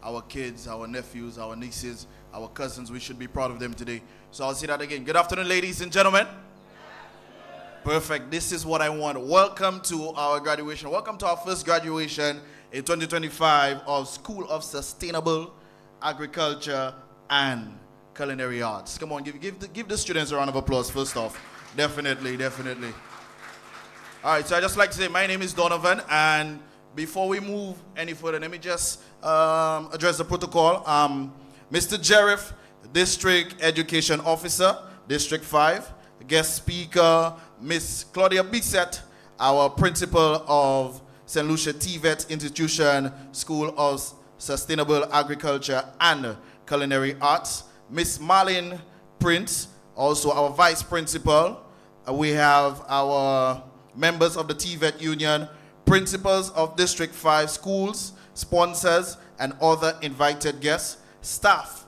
our kids, our nephews, our nieces, our cousins. We should be proud of them today. So I'll say that again. Good afternoon, ladies and gentlemen. Perfect. This is what I want. Welcome to our graduation. Welcome to our first graduation in 2025 of School of Sustainable Agriculture and Culinary Arts. Come on, give the students a round of applause first off. Definitely. All right, so I just like to say my name is Donovan, and before we move any further, let me just address the protocol. Mr. Jerif, District Education Officer, District 5. Guest speaker, Miss Claudia Bisset, our principal of St. Lucia TVET Institution, School of Sustainable Agriculture and Culinary Arts. Miss Marlene Prince, also our vice principal. We have our members of the TVET Union, principals of District 5 schools, sponsors, and other invited guests, staff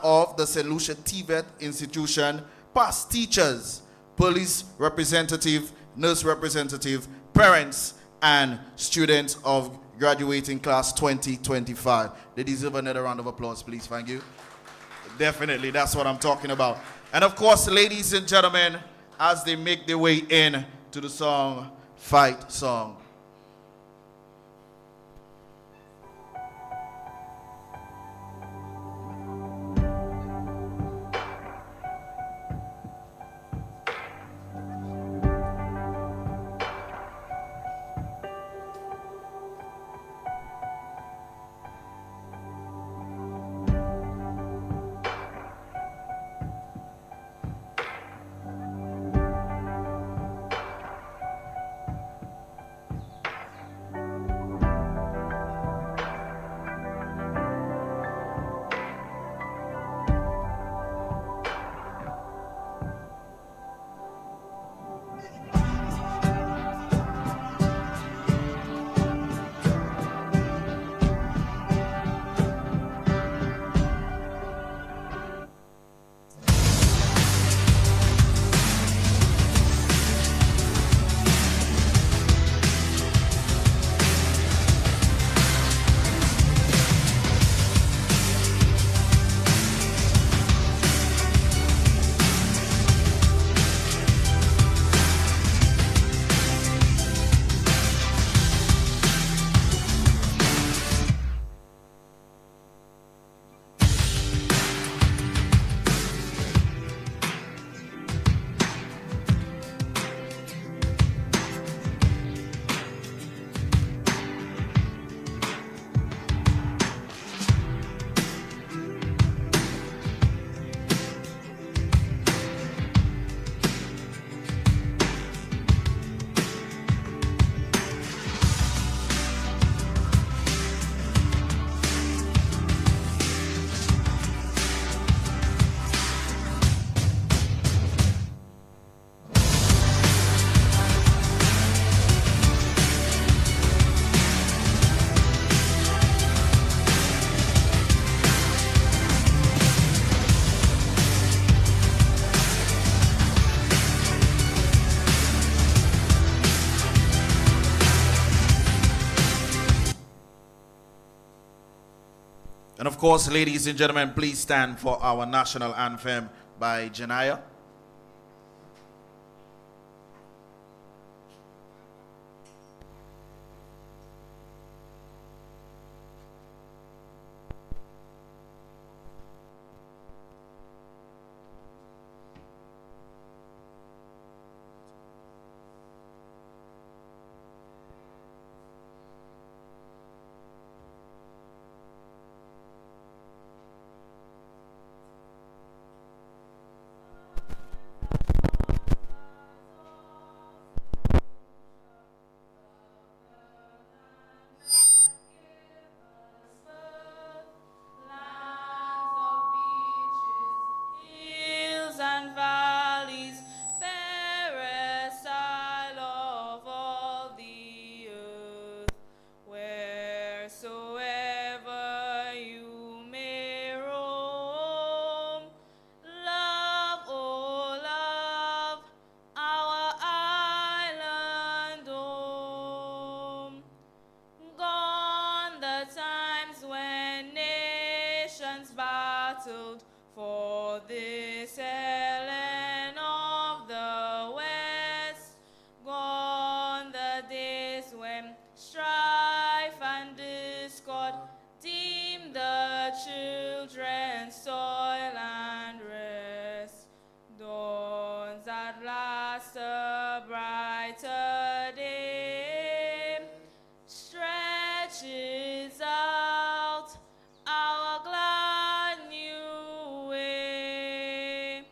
of the St. Lucia TVET Institution, past teachers, police representative, nurse representative, parents, and students of graduating class 2025. They deserve another round of applause, please. Thank you. Definitely, that's what I'm talking about. And of course, ladies and gentlemen, as they make their way in to the song, Fight Song. And of course, ladies and gentlemen, please stand for our national anthem by Janaya. battled for this land of the West. Gone the days when strife and discord deemed the children's toil and rest. Dawns at last a brighter day, stretches out our glad new way.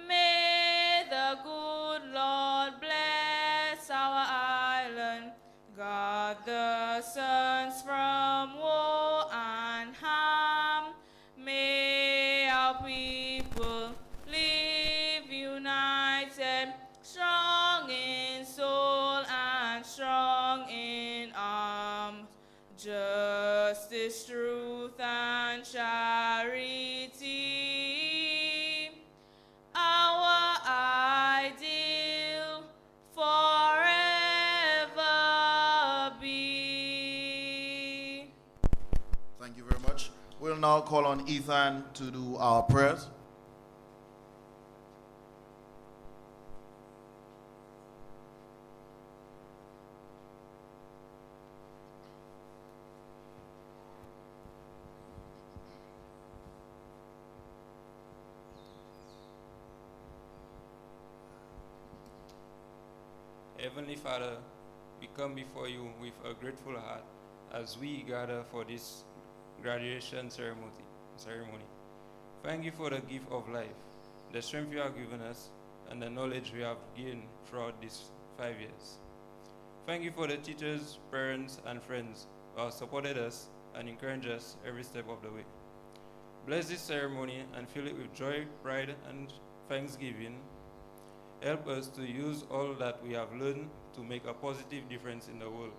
May the good Lord bless our island, guard the sons from woe and harm. May our people live united, strong in soul and strong in arms. Justice, truth, and charity, our ideal forever be. Thank you very much. We'll now call on Ethan to do our prayers. Heavenly Father, we come before you with a grateful heart as we gather for this graduation ceremony. Thank you for the gift of life, the strength you have given us, and the knowledge we have gained throughout these 5 years. Thank you for the teachers, parents, and friends who have supported us and encouraged us every step of the way. Bless this ceremony and fill it with joy, pride, and thanksgiving. Help us to use all that we have learned to make a positive difference in the world.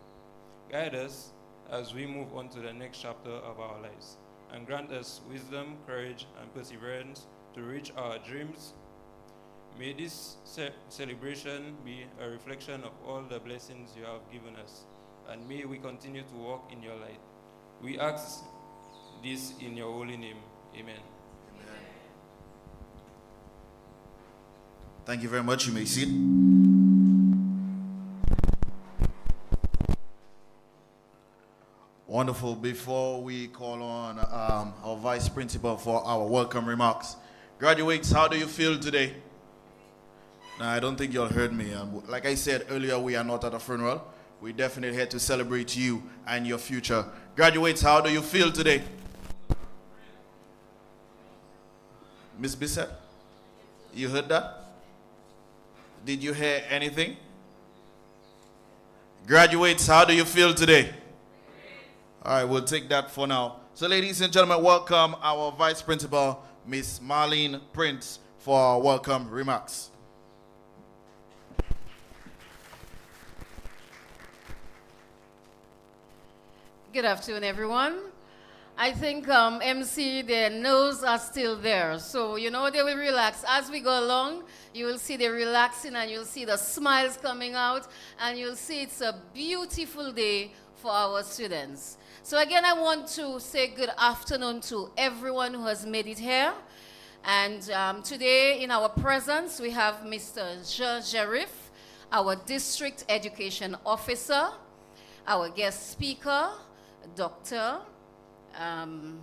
Guide us as we move on to the next chapter of our lives, and grant us wisdom, courage, and perseverance to reach our dreams. May this celebration be a reflection of all the blessings you have given us, and may we continue to walk in your light. We ask this in your holy name. Amen. Thank you very much. You may sit. Wonderful. Before we call on our vice principal for our welcome remarks, graduates, how do you feel today? Now, I don't think you all heard me. Like I said earlier, we are not at a funeral. We definitely here to celebrate you and your future. Graduates, how do you feel today? Miss Bissett, you heard that? Did you hear anything? Graduates, how do you feel today? All right, we'll take that for now. So, ladies and gentlemen, welcome our Vice Principal, Miss Marlene Prince, for our welcome remarks. Good afternoon, everyone. I think MC, their nose are still there. So, you know, they will relax. As we go along, you will see they relaxing and you'll see the smiles coming out and you'll see it's a beautiful day for our students. So again, I want to say good afternoon to everyone who has made it here. And today in our presence, we have Mr. Jean Jerif, our District Education Officer, our guest speaker, Dr.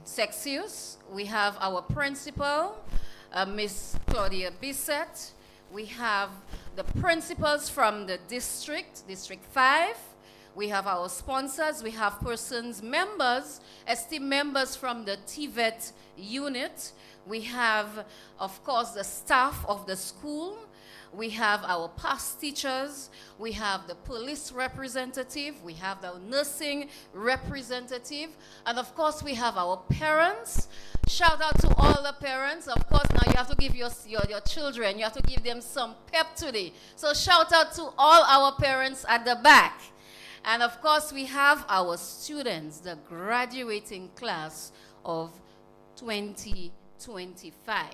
Sexius. We have our principal, Miss Claudia Bissett. We have the principals from the district, District 5. We have our sponsors. We have members, esteemed members from the TVET unit. We have, of course, the staff of the school. We have our past teachers. We have the police representative. We have the nursing representative. And of course, we have our parents. Shout out to all the parents. Of course, now you have to give your children, you have to give them some pep today. So shout out to all our parents at the back. And of course, we have our students, the graduating class of 2025.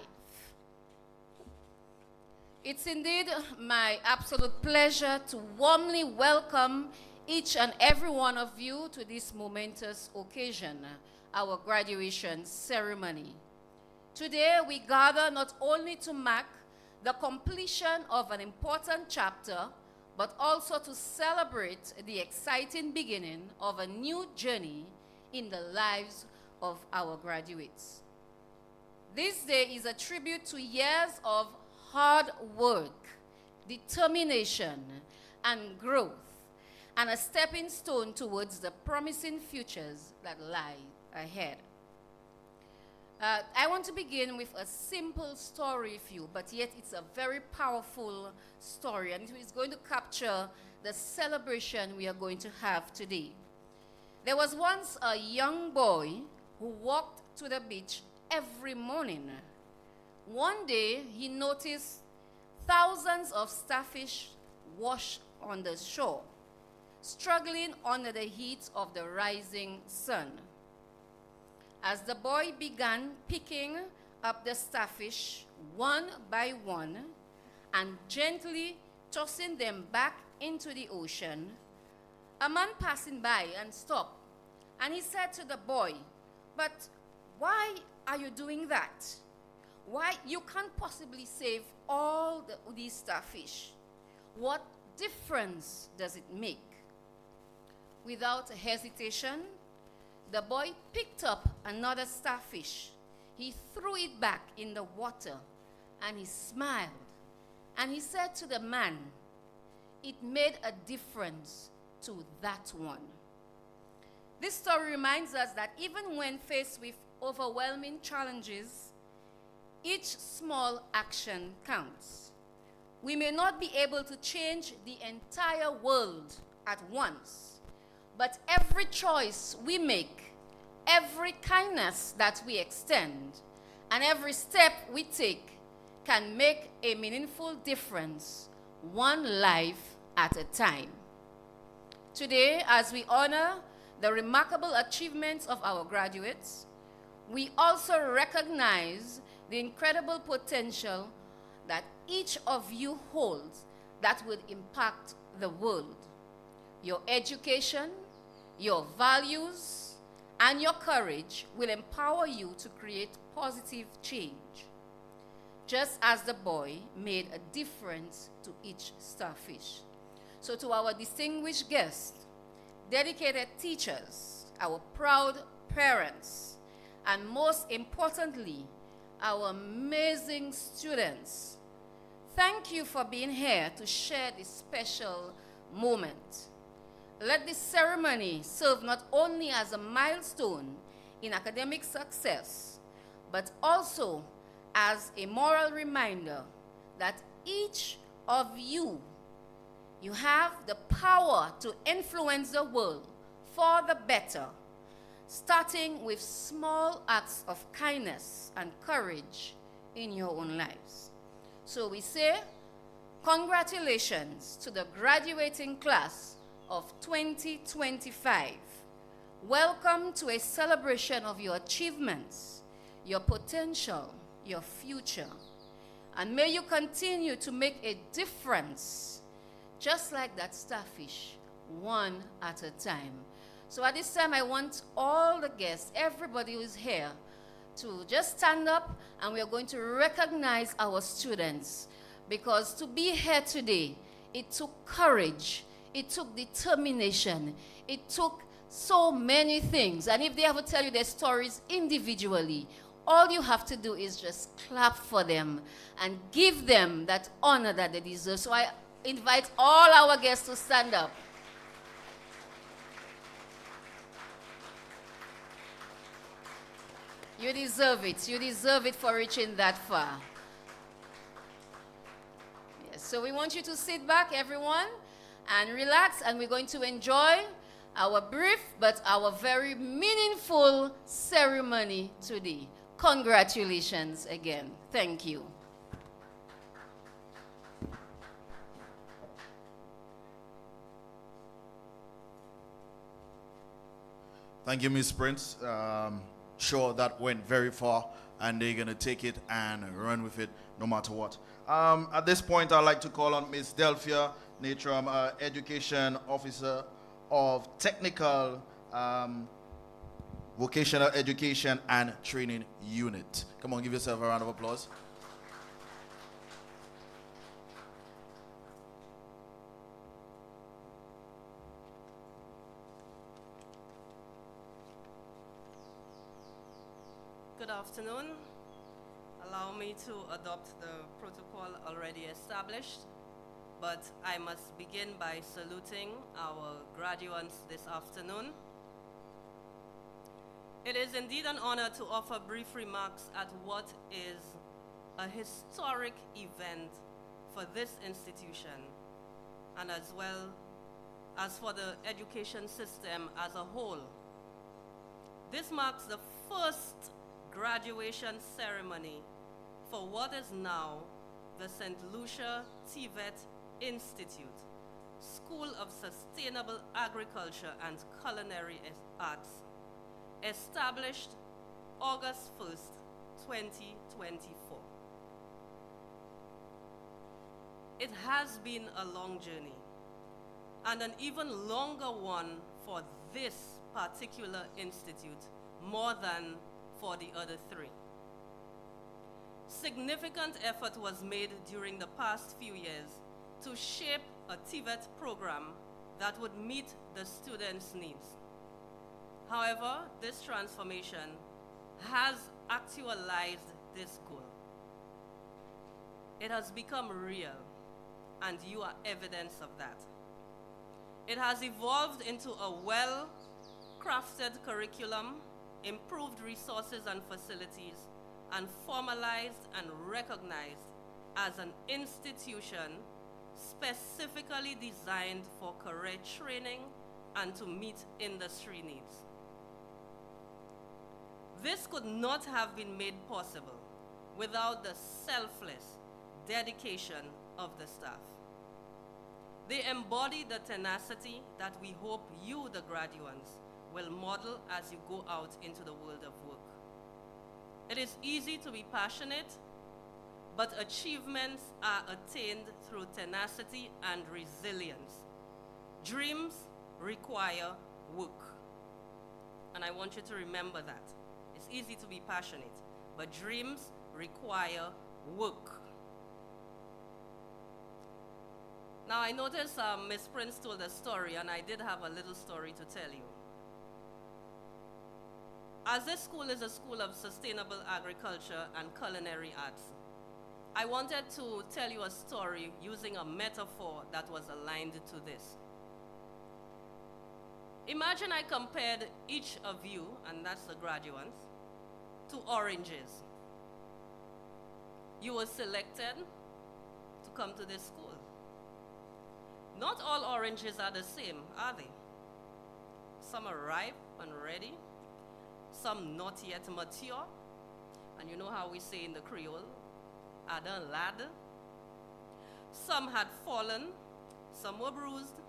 It's indeed my absolute pleasure to warmly welcome each and every one of you to this momentous occasion, our graduation ceremony. Today we gather not only to mark the completion of an important chapter, but also to celebrate the exciting beginning of a new journey in the lives of our graduates. This day is a tribute to years of hard work, determination, and growth, and a stepping stone towards the promising futures that lie ahead. I want to begin with a simple story for you, but yet it's a very powerful story, and it is going to capture the celebration we are going to have today. There was once a young boy who walked to the beach every morning. One day, he noticed thousands of starfish washed on the shore, struggling under the heat of the rising sun. As the boy began picking up the starfish one by one and gently tossing them back into the ocean, a man passing by and stopped, and he said to the boy, "But why are you doing that? Why? You can't possibly save all these starfish. What difference does it make?" Without hesitation, the boy picked up another starfish. He threw it back in the water, and he smiled. And he said to the man, "It made a difference to that one." This story reminds us that even when faced with overwhelming challenges, each small action counts. We may not be able to change the entire world at once, but every choice we make, every kindness that we extend, and every step we take can make a meaningful difference, one life at a time. Today, as we honor the remarkable achievements of our graduates, we also recognize the incredible potential that each of you holds that would impact the world. Your education, your values, and your courage will empower you to create positive change, just as the boy made a difference to each starfish. So to our distinguished guests, dedicated teachers, our proud parents, and most importantly, our amazing students, thank you for being here to share this special moment. Let this ceremony serve not only as a milestone in academic success, but also as a moral reminder that each of you have the power to influence the world for the better, starting with small acts of kindness and courage in your own lives. So we say, congratulations to the graduating class of 2025. Welcome to a celebration of your achievements, your potential, your future. And may you continue to make a difference, just like that starfish, one at a time. So at this time, I want all the guests, everybody who is here, to just stand up, and we are going to recognize our students, because to be here today, it took courage, it took determination, it took so many things. And if they have to tell you their stories individually, all you have to do is just clap for them and give them that honor that they deserve. So I invite all our guests to stand up. You deserve it. You deserve it for reaching that far. Yes, so we want you to sit back, everyone, and relax, and we're going to enjoy our brief but our very meaningful ceremony today. Congratulations again. Thank you. Thank you, Miss Prince. Sure, that went very far, and they're going to take it and run with it no matter what. At this point, I'd like to call on Miss Delphia Natram, Education Officer of Technical Vocational Education and Training Unit. Come on, give yourself a round of applause. Good afternoon. Allow me to adopt the protocol already established, but I must begin by saluting our graduates this afternoon. It is indeed an honor to offer brief remarks at what is a historic event for this institution, and as well as for the education system as a whole. This marks the first graduation ceremony for what is now the St. Lucia TVET Institute, School of Sustainable Agriculture and Culinary Arts, established August 1st, 2024. It has been a long journey, and an even longer one for this particular institute, more than for the other three. Significant effort was made during the past few years to shape a TVET program that would meet the students' needs. However, this transformation has actualized this goal. It has become real, and you are evidence of that. It has evolved into a well-crafted curriculum, improved resources and facilities, and formalized and recognized as an institution specifically designed for career training and to meet industry needs. This could not have been made possible without the selfless dedication of the staff. They embody the tenacity that we hope you, the graduates, will model as you go out into the world of work. It is easy to be passionate, but achievements are attained through tenacity and resilience. Dreams require work. And I want you to remember that. It's easy to be passionate, but dreams require work. Now, I noticed Miss Prince told a story, and I did have a little story to tell you. As this school is a school of sustainable agriculture and culinary arts, I wanted to tell you a story using a metaphor that was aligned to this. Imagine I compared each of you, and that's the graduates, to oranges. You were selected to come to this school. Not all oranges are the same, are they? Some are ripe and ready, some not yet mature, and you know how we say in the Creole, Adam lad. Some had fallen, some were bruised,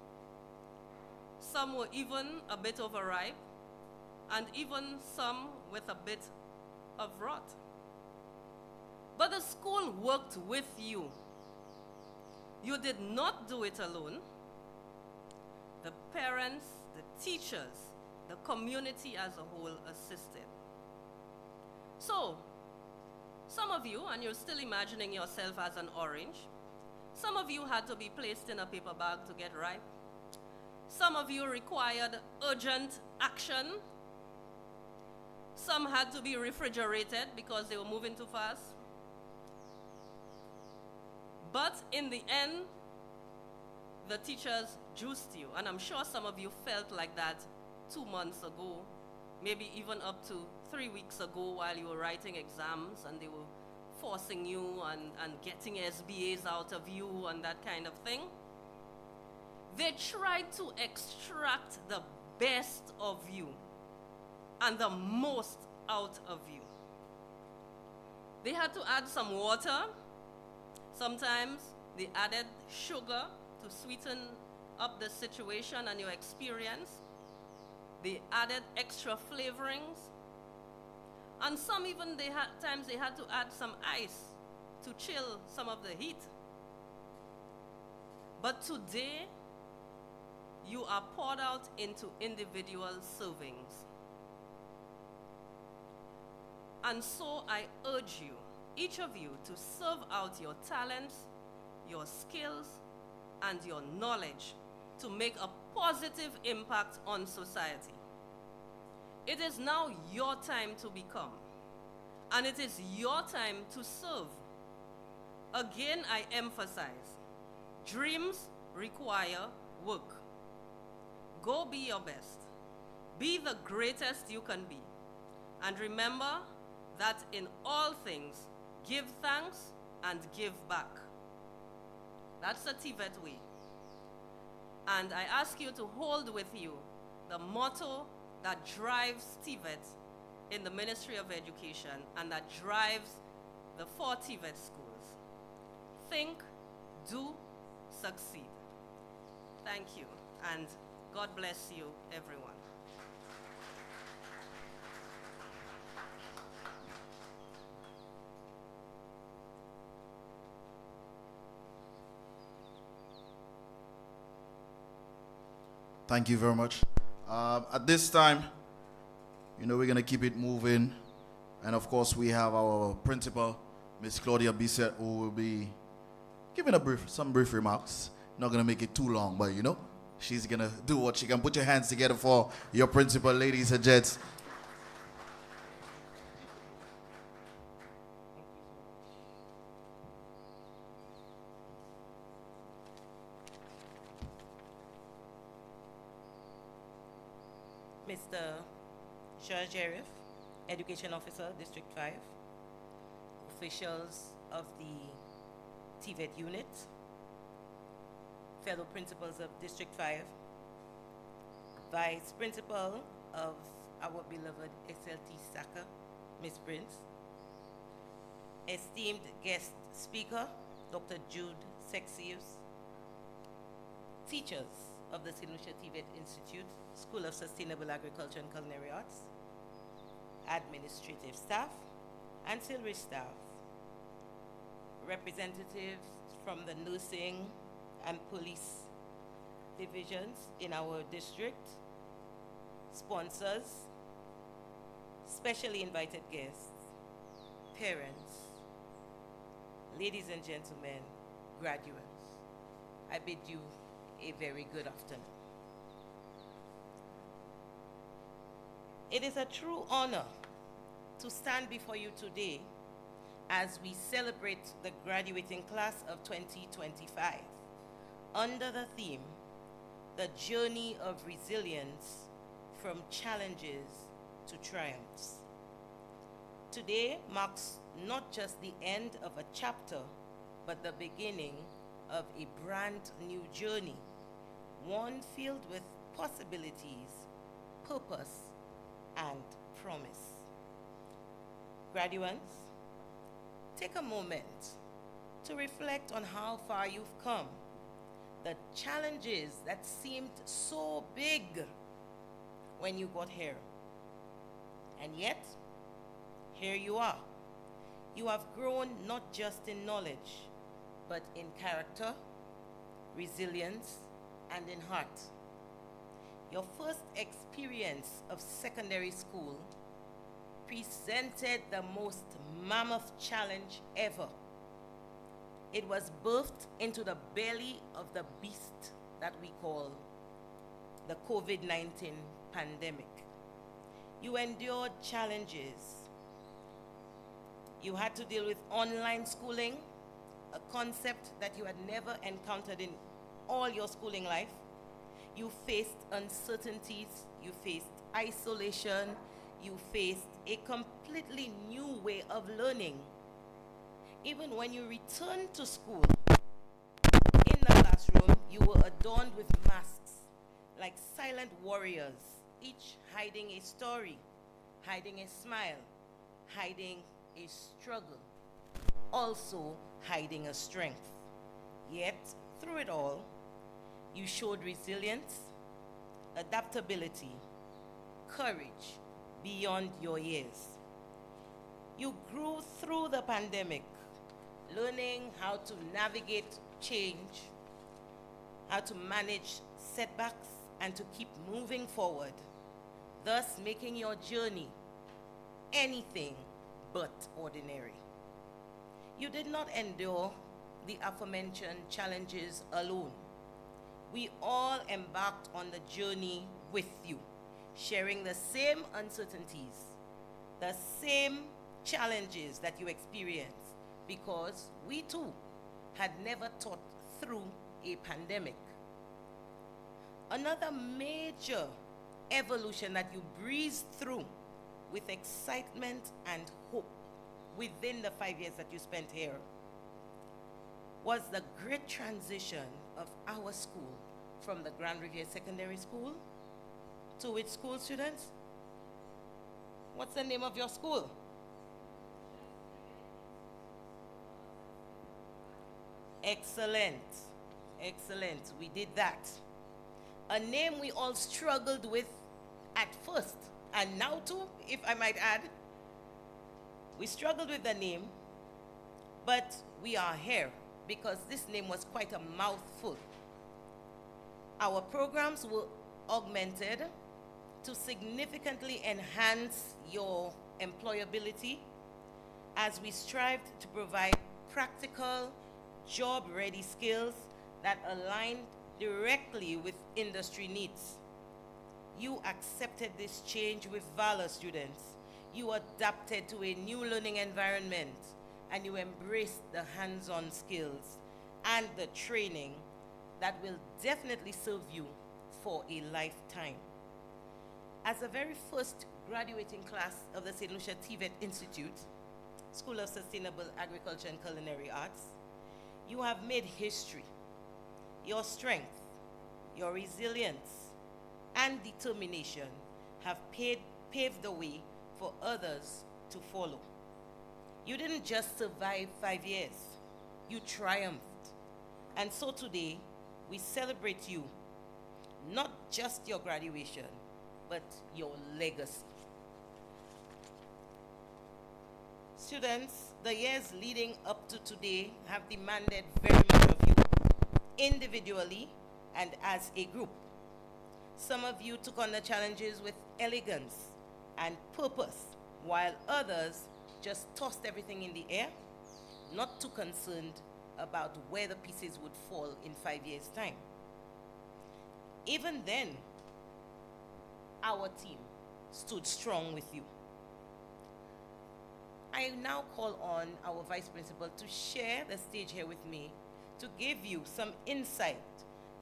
some were even a bit overripe, and even some with a bit of rot. But the school worked with you. You did not do it alone. The parents, the teachers, the community as a whole assisted. So, some of you, and you're still imagining yourself as an orange, some of you had to be placed in a paper bag to get ripe. Some of you required urgent action. Some had to be refrigerated because they were moving too fast. But in the end, the teachers juiced you. And I'm sure some of you felt like that 2 months ago, maybe even up to 3 weeks ago while you were writing exams and they were forcing you and getting SBAs out of you and that kind of thing. They tried to extract the best of you and the most out of you. They had to add some water. Sometimes they added sugar to sweeten up the situation and your experience. They added extra flavorings. And some even times they had to add some ice to chill some of the heat. But today, you are poured out into individual servings. And so I urge you, each of you, to serve out your talents, your skills, and your knowledge to make a positive impact on society. It is now your time to become, and it is your time to serve. Again, I emphasize, dreams require work. Go be your best. Be the greatest you can be. And remember that in all things, give thanks and give back. That's the TVET way. And I ask you to hold with you the motto that drives TVET in the Ministry of Education and that drives the 4 TVET schools. Think, do, succeed. Thank you, and God bless you, everyone. Thank you very much. At this time, we're going to keep it moving. And of course, we have our principal, Miss Claudia Bisset, who will be giving some brief remarks. Not going to make it too long, but she's going to do what she can. Put your hands together for your principal, ladies and gents. Mr. George Jerif, Education Officer, District 5, officials of the TVET unit, fellow principals of District 5, Vice Principal of our beloved SLT SACA, Ms. Prince, esteemed guest speaker, Dr. Jude Sexius, teachers of the St. Lucia TVET Institute, School of Sustainable Agriculture and Culinary Arts, administrative staff, ancillary staff, representatives from the nursing and police divisions in our district, sponsors, specially invited guests, parents, ladies and gentlemen, graduates, I bid you a very good afternoon. It is a true honor to stand before you today as we celebrate the graduating class of 2025 under the theme, The Journey of Resilience from Challenges to Triumphs. Today marks not just the end of a chapter, but the beginning of a brand new journey, one filled with possibilities, purpose, and promise. Graduates, take a moment to reflect on how far you've come, the challenges that seemed so big when you got here. And yet, here you are. You have grown not just in knowledge, but in character, resilience, and in heart. Your first experience of secondary school presented the most mammoth challenge ever. It was birthed into the belly of the beast that we call the COVID-19 pandemic. You endured challenges. You had to deal with online schooling, a concept that you had never encountered in all your schooling life. You faced uncertainties, you faced isolation, you faced a completely new way of learning. Even when you returned to school, in the classroom, you were adorned with masks, like silent warriors, each hiding a story, hiding a smile, hiding a struggle, also hiding a strength. Yet, through it all, you showed resilience, adaptability, courage beyond your years. You grew through the pandemic, learning how to navigate change, how to manage setbacks, and to keep moving forward, thus making your journey anything but ordinary. You did not endure the aforementioned challenges alone. We all embarked on the journey with you, sharing the same uncertainties, the same challenges that you experienced, because we too had never taught through a pandemic. Another major evolution that you breezed through with excitement and hope within the 5 years that you spent here was the great transition of our school from the Grand Riviere Secondary School to which school, students? What's the name of your school? Excellent. Excellent. We did that. A name we all struggled with at first, and now too, if I might add. We struggled with the name, but we are here because this name was quite a mouthful. Our programs were augmented to significantly enhance your employability as we strived to provide practical, job-ready skills that align directly with industry needs. You accepted this change with valor, students. You adapted to a new learning environment, and you embraced the hands-on skills and the training that will definitely serve you for a lifetime. As the very first graduating class of the St. Lucia TVET Institute, School of Sustainable Agriculture and Culinary Arts, you have made history. Your strength, your resilience, and determination have paved the way for others to follow. You didn't just survive 5 years, you triumphed. And so today, we celebrate you, not just your graduation, but your legacy. Students, the years leading up to today have demanded very much of you, individually and as a group. Some of you took on the challenges with elegance and purpose, while others just tossed everything in the air, not too concerned about where the pieces would fall in 5 years' time. Even then, our team stood strong with you. I now call on our Vice Principal to share the stage here with me to give you some insight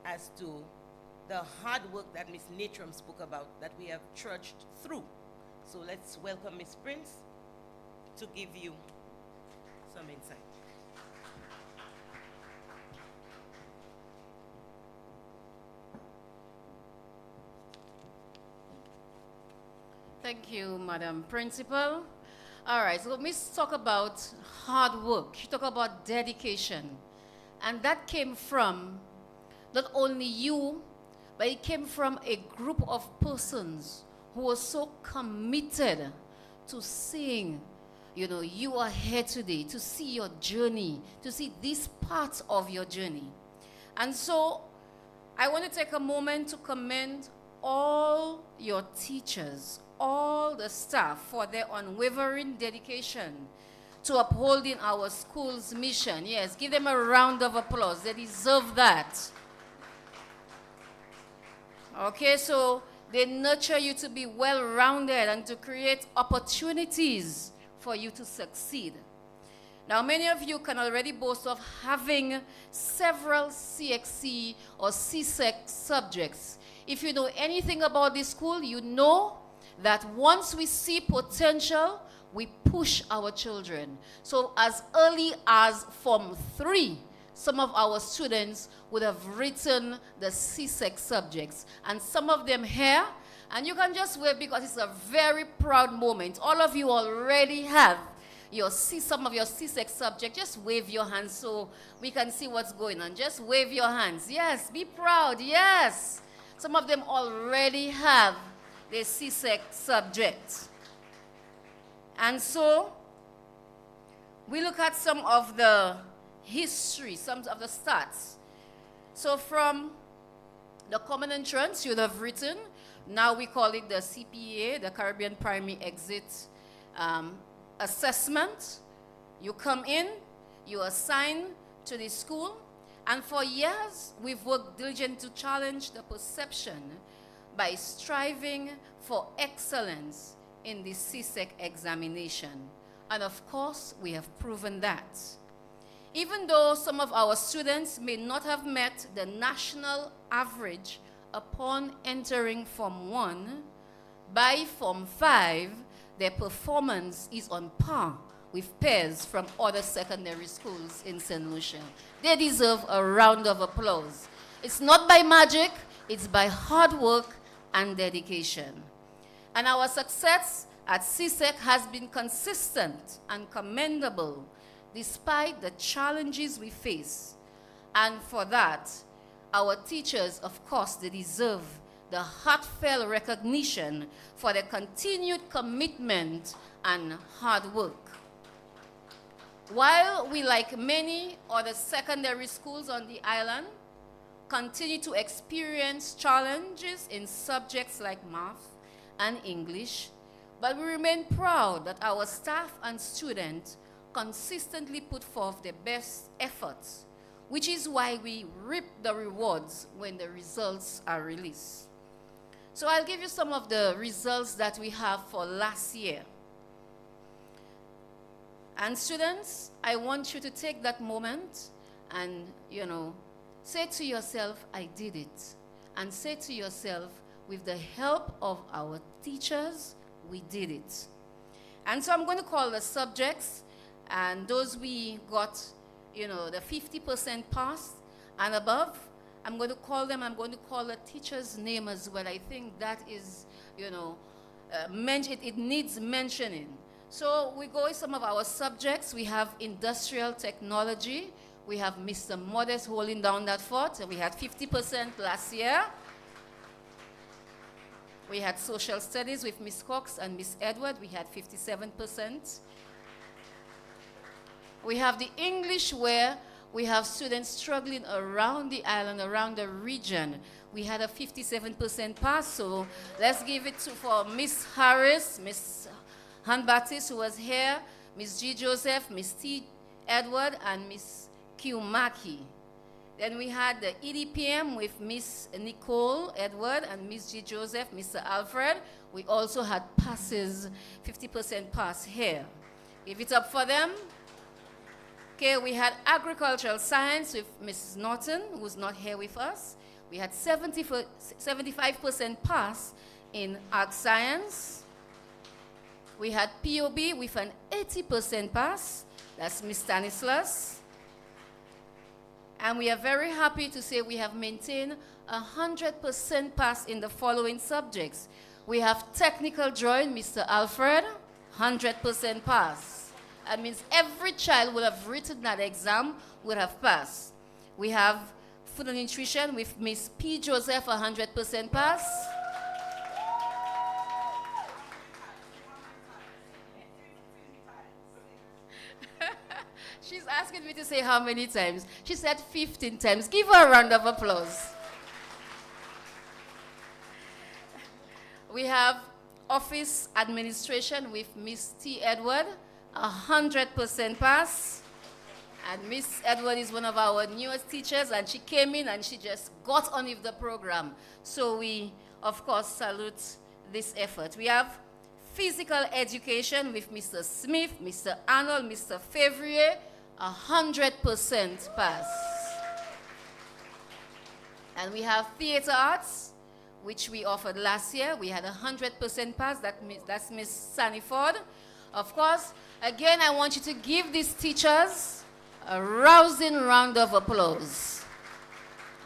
as to the hard work that Ms. Natram spoke about that we have trudged through. So let's welcome Ms. Prince to give you some insight. Thank you, Madam Principal. All right, so let me talk about hard work. You talk about dedication. And that came from not only you, but it came from a group of persons who were so committed to seeing, you are here today, to see your journey, to see this part of your journey. And so I want to take a moment to commend all your teachers, all the staff for their unwavering dedication to upholding our school's mission. Yes, give them a round of applause. They deserve that. Okay, so they nurture you to be well-rounded and to create opportunities for you to succeed. Now, many of you can already boast of having several CXC or CSEC subjects. If you know anything about this school, you know that once we see potential, we push our children. So as early as Form 3, some of our students would have written the CSEC subjects. And some of them here, and you can just wave because it's a very proud moment. All of you already have some of your CSEC subject. Just wave your hands so we can see what's going on. Just wave your hands. Yes, be proud. Yes. Some of them already have the CSEC subject. And so we look at some of the history, some of the stats. So from the common entrance, you'd have written, now we call it the CPA, the Caribbean Primary Exit assessment. You come in, you assign to the school, and for years we've worked diligently to challenge the perception by striving for excellence in the CSEC examination. And of course, we have proven that. Even though some of our students may not have met the national average upon entering Form 1, by Form 5, their performance is on par with peers from other secondary schools in St. Lucia. They deserve a round of applause. It's not by magic, it's by hard work and dedication. And our success at CSEC has been consistent and commendable despite the challenges we face. And for that, our teachers, of course, they deserve the heartfelt recognition for their continued commitment and hard work. While we, like many other secondary schools on the island, continue to experience challenges in subjects like math and English, but we remain proud that our staff and students consistently put forth their best efforts, which is why we reap the rewards when the results are released. So I'll give you some of the results that we have for last year. And students, I want you to take that moment and, say to yourself, I did it. And say to yourself, with the help of our teachers, we did it. And so I'm going to call the subjects, and those we got, the 50% pass and above, I'm going to call them, I'm going to call the teacher's name as well. I think that is, it needs mentioning. So we go with some of our subjects. We have industrial technology. We have Mr. Modest holding down that fort. We had 50% last year. We had social studies with Miss Cox and Miss Edward. We had 57%. We have the English, where we have students struggling around the island, around the region. We had a 57% pass, so let's give it for Miss Harris, Miss Han Baptiste, who was here, Miss G. Joseph, Miss T. Edward, and Miss Q. Mackey. Then we had the EDPM with Miss Nicole Edward and Miss G. Joseph, Mr. Alfred. We also had passes, 50% pass here. Give it up for them. Okay, we had agricultural science with Mrs. Norton, who's not here with us. We had 75% pass in ag science. We had POB with an 80% pass. That's Miss Stanislas. And we are very happy to say we have maintained 100% pass in the following subjects. We have technical drawing, Mr. Alfred, 100% pass. That means every child would have written that exam, would have passed. We have food and nutrition with Miss P. Joseph, 100% pass. She's asking me to say how many times. She said 15 times. Give her a round of applause. We have office administration with Miss T. Edward, 100% pass. And Miss Edward is one of our newest teachers, and she came in and she just got on with the program. So we, of course, salute this effort. We have physical education with Mr. Smith, Mr. Arnold, Mr. Fevrier, 100% pass. And we have theater arts, which we offered last year. We had 100% pass. That's Miss Saniford. Of course, again, I want you to give these teachers a rousing round of applause.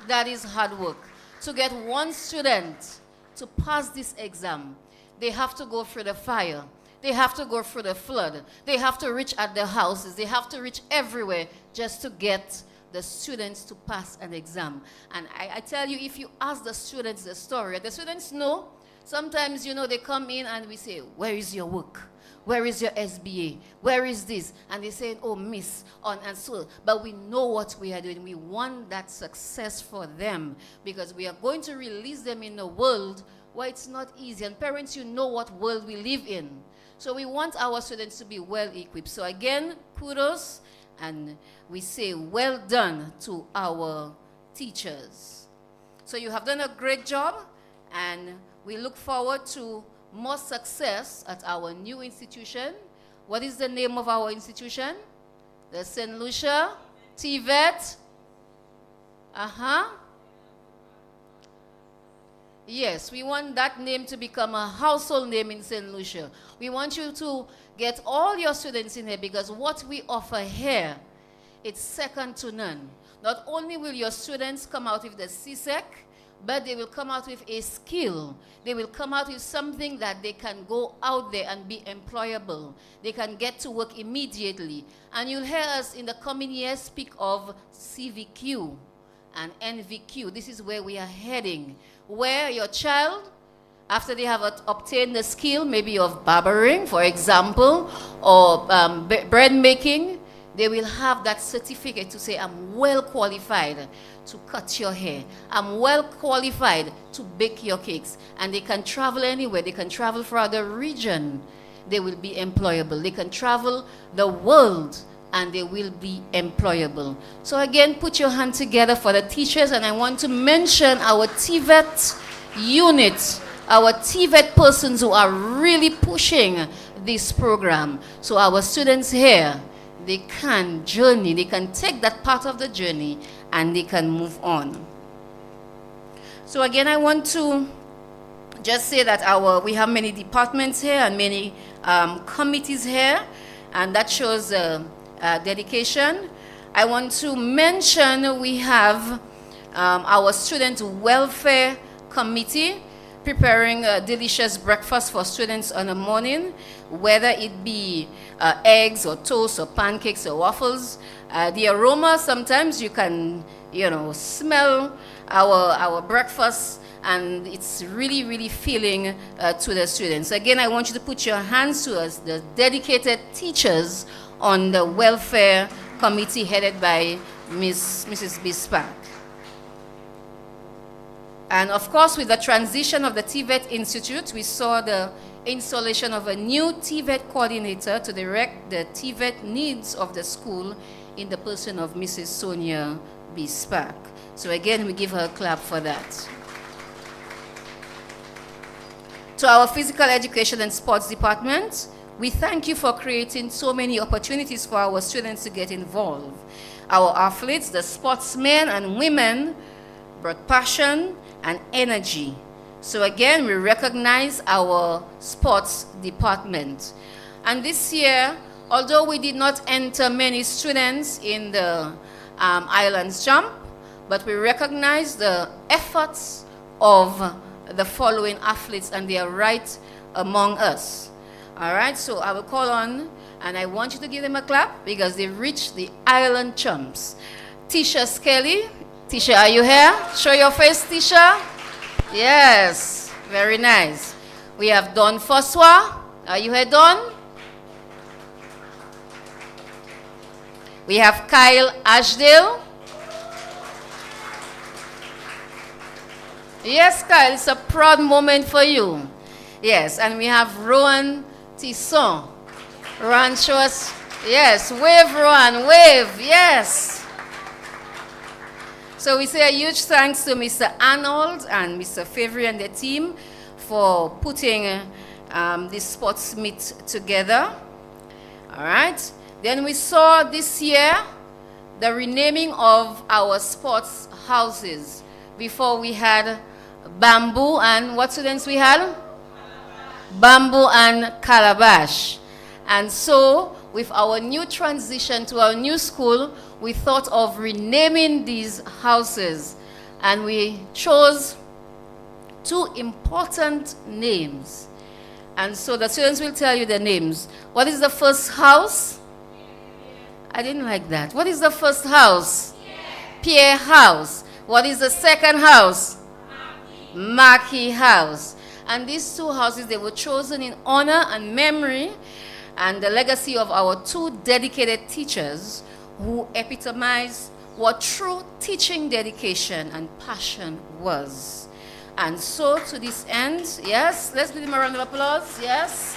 That is hard work. To get one student to pass this exam, they have to go through the fire. They have to go through the flood. They have to reach at the houses. They have to reach everywhere just to get the students to pass an exam. And I tell you, if you ask the students the story, the students know. Sometimes, they come in and we say, where is your work? Where is your SBA? Where is this? And they say, oh, miss, on and so. But we know what we are doing. We want that success for them because we are going to release them in a world where it's not easy. And parents, you know what world we live in. So we want our students to be well equipped. So again, kudos, and we say well done to our teachers. So you have done a great job, and we look forward to more success at our new institution. What is the name of our institution? The St. Lucia TVET. Yes, we want that name to become a household name in St. Lucia. We want you to get all your students in here, because what we offer here, it's second to none. Not only will your students come out with the CSEC, but they will come out with a skill. They will come out with something that they can go out there and be employable. They can get to work immediately. And you'll hear us in the coming years speak of CVQ and NVQ. This is where we are heading, where your child, after they have obtained the skill, maybe of barbering, for example, or bread making, they will have that certificate to say, I'm well qualified to cut your hair. I'm well qualified to bake your cakes. And they can travel anywhere. They can travel for other region. They will be employable. They can travel the world, and they will be employable. So again, put your hand together for the teachers, and I want to mention our TVET unit, our TVET persons who are really pushing this program. So our students here, they can journey, they can take that part of the journey, and they can move on. So again, I want to just say that we have many departments here and many committees here, and that shows dedication. I want to mention we have our student welfare committee preparing a delicious breakfast for students on a morning, whether it be eggs or toast or pancakes or waffles. The aroma, sometimes you can, smell our breakfast, and it's really, really filling to the students. Again, I want you to put your hands to us, the dedicated teachers on the welfare committee headed by Mrs. Bispak. And of course, with the transition of the TVET Institute, we saw the installation of a new TVET coordinator to direct the TVET needs of the school in the person of Mrs. Sonia Bispak. So again, we give her a clap for that. To our physical education and sports department, we thank you for creating so many opportunities for our students to get involved. Our athletes, the sportsmen and women, brought passion and energy. So again, we recognize our sports department. And this year, although we did not enter many students in the Islands Jump, but we recognize the efforts of the following athletes, and they are right among us. All right, so I will call on, and I want you to give them a clap because they reached the Island Chumps. Tisha Skelly. Tisha, are you here? Show your face, Tisha. Yes, very nice. We have Don Foswa. Are you here, Don? We have Kyle Ashdale. Yes, Kyle, it's a proud moment for you. Yes, and we have Rowan Tisson. Rowan, show us. Yes, wave, Rowan, wave. Yes. So we say a huge thanks to Mr. Arnold and Mr. Favre and the team for putting this sports meet together. All right. Then we saw this year the renaming of our sports houses. Before we had Bamboo and what students we had? Bamboo and Calabash. And so with our new transition to our new school, we thought of renaming these houses, and we chose two important names. And so the students will tell you the names. What is the first house? I didn't like that. What is the first house? Pierre House. What is the second house? Mackey House. And these two houses, they were chosen in honor and memory and the legacy of our two dedicated teachers who epitomized what true teaching dedication and passion was. And so to this end, yes, let's give them a round of applause, yes.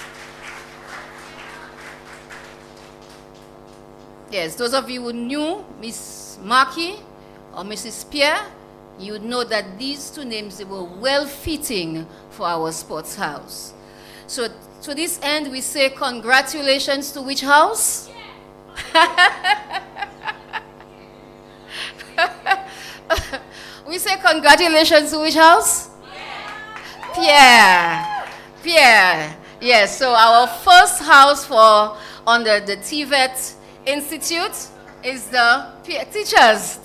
Yes, those of you who knew Miss Markey or Mrs. Pierre, you would know that these two names, they were well fitting for our sports house. So to this end, we say congratulations to which house? We say congratulations to which house? Pierre. Pierre. Yes, so our first house for under the TVET Institute is the teachers.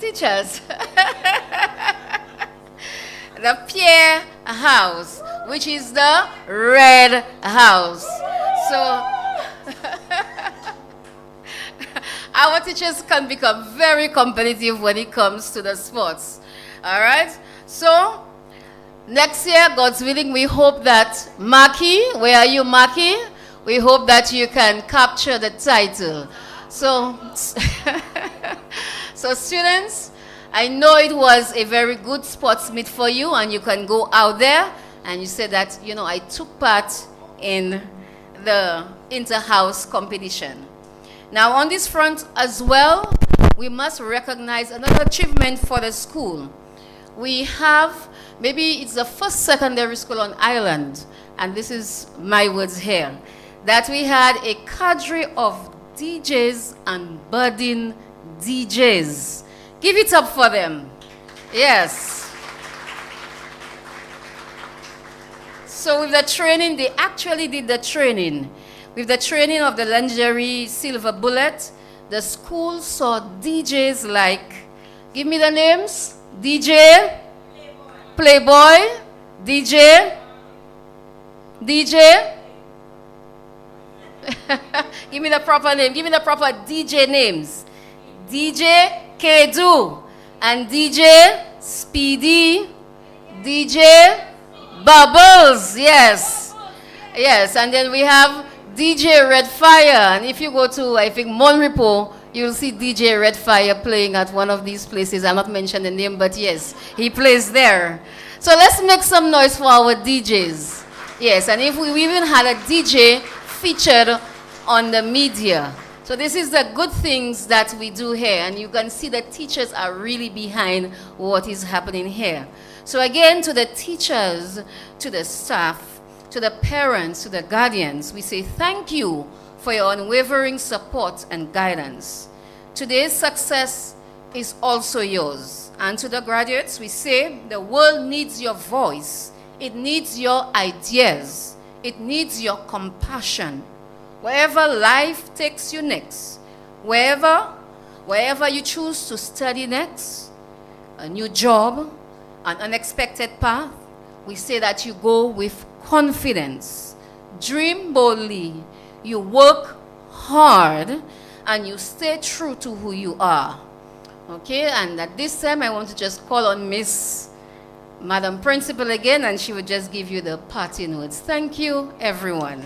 The Pierre house, which is the red house. So our teachers can become very competitive when it comes to the sports. All right? So next year, God's willing, we hope that Maki, where are you, Maki? We hope that you can capture the title. So, so students, I know it was a very good sports meet for you, and you can go out there and you say that, you know, I took part in the inter-house competition. Now, on this front as well, we must recognize another achievement for the school. We have, maybe it's the first secondary school on island, and this is my words here, that we had a cadre of DJs and budding DJs. Give it up for them. Yes. So with the training, they actually did the training. With the training of the lingerie Silver Bullet, the school saw DJs like, give me the names, DJ, Playboy, DJ, give me the proper name, give me the proper DJ names. DJ Kedu and DJ Speedy, DJ Bubbles, yes. Yes, and then we have DJ Red Fire, and if you go to, I think, Monrepo, you'll see DJ Red Fire playing at one of these places. I'll not mention the name, but yes, he plays there. So let's make some noise for our DJs. Yes, and if we even had a DJ featured on the media. So this is the good things that we do here, and you can see the teachers are really behind what is happening here. So again, to the teachers, to the staff, to the parents, to the guardians, we say thank you for your unwavering support and guidance. Today's success is also yours. And to the graduates, we say the world needs your voice. It needs your ideas. It needs your compassion. Wherever life takes you next, wherever you choose to study next, a new job, an unexpected path, we say that you go with confidence. Dream boldly. You work hard and you stay true to who you are. Okay, and at this time I want to just call on Madam Principal again, and she will just give you the parting words. Thank you, everyone.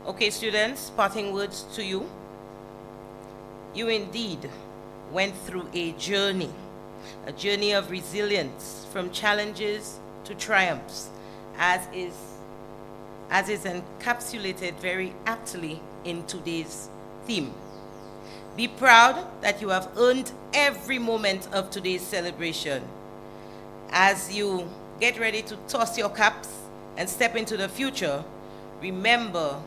Okay, students, parting words to you. You indeed went through a journey of resilience from challenges to triumphs, as is encapsulated very aptly in today's theme. Be proud that you have earned every moment of today's celebration. As you get ready to toss your caps and step into the future, remember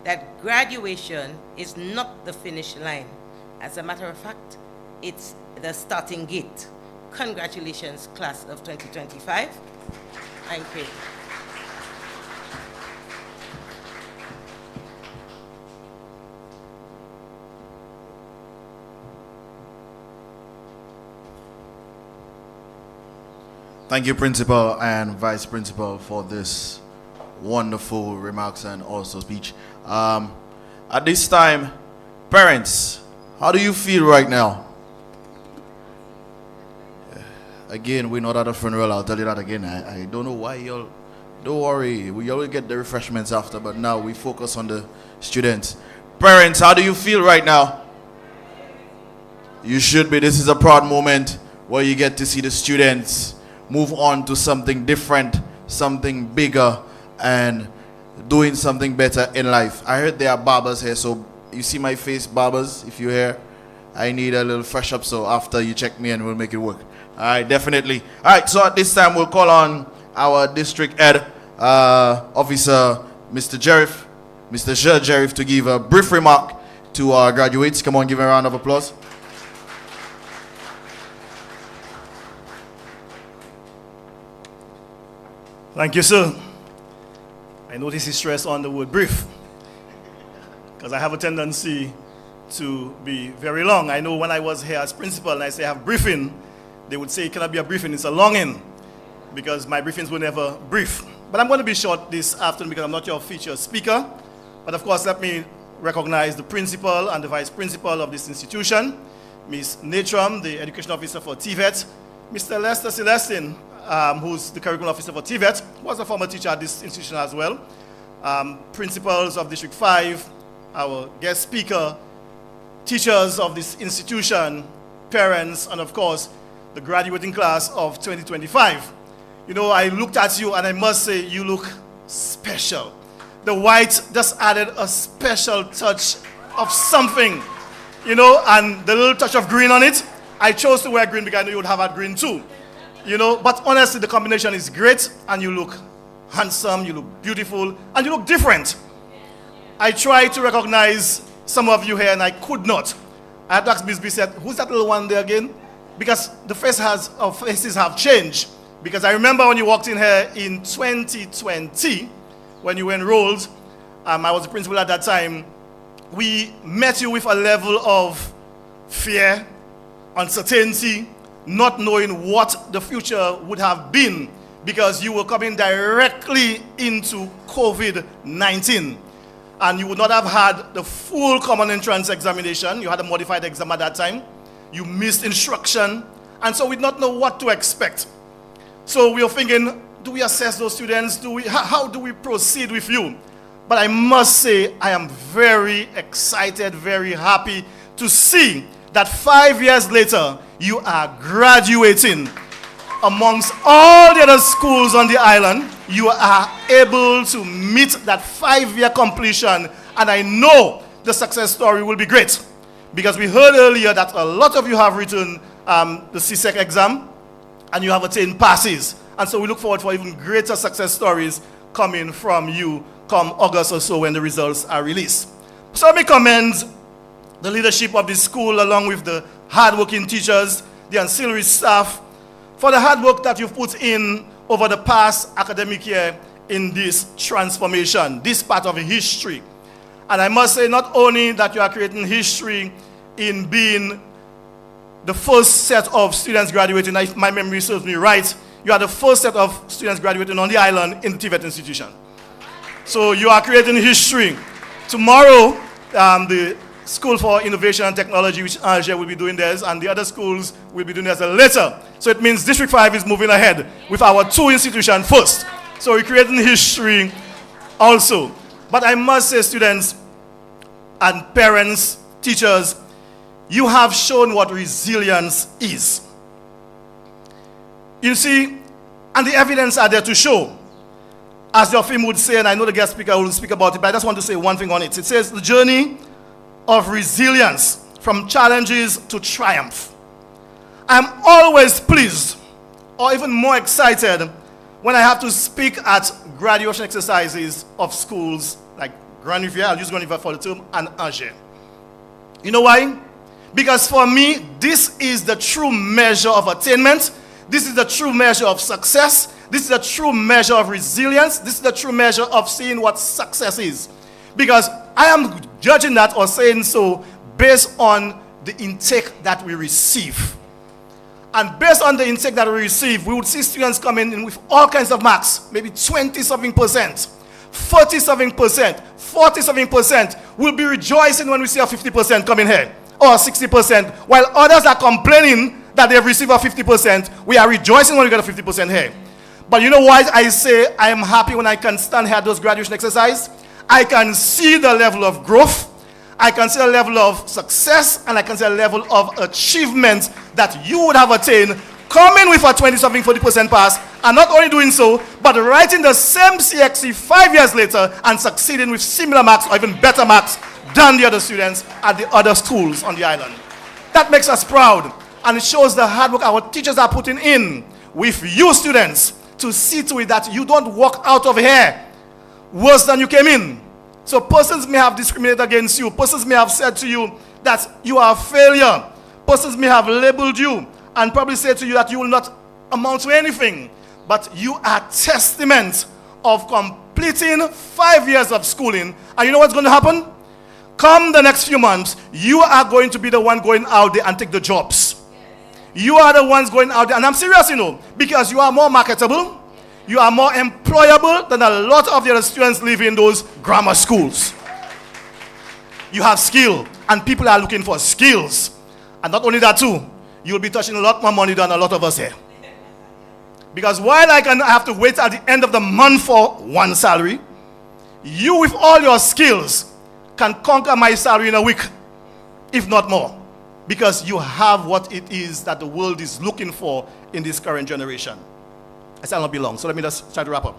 that graduation is not the finish line. As a matter of fact, it's the starting gate. Congratulations, class of 2025. Thank you. Thank you, Principal and Vice Principal, for this wonderful remarks and also speech. At this time, parents, how do you feel right now? Again, we're not at a funeral, I'll tell you that again. I don't know why y'all, don't worry, we always get the refreshments after, but now we focus on the students. Parents, how do you feel right now? You should be. This is a proud moment where you get to see the students move on to something different, something bigger, and doing something better in life. I heard there are barbers here, so you see my face, barbers, if you're here, I need a little fresh up, so after you check me and we'll make it work. All right, definitely. All right, so at this time we'll call on our district head officer, Mr. Jerif, Mr. Jerif, to give a brief remark to our graduates. Come on, give him a round of applause. Thank you, sir. I notice he stressed on the word brief because I have a tendency to be very long. I know when I was here as principal and I say I have briefing, they would say it cannot be a briefing, it's a longing, because my briefings were never brief. But I'm going to be short this afternoon because I'm not your featured speaker. But of course, let me recognize the principal and the vice principal of this institution, Ms. Natram, the education officer for TVET, Mr. Lester Celestin, who's the curriculum officer for TVET, was a former teacher at this institution as well, principals of District 5, our guest speaker, teachers of this institution, parents, and of course, the graduating class of 2025. You know, I looked at you and I must say you look special. The white just added a special touch of something, you know, and the little touch of green on it. I chose to wear green because I knew you would have had green too. You know, but honestly, the combination is great, and you look handsome, you look beautiful, and you look different. I tried to recognize some of you here, and I could not. I had to ask Ms. B, said, who's that little one there again? Because the faces have changed. Because I remember when you walked in here in 2020, when you enrolled, I was the principal at that time, we met you with a level of fear, uncertainty, not knowing what the future would have been, because you were coming directly into COVID-19. And you would not have had the full common entrance examination. You had a modified exam at that time. You missed instruction. And so we did not know what to expect. So we were thinking, do we assess those students? How do we proceed with you? But I must say, I am very excited, very happy to see that 5 years later, you are graduating. Amongst all the other schools on the island, you are able to meet that 5-year completion. And I know the success story will be great. Because we heard earlier that a lot of you have written the CSEC exam and you have attained passes. And so we look forward for even greater success stories coming from you come August or so when the results are released. So let me commend the leadership of this school along with the hardworking teachers, the ancillary staff, for the hard work that you've put in over the past academic year in this transformation, this part of history. And I must say, not only that you are creating history in being the first set of students graduating, if my memory serves me right, you are the first set of students graduating on the island in the TVET institution. So you are creating history. Tomorrow, the School for Innovation and Technology, which Alger will be doing theirs, and the other schools will be doing theirs later. So it means District 5 is moving ahead with our 2 institutions first. So we're creating history also. But I must say, students and parents, teachers, you have shown what resilience is. You see, and the evidence are there to show. As your film would say, and I know the guest speaker will speak about it, but I just want to say one thing on it. It says, the journey of resilience from challenges to triumph. I'm always pleased, or even more excited, when I have to speak at graduation exercises of schools like Grand Riviere, I'll use Grand Riviere for the term, and Alger. You know why? Because for me, this is the true measure of attainment. This is the true measure of success. This is the true measure of resilience. This is the true measure of seeing what success is. Because I am judging that or saying so based on the intake that we receive. And based on the intake that we receive, we would see students coming in with all kinds of marks, maybe 20-something%, 40-something%, 47%. We'll be rejoicing when we see a 50% coming here, or 60%, while others are complaining that they've received a 50%. We are rejoicing when we get a 50% here. But you know why I say I am happy when I can stand here at those graduation exercises? I can see the level of growth, I can see the level of success, and I can see the level of achievement that you would have attained coming with a 20-something, 40% pass And not only doing so, but writing the same CXC 5 years later and succeeding with similar marks or even better marks than the other students at the other schools on the island. That makes us proud, and it shows the hard work our teachers are putting in with you students to see to it that you don't walk out of here worse than you came in. So persons may have discriminated against you. Persons may have said to you that you are a failure. Persons may have labeled you and probably said to you that you will not amount to anything. But you are testament of completing 5 years of schooling. And you know what's going to happen? Come the next few months, you are going to be the one going out there and take the jobs. You are the ones going out there. And I'm serious, you know, because you are more marketable. You are more employable than a lot of the other students live in those grammar schools. You have skill, and people are looking for skills. And not only that too, you'll be touching a lot more money than a lot of us here. Because while I have to wait at the end of the month for one salary, you with all your skills can conquer my salary in a week, if not more. Because you have what it is that the world is looking for in this current generation. I said I'll not be long, so let me just try to wrap up.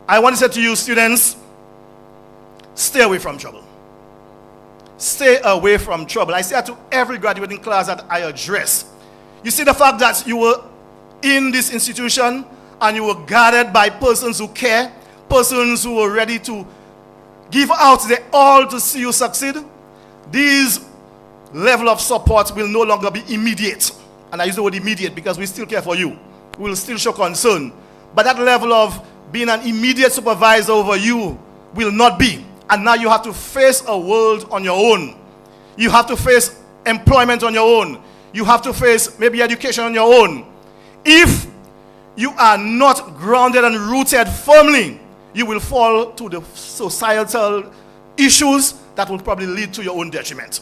I want to say to you students, stay away from trouble. Stay away from trouble. I say that to every graduating class that I address. You see the fact that you were in this institution and you were guarded by persons who care, persons who were ready to give out their all to see you succeed. These level of support will no longer be immediate. And I use the word immediate because we still care for you. We will still show concern. But that level of being an immediate supervisor over you will not be. And now you have to face a world on your own. You have to face employment on your own. You have to face maybe education on your own. If you are not grounded and rooted firmly, you will fall to the societal issues that will probably lead to your own detriment.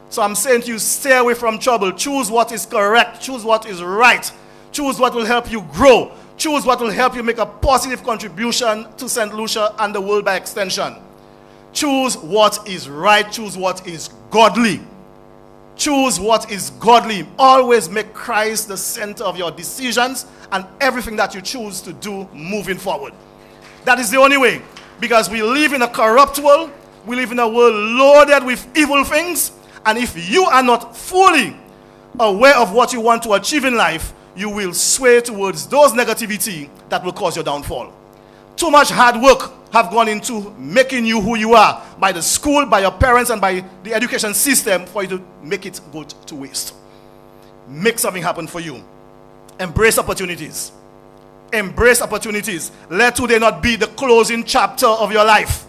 So I'm saying to you, stay away from trouble. Choose what is correct. Choose what is right. Choose what will help you grow. Choose what will help you make a positive contribution to St. Lucia and the world by extension. Choose what is right. Choose what is godly. Choose what is godly. Always make Christ the center of your decisions and everything that you choose to do moving forward. That is the only way. Because we live in a corrupt world. We live in a world loaded with evil things. And if you are not fully aware of what you want to achieve in life, you will sway towards those negativity that will cause your downfall. Too much hard work have gone into making you who you are by the school, by your parents, and by the education system for you to make it go to waste. Make something happen for you. Embrace opportunities. Embrace opportunities. Let today not be the closing chapter of your life,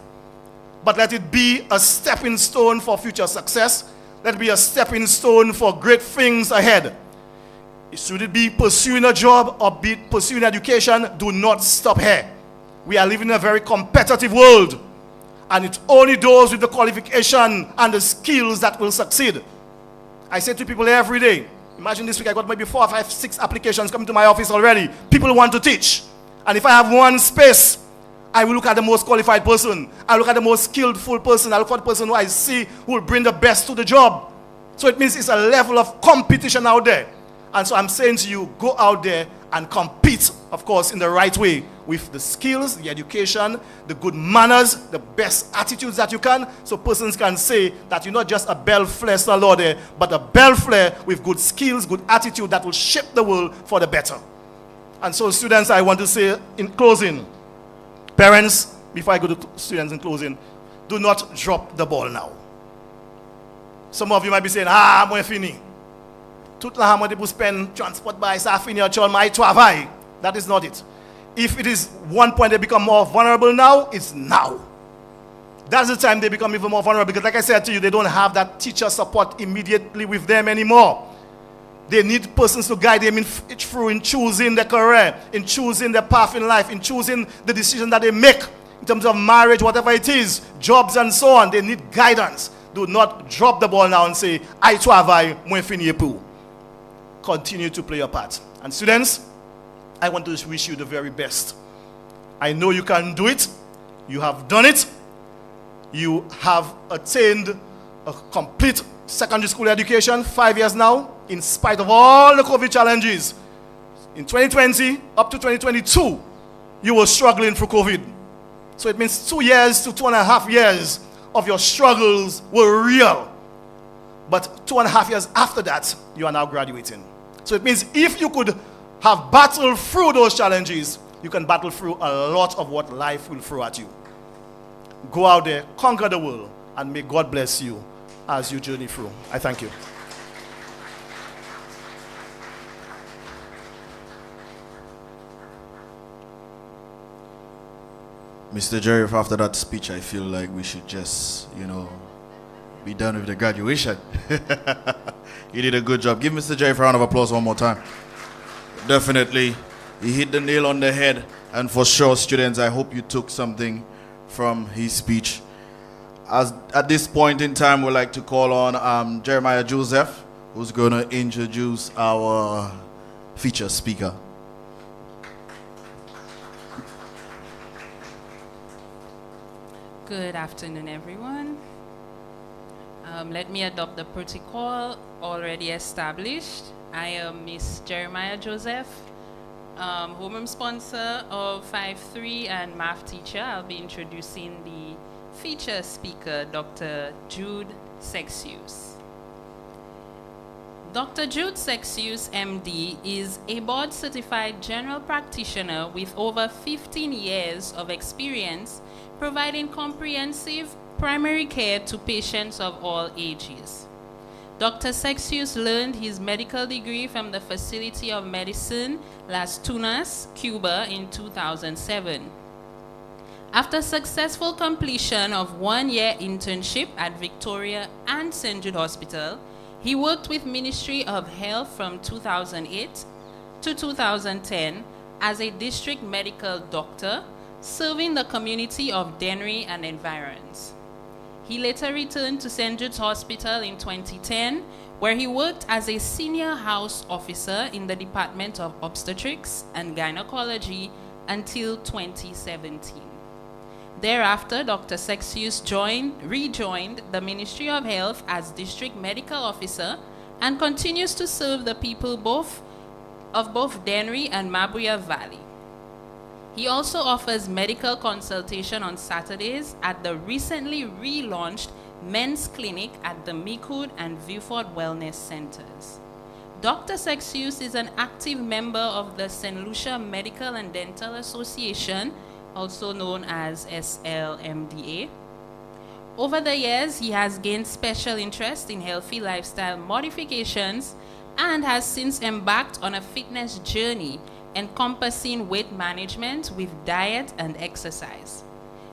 but let it be a stepping stone for future success. Let it be a stepping stone for great things ahead. Should it be pursuing a job or be pursuing education, do not stop here. We are living in a very competitive world, and it's only those with the qualification and the skills that will succeed. I say to people every day, imagine this week I got maybe 4, 5, 6 applications coming to my office already. People want to teach. And if I have one space, I will look at the most qualified person. I look at the most skillful person. I look for the person who I see who will bring the best to the job. So it means it's a level of competition out there. And so I'm saying to you, go out there and compete, of course, in the right way with the skills, the education, the good manners, the best attitudes that you can, so persons can say that you're not just a belle-fleur salode, but a belle-fleur with good skills, good attitude that will shape the world for the better. And so students, I want to say in closing, parents, before I go to students in closing, do not drop the ball now. Some of you might be saying, I'm fini. Tout la hamon de pou spend transport by sa fini your child my travail. That is not it. If it is one point they become more vulnerable now, it's now. That's the time they become even more vulnerable, because like I said to you, they don't have that teacher support immediately with them anymore. They need persons to guide them through in choosing their career, in choosing their path in life, in choosing the decision that they make in terms of marriage, whatever it is, jobs and so on. They need guidance. Do not drop the ball now and say, I travaille, moi fini pour. Continue to play your part. And students, I want to wish you the very best. I know you can do it. You have done it. You have attained a complete secondary school education, 5 years now, in spite of all the COVID challenges. In 2020 up to 2022, you were struggling through COVID. So it means 2 years to 2.5 years of your struggles were real. But 2.5 years after that, you are now graduating. So it means if you could have battled through those challenges, you can battle through a lot of what life will throw at you. Go out there, conquer the world, and may God bless you as you journey through. I thank you. Mr. Jerry, after that speech, I feel like we should just, be done with the graduation. You did a good job. Give Mr. Jerry a round of applause one more time. Definitely. He hit the nail on the head. And for sure, students, I hope you took something from his speech. At this point in time, we'd like to call on Jeremiah Joseph, who's going to introduce our feature speaker. Good afternoon, everyone. Let me adopt the protocol already established. I am Miss Jeremiah Joseph, homeroom sponsor of 5-3 and math teacher. I'll be introducing the feature speaker, Dr. Jude Sexius. Dr. Jude Sexius, MD, is a board-certified general practitioner with over 15 years of experience providing comprehensive primary care to patients of all ages. Dr. Sexius learned his medical degree from the Facility of Medicine, Las Tunas, Cuba in 2007. After successful completion of 1-year internship at Victoria and St. Jude Hospital, he worked with Ministry of Health from 2008 to 2010 as a district medical doctor, serving the community of Dennery and environs. He later returned to St. Jude's Hospital in 2010, where he worked as a senior house officer in the Department of Obstetrics and Gynecology until 2017. Thereafter, Dr. Sexius rejoined the Ministry of Health as District Medical Officer and continues to serve the people of both Dennery and Mabuya Valley. He also offers medical consultation on Saturdays at the recently relaunched men's clinic at the Meekhood and Viewford Wellness Centers. Dr. Sexius is an active member of the St. Lucia Medical and Dental Association, also known as SLMDA. Over the years, he has gained special interest in healthy lifestyle modifications and has since embarked on a fitness journey encompassing weight management with diet and exercise.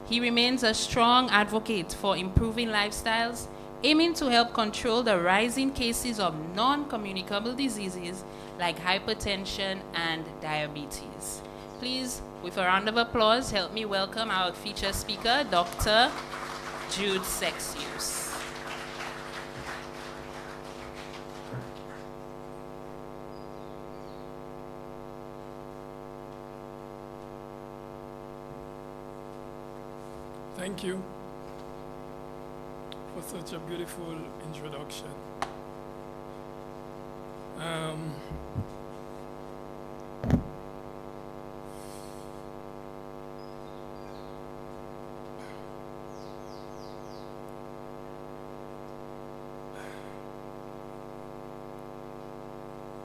He remains a strong advocate for improving lifestyles, aiming to help control the rising cases of non-communicable diseases like hypertension and diabetes. Please, with a round of applause, help me welcome our featured speaker, Dr. Jude Sexius. Thank you for such a beautiful introduction.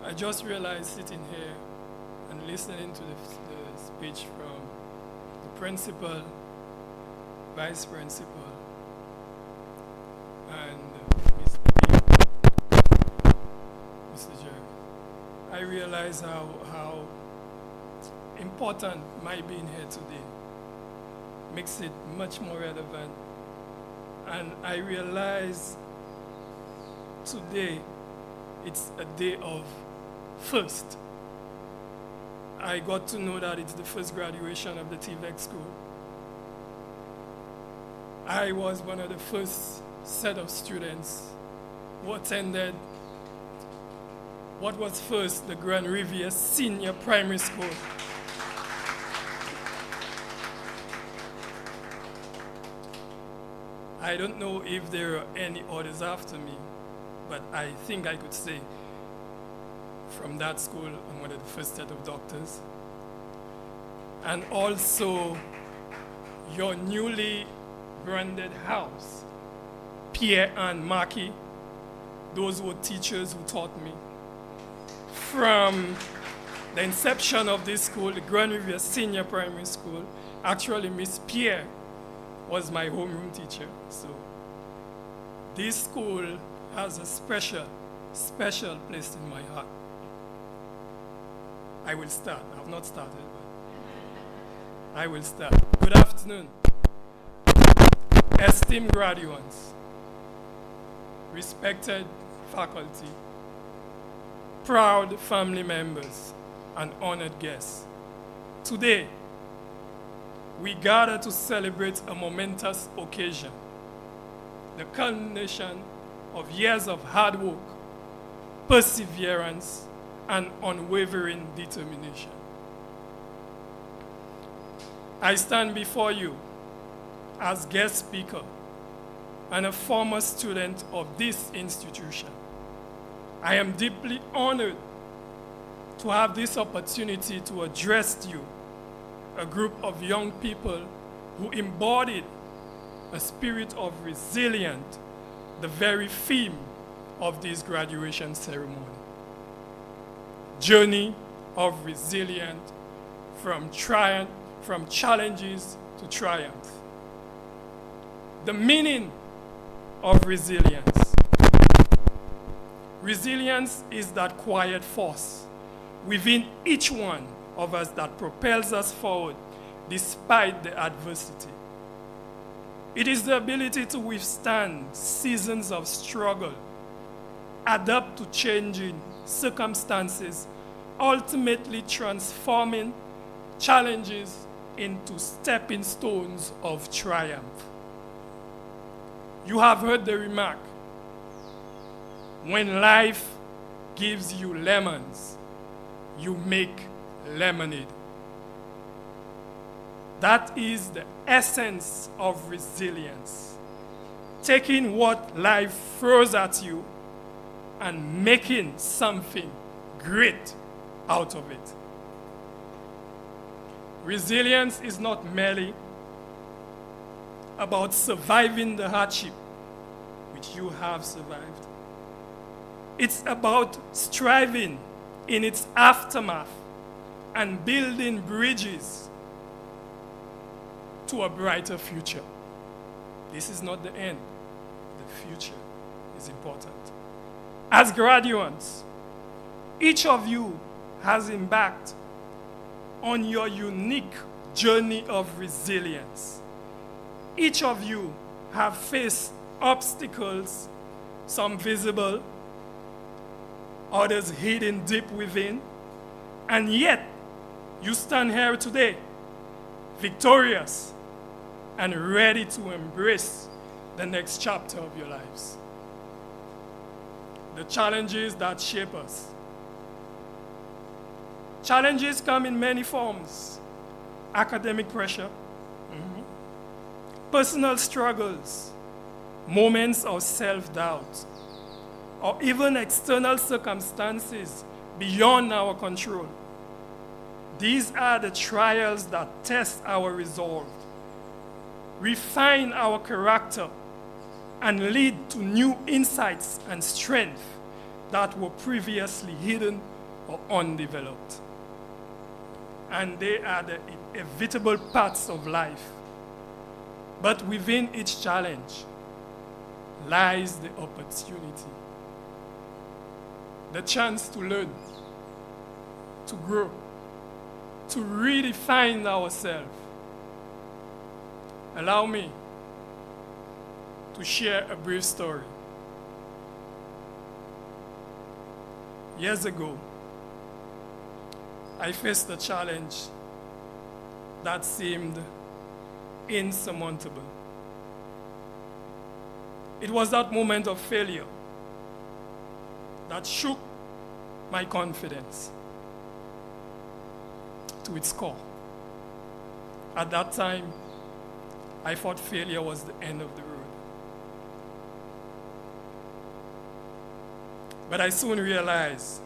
I just realized sitting here and listening to the speech from the principal, vice principal, and Mr. Jerry, I realize how important my being here today makes it much more relevant. And I realize today it's a day of first. I got to know that it's the first graduation of the TVEC school. I was one of the first set of students who attended what was first the Grand Riviere Senior Primary School. I don't know if there are any others after me, but I think I could say from that school. I'm one of the first set of doctors. And also your newly branded house, Pierre and Maki. Those were teachers who taught me. From the inception of this school, the Grand Riviere Senior Primary School, actually Miss Pierre was my homeroom teacher. So this school has a special place in my heart. I will start. I have not started, but I will start. Good afternoon. Esteemed graduates, respected faculty, proud family members, and honored guests. Today, we gather to celebrate a momentous occasion, the culmination of years of hard work, perseverance, and unwavering determination. I stand before you as guest speaker and a former student of this institution. I am deeply honored to have this opportunity to address you, a group of young people who embodied a spirit of resilience, the very theme of this graduation ceremony. Journey of resilience from challenges to triumph. The meaning of resilience. Resilience is that quiet force within each one of us that propels us forward despite the adversity. It is the ability to withstand seasons of struggle, adapt to changing circumstances, ultimately transforming challenges into stepping stones of triumph. You have heard the remark, when life gives you lemons, you make lemonade. That is the essence of resilience. Taking what life throws at you and making something great out of it. Resilience is not merely about surviving the hardship, which you have survived. It's about striving in its aftermath and building bridges to a brighter future. This is not the end. The future is important. As graduates, each of you has embarked on your unique journey of resilience. Each of you have faced obstacles, some visible, others hidden deep within, and yet you stand here today, victorious and ready to embrace the next chapter of your lives. The challenges that shape us. Challenges come in many forms. Academic pressure, personal struggles, moments of self-doubt, or even external circumstances beyond our control. These are the trials that test our resolve, refine our character, and lead to new insights and strength that were previously hidden or undeveloped. And they are the inevitable parts of life. But within each challenge lies the opportunity, the chance to learn, to grow, to redefine ourselves. Allow me to share a brief story. Years ago, I faced a challenge that seemed insurmountable. It was that moment of failure that shook my confidence to its core. At that time, I thought failure was the end of the road. But I soon realized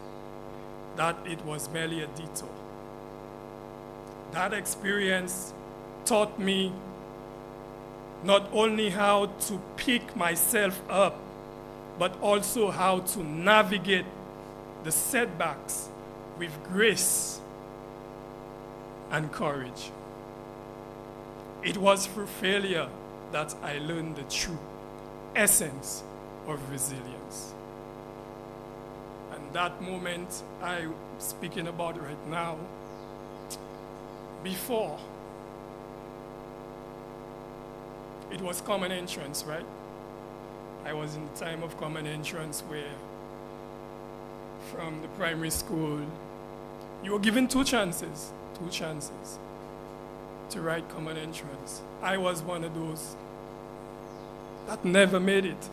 that it was merely a detour. That experience taught me not only how to pick myself up, but also how to navigate the setbacks with grace and courage. It was through failure that I learned the true essence of resilience. And that moment I'm speaking about right now, before, it was common entrance, right? I was in the time of common entrance where from the primary school, you were given two chances to write common entrance. I was one of those that never made it.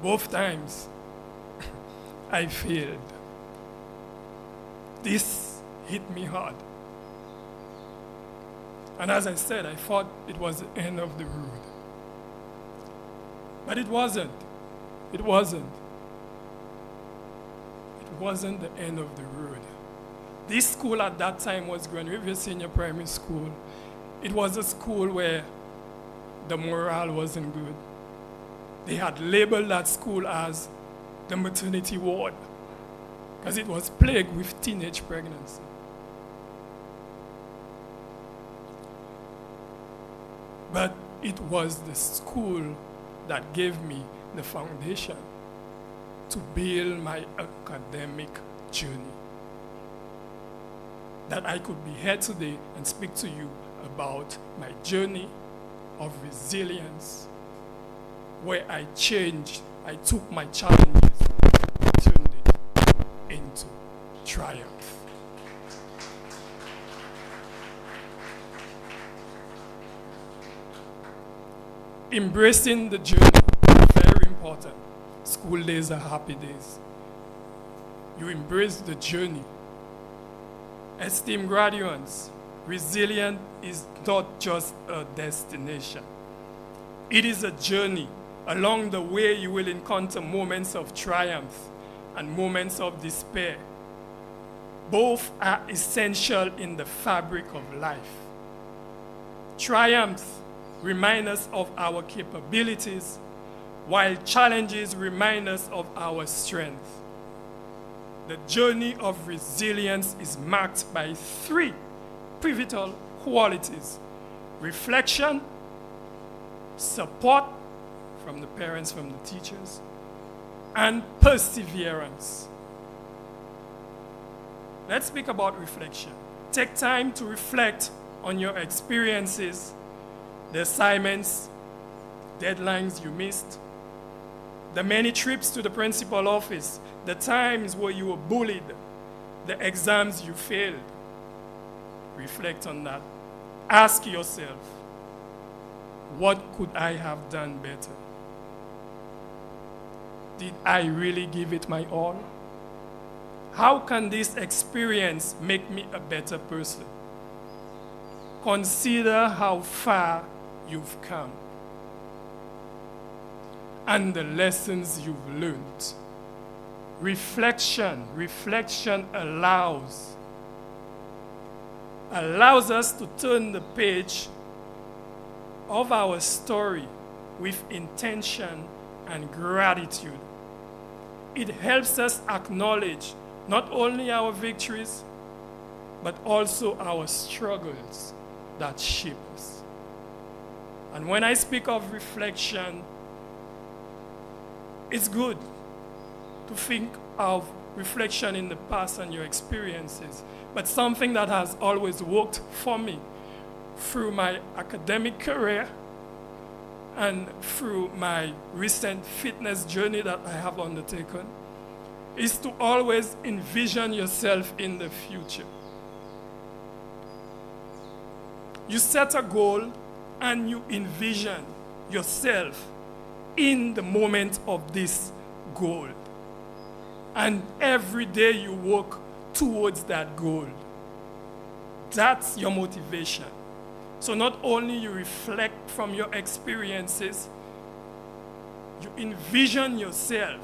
Both times, I failed. This hit me hard. And as I said, I thought it was the end of the road. But it wasn't. It wasn't. It wasn't the end of the road. This school at that time was Grand River Senior Primary School. It was a school where the morale wasn't good. They had labeled that school as the maternity ward because it was plagued with teenage pregnancy. But it was the school that gave me the foundation to build my academic journey. That I could be here today and speak to you about my journey of resilience, where I changed, I took my challenges and turned it into triumph. Embracing the journey is very important. School days are happy days. You embrace the journey. Esteemed graduates, resilience is not just a destination. It is a journey. Along the way, you will encounter moments of triumph and moments of despair. Both are essential in the fabric of life. Triumphs remind us of our capabilities, while challenges remind us of our strength. The journey of resilience is marked by three pivotal qualities: reflection, support from the parents, from the teachers, and perseverance. Let's speak about reflection. Take time to reflect on your experiences, the assignments, deadlines you missed, the many trips to the principal office, the times where you were bullied, the exams you failed. Reflect on that. Ask yourself, what could I have done better? Did I really give it my all? How can this experience make me a better person? Consider how far you've come and the lessons you've learned. Reflection allows us to turn the page of our story with intention and gratitude. It helps us acknowledge not only our victories, but also our struggles that shape us. And when I speak of reflection, it's good to think of reflection in the past and your experiences, but something that has always worked for me through my academic career and through my recent fitness journey that I have undertaken is to always envision yourself in the future. You set a goal and you envision yourself in the moment of this goal. And every day you work towards that goal. That's your motivation. So not only you reflect from your experiences, you envision yourself.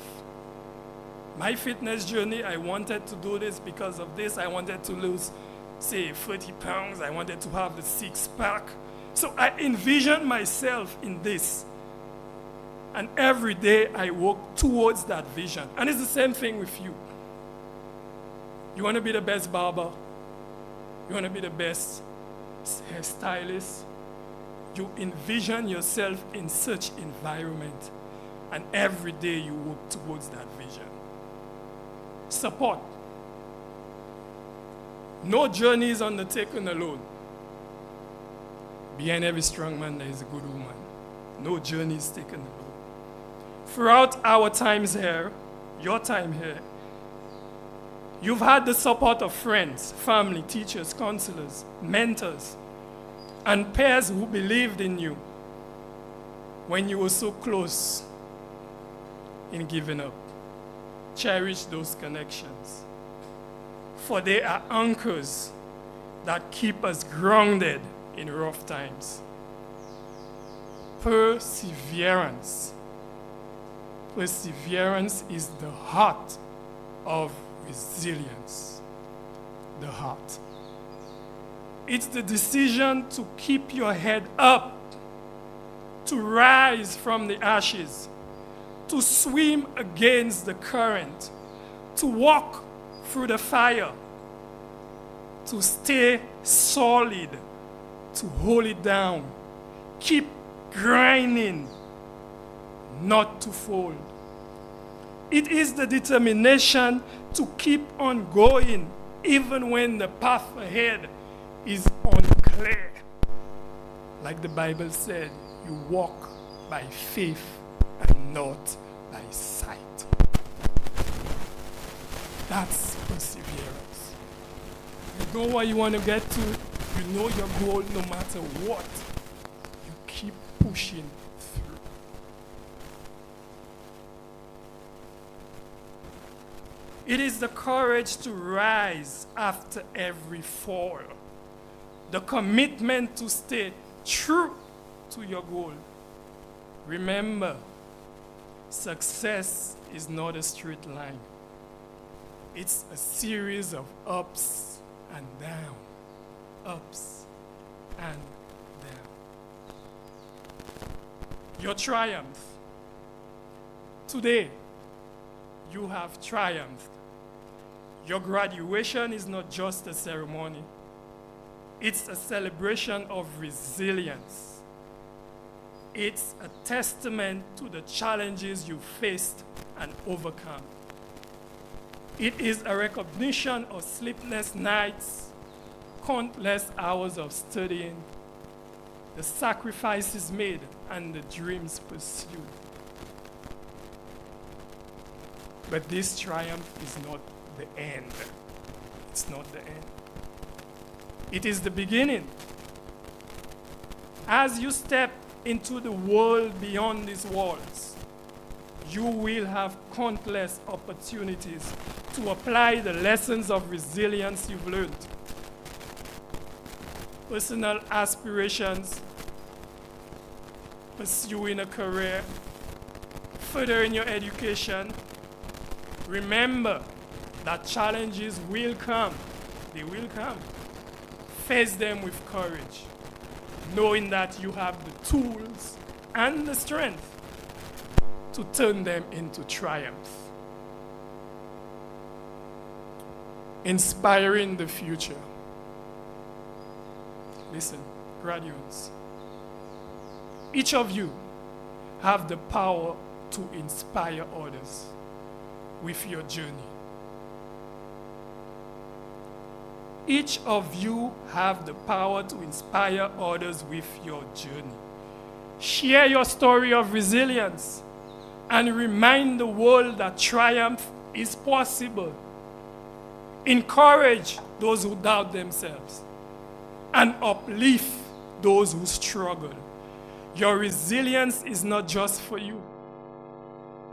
My fitness journey, I wanted to do this because of this. I wanted to lose, say, 30 pounds. I wanted to have the six-pack. So I envision myself in this. And every day I work towards that vision. And it's the same thing with you. You want to be the best barber? You want to be the best hairstylist? You envision yourself in such environment. And every day you work towards that vision. Support. No journey is undertaken alone. Behind every strong man, there is a good woman. No journey is taken alone. Throughout our times here, your time here, you've had the support of friends, family, teachers, counselors, mentors, and peers who believed in you when you were so close in giving up. Cherish those connections, for they are anchors that keep us grounded in rough times. Perseverance. Perseverance is the heart of resilience. The heart. It's the decision to keep your head up, to rise from the ashes, to swim against the current, to walk through the fire, to stay solid, to hold it down, keep grinding, not to fold. It is the determination to keep on going even when the path ahead is unclear. Like the Bible said, you walk by faith and not by sight. That's perseverance. You know what you want to get to, you know your goal no matter what. You keep pushing through. It is the courage to rise after every fall. The commitment to stay true to your goal. Remember, success is not a straight line. It's a series of ups and down, ups and down. Your triumph. Today, you have triumphed. Your graduation is not just a ceremony. It's a celebration of resilience. It's a testament to the challenges you faced and overcome. It is a recognition of sleepless nights, countless hours of studying, the sacrifices made, and the dreams pursued. But this triumph is not the end. It's not the end. It is the beginning. As you step into the world beyond these walls, you will have countless opportunities to apply the lessons of resilience you've learned. Personal aspirations, pursuing a career, furthering your education. Remember that challenges will come. They will come. Face them with courage, knowing that you have the tools and the strength to turn them into triumph. Inspiring the future. Listen, graduates, each of you have the power to inspire others with your journey. Each of you have the power to inspire others with your journey. Share your story of resilience and remind the world that triumph is possible. Encourage those who doubt themselves and uplift those who struggle. Your resilience is not just for you.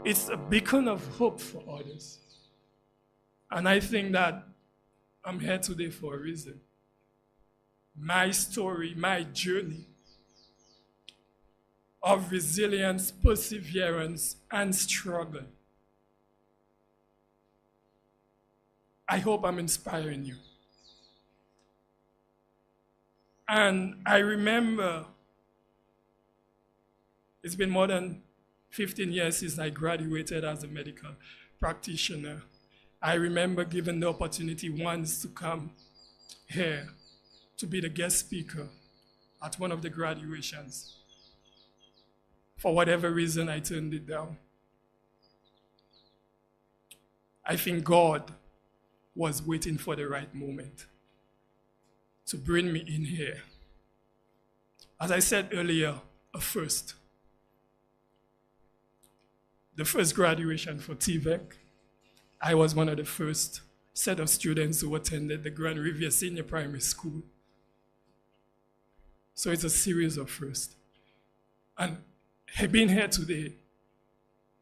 It's a beacon of hope for others. And I think that I'm here today for a reason. my story, my journey of resilience, perseverance, and struggle. I hope I'm inspiring you. And I remember it's been more than 15 years since I graduated as a medical practitioner. I remember given the opportunity once to come here to be the guest speaker at one of the graduations. For whatever reason, I turned it down. I think God was waiting for the right moment to bring me in here. As I said earlier, a first. The first graduation for TVEC, I was one of the first set of students who attended the Grand Riviere Senior Primary School. So it's a series of firsts. And being here today,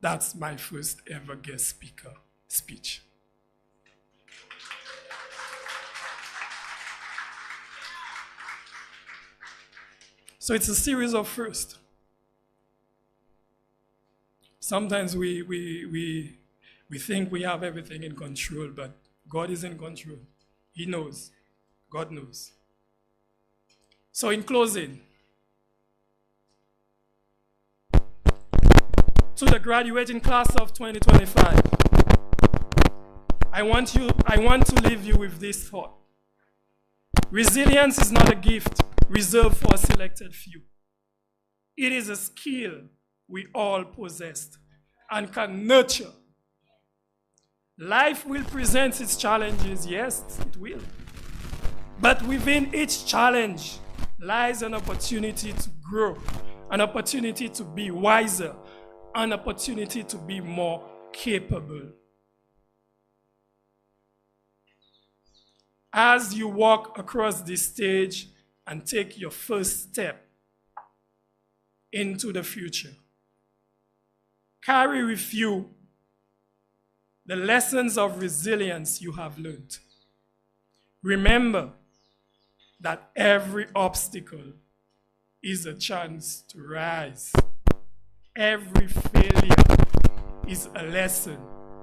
that's my first ever guest speaker speech. So it's a series of firsts. Sometimes we think we have everything in control, but God is in control. He knows. God knows. So in closing, to the graduating class of 2025, I want to leave you with this thought. Resilience is not a gift reserved for a selected few. It is a skill we all possess and can nurture. Life will present its challenges, yes, it will. But within each challenge lies an opportunity to grow, an opportunity to be wiser, an opportunity to be more capable. As you walk across this stage and take your first step into the future, carry with you the lessons of resilience you have learned. Remember that every obstacle is a chance to rise. Every failure is a lesson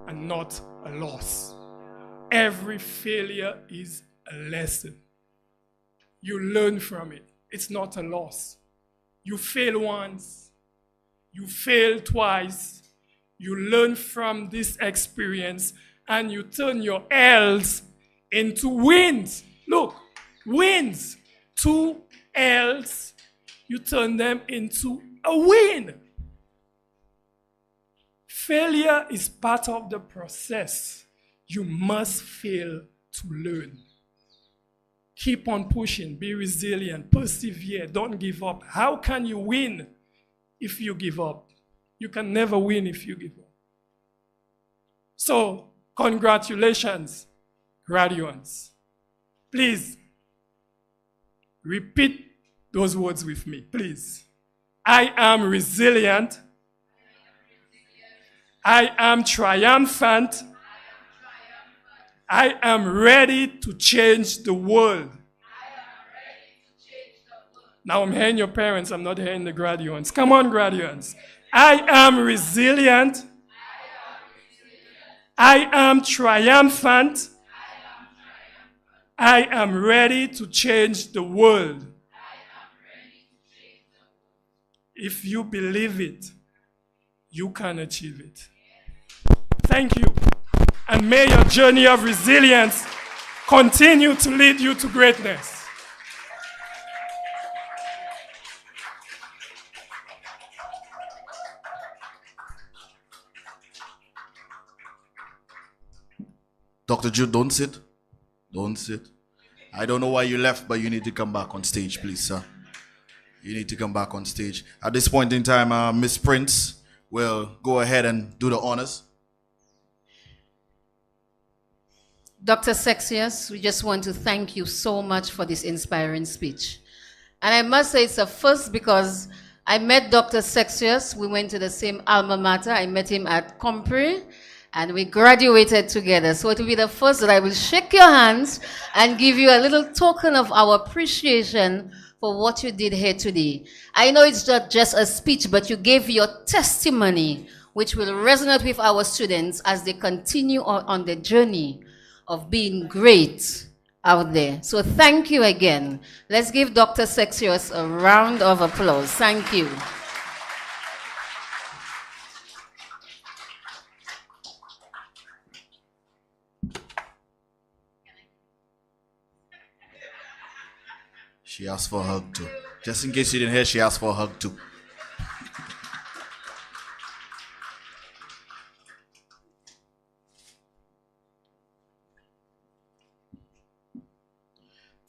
and not a loss. Every failure is a lesson. You learn from it. It's not a loss. You fail once, you fail twice, you learn from this experience and you turn your L's into wins. Look, wins. 2 L's, you turn them into a win. Failure is part of the process. You must fail to learn. Keep on pushing, be resilient, persevere, don't give up. How can you win if you give up? You can never win if you give up. So, congratulations, graduates. Please, repeat those words with me, please. I am resilient. I am triumphant. I am ready to change the world. Now I'm hearing your parents, I'm not hearing the graduates. Come on, graduates. I am resilient. I am triumphant. I am ready to change the world. If you believe it, you can achieve it. Thank you. And may your journey of resilience continue to lead you to greatness. Dr. Jude, don't sit. Don't sit. I don't know why you left, but you need to come back on stage, please, sir. You need to come back on stage. At this point in time, Miss Prince will go ahead and do the honors. Dr. Sexius, we just want to thank you so much for this inspiring speech. And I must say it's a first because I met Dr. Sexius. We went to the same alma mater. I met him at Compre. and we graduated together. So it will be the first that I will shake your hands and give you a little token of our appreciation for what you did here today. I know it's not just a speech, but you gave your testimony, which will resonate with our students as they continue on the journey of being great out there. So thank you again. Let's give Dr. Sexios a round of applause. Thank you. She asked for a hug too. Just in case you didn't hear, she asked for a hug too.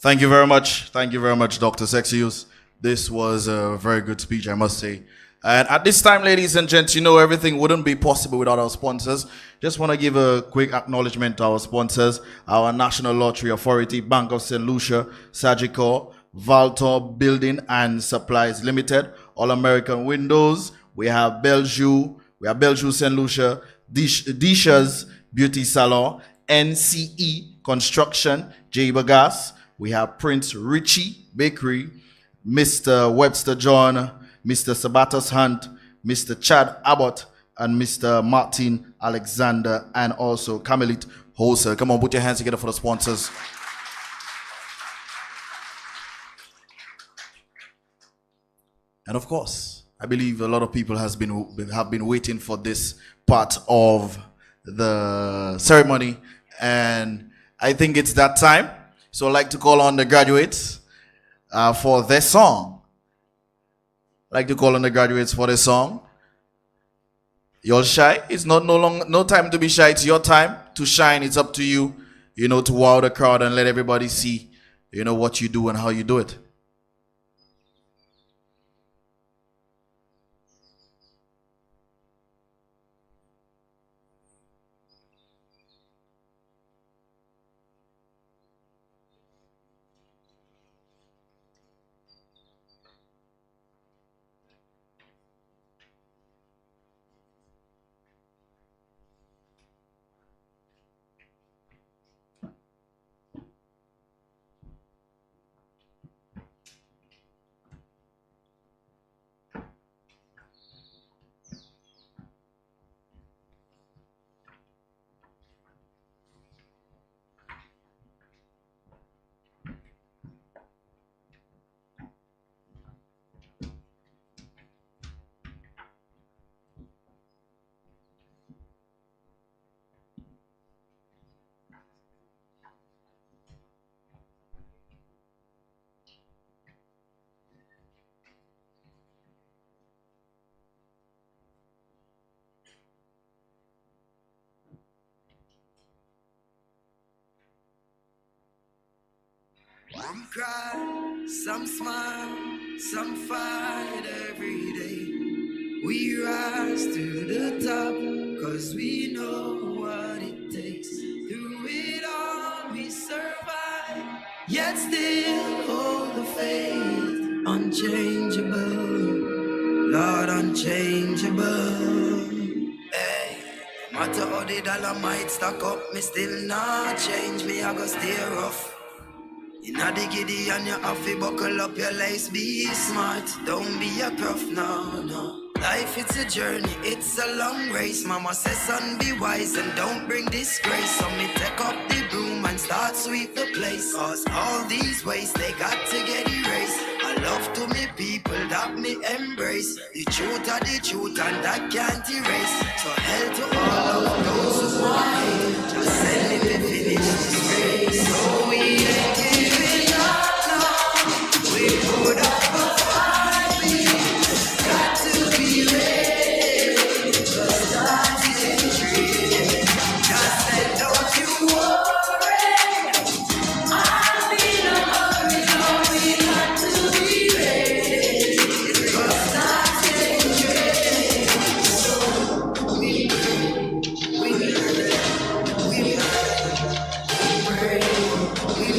Thank you very much. Thank you very much, Dr. Sexius. This was a very good speech, I must say. And at this time, ladies and gents, you know everything wouldn't be possible without our sponsors. Just want to give a quick acknowledgement to our sponsors, our National Lottery Authority, Bank of St. Lucia, Sagicor, Valtor Building and Supplies Limited, All American Windows, we have Belgiu St. Lucia, Disha's Beauty Salon, NCE Construction, J Gas, we have Prince Richie Bakery, Mr. Webster John, Mr. Sabatos Hunt, Mr. Chad Abbott, and Mr. Martin Alexander, and also Camelit Wholesale. Come on, put your hands together for the sponsors. And of course, I believe a lot of people have been waiting for this part of the ceremony, and I think it's that time. So I'd like to call on the graduates for their song. I'd like to call on the graduates for their song. You're shy. It's no time to be shy. It's your time to shine. It's up to you, to wow the crowd and let everybody see, what you do and how you do it. Some cry, some smile, some fight every day. We rise to the top, cause we know what it takes. Through it all we survive, yet still hold the faith. Unchangeable, Lord unchangeable. Hey, no matter how the dollar might stack up, me still not change, me I go stay rough. Inna the giddy and you have to buckle up your lace. Be smart, don't be a prof, no. Life it's a journey, it's a long race. Mama says son be wise and don't bring disgrace. So me take up the broom and start sweep the place. Cause all these ways they got to get erased. I love to me people that me embrace. The truth are the truth and that can't erase. So hell to all of those who want hate. Just send me to finish this race. So we ain't giving up, no. We put up a fight. We got to be ready. Cause time's getting tricky. Just said don't you worry. I'll be in a hurry. No, we got to be ready. Cause time's getting tricky. So we pray. We pray. We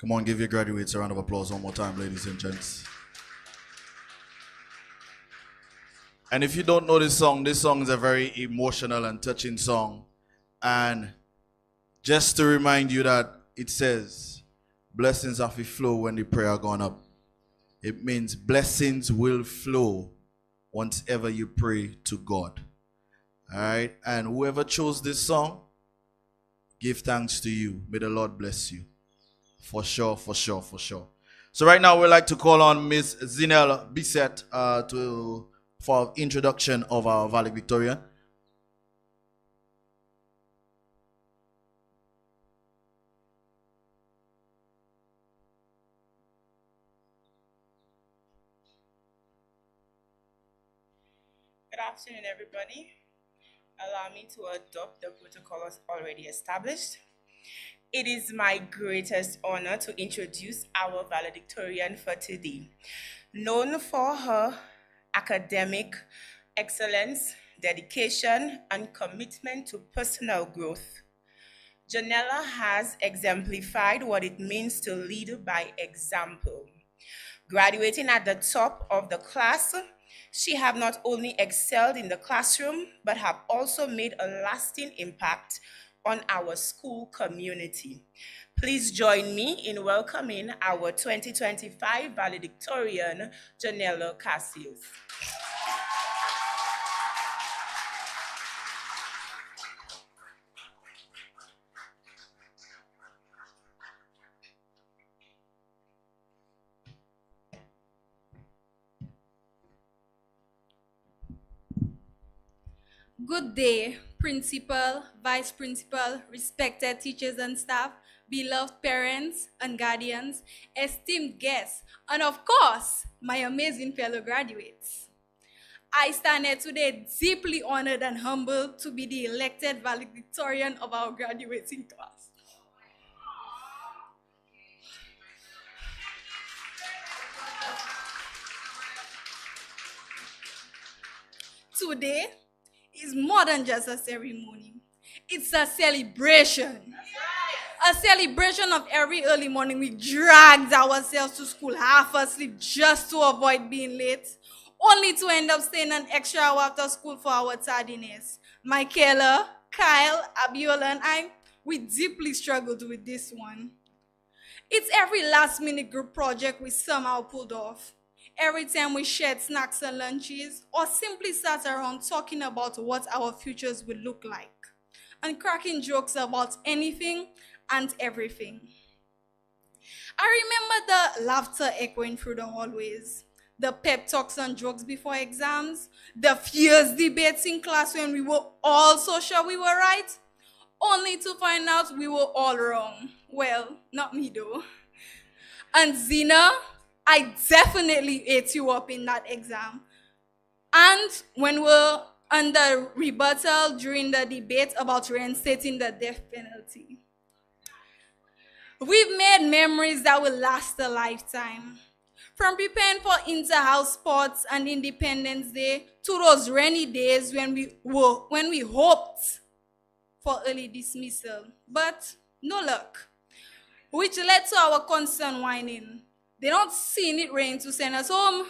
Come on, give your graduates a round of applause one more time, ladies and gents. And if you don't know this song is a very emotional and touching song. And just to remind you that it says, blessings have to flow when the prayer gone up. It means blessings will flow once ever you pray to God. All right? And whoever chose this song, give thanks to you. May the Lord bless you. For sure, for sure, for sure. So right now we'd like to call on Miss Zinel Bissett for introduction of our valedictorian. Good afternoon, everybody. Allow me to adopt the protocols already established. It is my greatest honor to introduce our valedictorian for today. Known for her academic excellence, dedication, and commitment to personal growth, Janella has exemplified what it means to lead by example. Graduating at the top of the class, she have not only excelled in the classroom, but have also made a lasting impact on our school community. Please join me in welcoming our 2025 valedictorian, Janella Cassius. Good day, principal, vice principal, respected teachers and staff, beloved parents and guardians, esteemed guests, and of course, my amazing fellow graduates. I stand here today deeply honored and humbled to be the elected valedictorian of our graduating class. Today is more than just a ceremony. It's a celebration. A celebration of every early morning we dragged ourselves to school half asleep just to avoid being late, only to end up staying an extra hour after school for our tardiness. Michaela, Kyle, Abiola, and we deeply struggled with this one. It's every last-minute group project we somehow pulled off. Every time we shared snacks and lunches, or simply sat around talking about what our futures would look like, and cracking jokes about anything and everything. I remember the laughter echoing through the hallways, the pep talks and jokes before exams, the fierce debates in class when we were all so sure we were right, only to find out we were all wrong. Well, not me though. And Zina, I definitely ate you up in that exam. And when we're under rebuttal during the debate about reinstating the death penalty. We've made memories that will last a lifetime. From preparing for inter-house sports and Independence Day to those rainy days when we hoped for early dismissal, but no luck, which led to our constant whining. They don't seen it rain to send us home.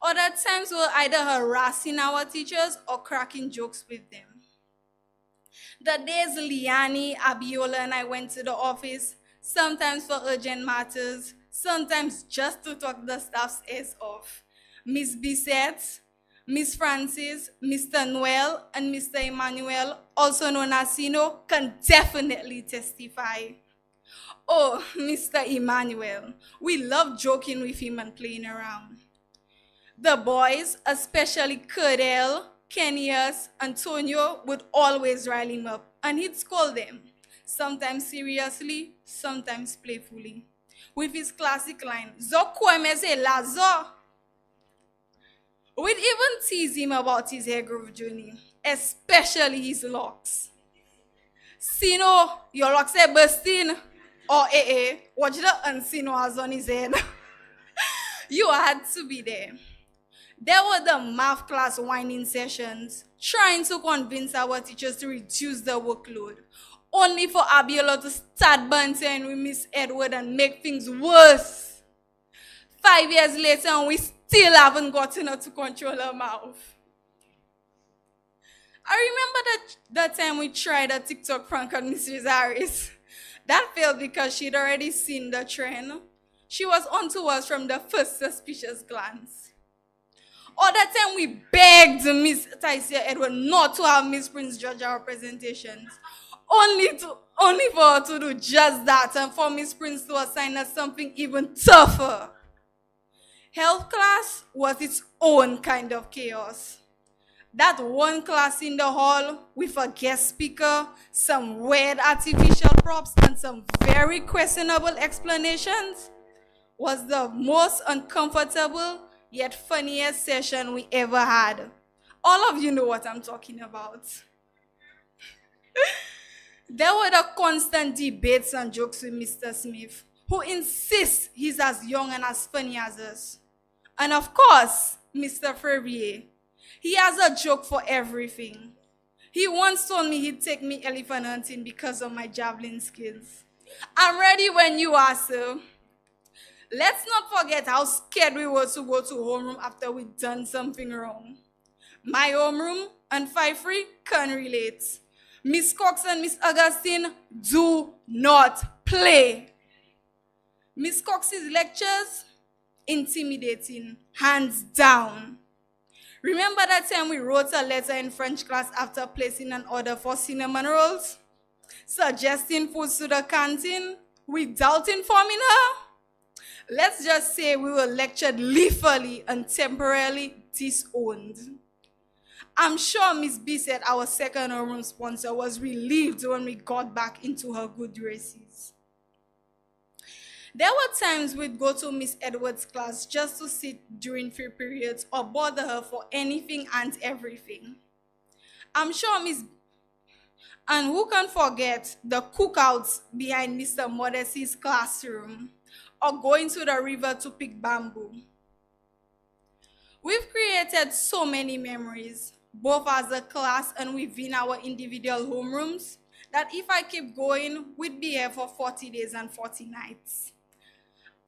Other times we're either harassing our teachers or cracking jokes with them. The days Liani, Abiola, and I went to the office, sometimes for urgent matters, sometimes just to talk the staff's ears off. Miss Bissett, Miss Francis, Mr. Noel, and Mr. Emmanuel, also known as Sino, can definitely testify. Oh, Mr. Emmanuel, we love joking with him and playing around. The boys, especially Curdell, Kenius, Antonio, would always rile him up, and he'd scold them, sometimes seriously, sometimes playfully, with his classic line, "Zokwemeze lazo." We'd even tease him about his hair growth journey, especially his locks. Sino, your locks are bursting. Or watch the unseen was on his head. You had to be there. There were the math class whining sessions, trying to convince our teachers to reduce the workload, only for Abiola to start bantering with Miss Edward and make things worse. 5 years later, and we still haven't gotten her to control her mouth. I remember that time we tried a TikTok prank on Mrs. Harris. That failed because she'd already seen the trend. She was onto us from the first suspicious glance. Or that time we begged Miss Taisia Edward not to have Miss Prince judge our presentations. Only for her to do just that and for Miss Prince to assign us something even tougher. Health class was its own kind of chaos. That one class in the hall with a guest speaker, some weird artificial props, and some very questionable explanations was the most uncomfortable yet funniest session we ever had. All of you know what I'm talking about. There were the constant debates and jokes with Mr. Smith, who insists he's as young and as funny as us. And of course, Mr. Ferrier. He has a joke for everything. He once told me he'd take me elephant hunting because of my javelin skills. I'm ready when you are, sir. Let's not forget how scared we were to go to homeroom after we'd done something wrong. My homeroom and Fifree can relate. Miss Cox and Miss Augustine do not play. Miss Cox's lectures, intimidating, hands down. Remember that time we wrote a letter in French class after placing an order for cinnamon rolls? Suggesting foods to the canteen without informing her? Let's just say we were lectured lethally and temporarily disowned. I'm sure Miss B said our second homeroom sponsor was relieved when we got back into her good graces. There were times we'd go to Miss Edwards' class just to sit during free periods or bother her for anything and everything. I'm sure and who can forget the cookouts behind Mr. Modesty's classroom or going to the river to pick bamboo. We've created so many memories, both as a class and within our individual homerooms, that if I keep going, we'd be here for 40 days and 40 nights.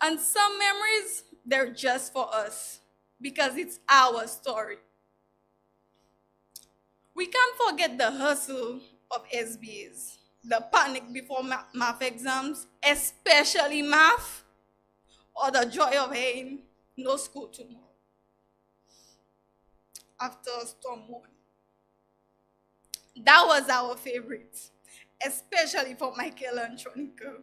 And some memories, they're just for us, because it's our story. We can't forget the hustle of SBAs, the panic before math exams, especially math, or the joy of having no school tomorrow after a storm morning. That was our favorite, especially for Michael and Tronica.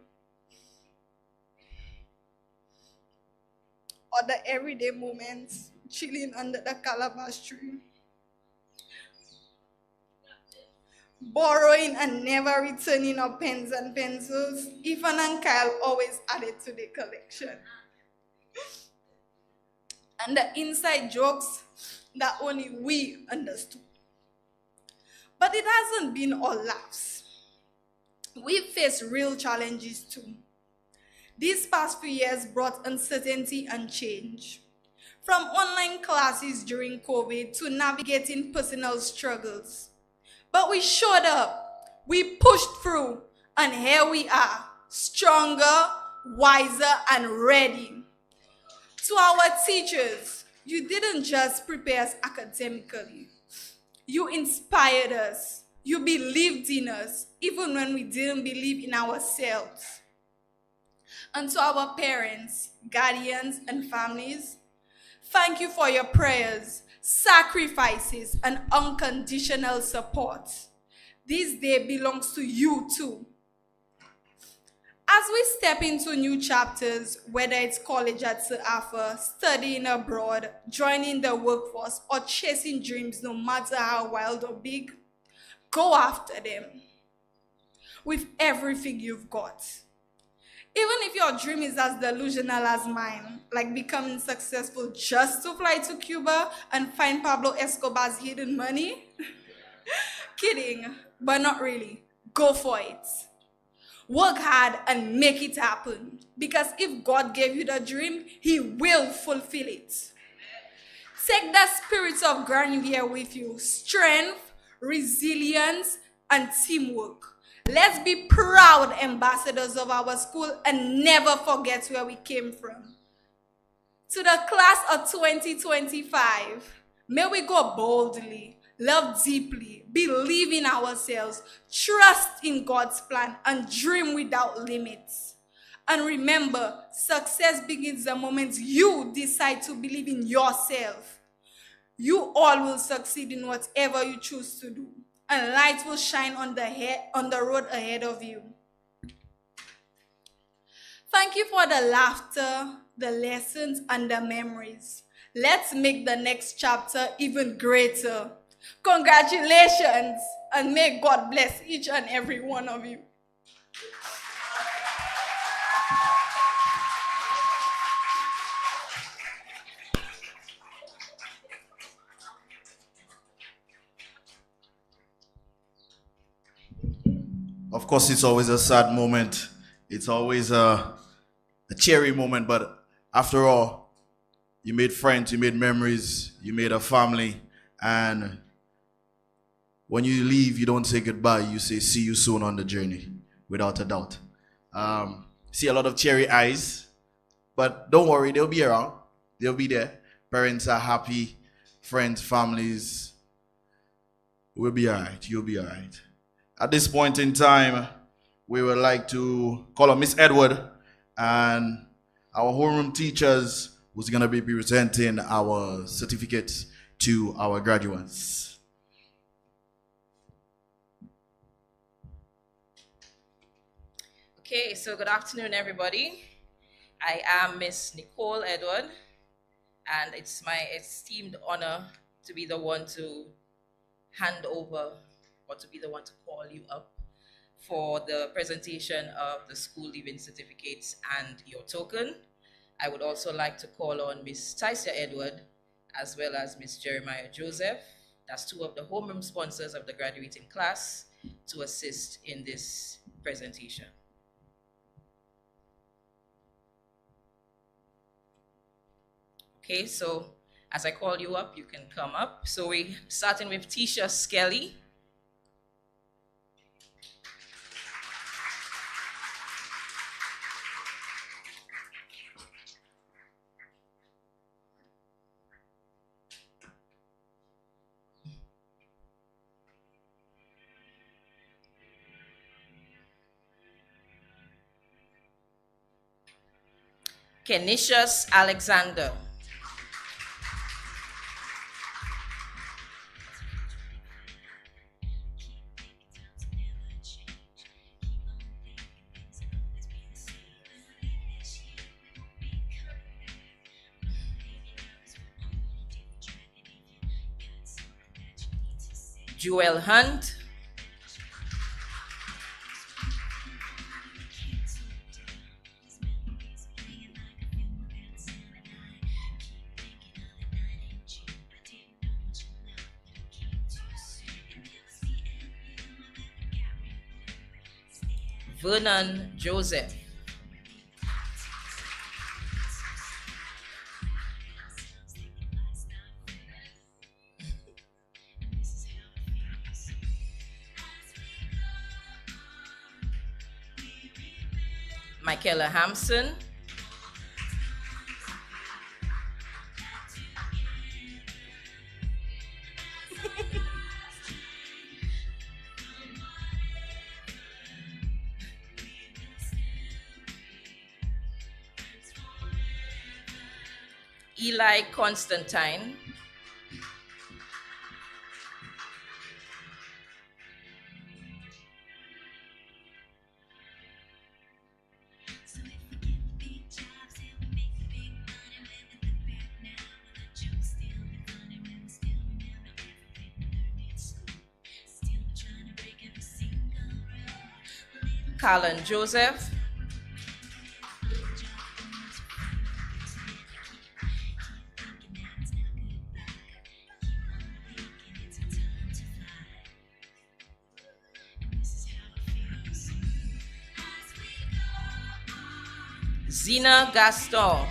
Or the everyday moments, chilling under the calabash tree. Borrowing and never returning our pens and pencils. Ethan and Kyle always added to the collection. And the inside jokes that only we understood. But it hasn't been all laughs. We've faced real challenges too. These past few years brought uncertainty and change. From online classes during COVID to navigating personal struggles. But we showed up, we pushed through, and here we are, stronger, wiser, and ready. To our teachers, you didn't just prepare us academically. You inspired us. You believed in us, even when we didn't believe in ourselves. And to our parents, guardians, and families, thank you for your prayers, sacrifices, and unconditional support. This day belongs to you too. As we step into new chapters, whether it's college at Sir Arthur, studying abroad, joining the workforce, or chasing dreams no matter how wild or big, go after them with everything you've got. Even if your dream is as delusional as mine, like becoming successful just to fly to Cuba and find Pablo Escobar's hidden money. Kidding, but not really. Go for it. Work hard and make it happen. Because if God gave you the dream, He will fulfill it. Take the spirit of grandeur with you. Strength, resilience, and teamwork. Let's be proud ambassadors of our school and never forget where we came from. To the class of 2025, may we go boldly, love deeply, believe in ourselves, trust in God's plan, and dream without limits. And remember, success begins the moment you decide to believe in yourself. You all will succeed in whatever you choose to do, and light will shine on the road ahead of you. Thank you for the laughter, the lessons, and the memories. Let's make the next chapter even greater. Congratulations, and may God bless each and every one of you. Of course, it's always a sad moment. It's always a cheery moment, but after all, you made friends, you made memories, you made a family, and when you leave, you don't say goodbye, you say see you soon on the journey, without a doubt. See a lot of cheery eyes, but don't worry, they'll be around. They'll be there. Parents are happy, friends, families. We'll be all right. You'll be all right. At this point in time, we would like to call on Miss Edward and our homeroom teachers who's going to be presenting our certificates to our graduates. Okay, so good afternoon, everybody. I am Miss Nicole Edward, and it's my esteemed honor to be the one to hand over or to be the one to call you up for the presentation of the school leaving certificates and your token. I would also like to call on Miss Taisia Edward as well as Miss Jeremiah Joseph. That's two of the homeroom sponsors of the graduating class to assist in this presentation. Okay, so as I call you up, you can come up. So we're starting with Tisha Skelly. Kenishus Alexander. Joel Hunt. Vernon Joseph. Michaela Hampson. Eli Constantine. Colin Joseph. Zina Gaston.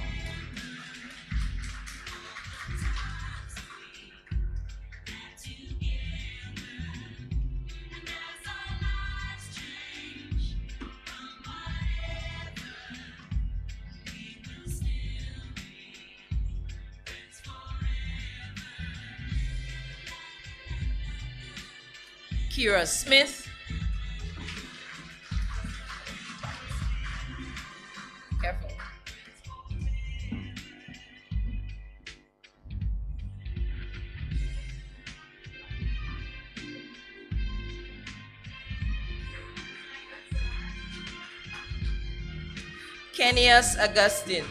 Kira Smith. Careful. Kenius Augustine.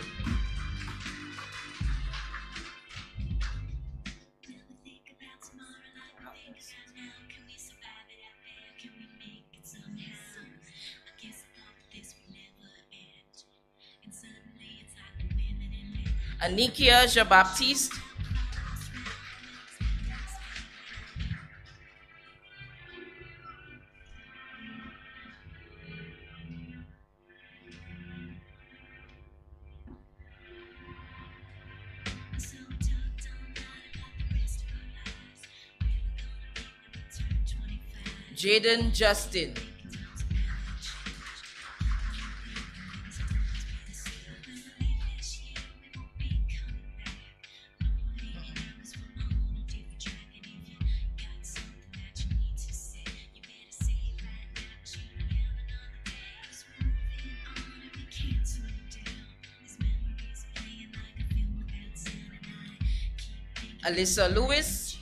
Anikia Jean-Baptiste. Jaden Justin. Alyssa Lewis.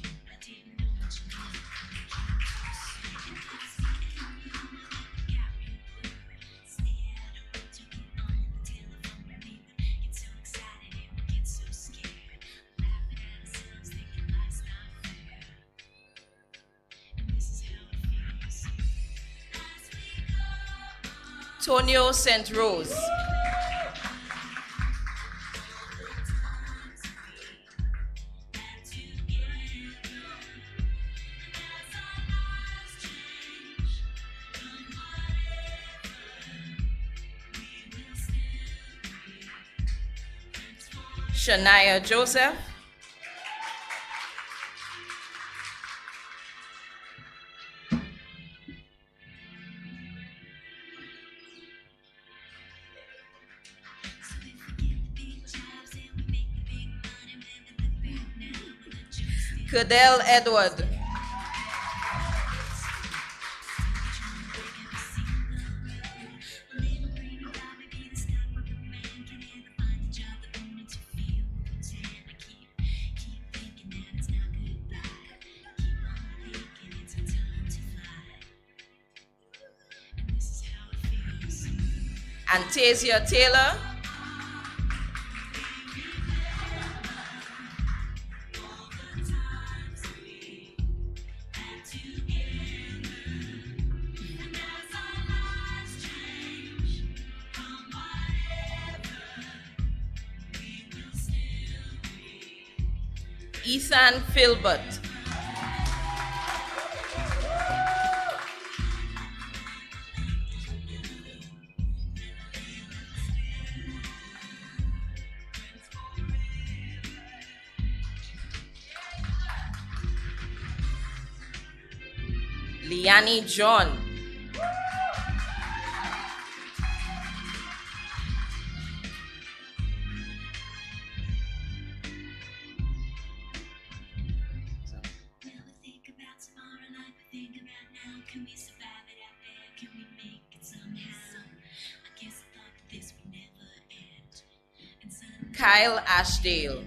Tonio St. Rose. Shania Joseph. Cadell Edward. Antasia Taylor. Ethan Filbert. Liani John. Kyle Ashdale.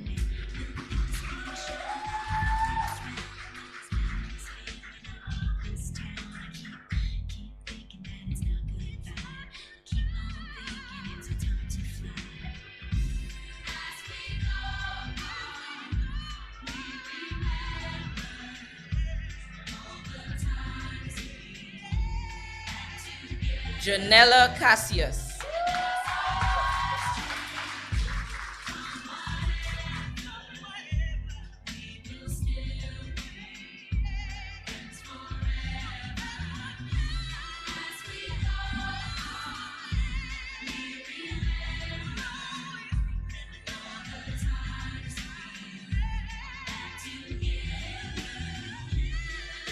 Janella Cassius.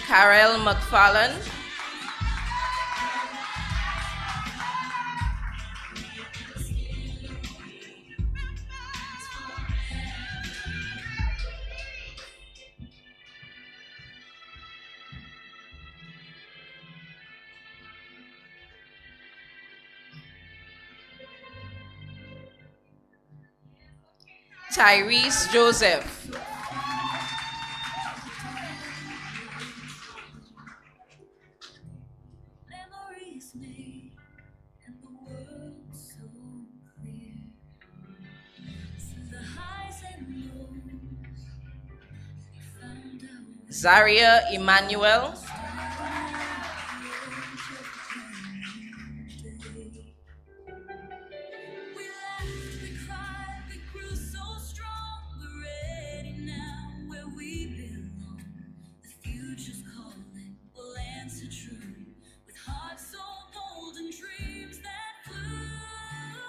Karel McFarlane. Tyrese Joseph. Zaria Emmanuel.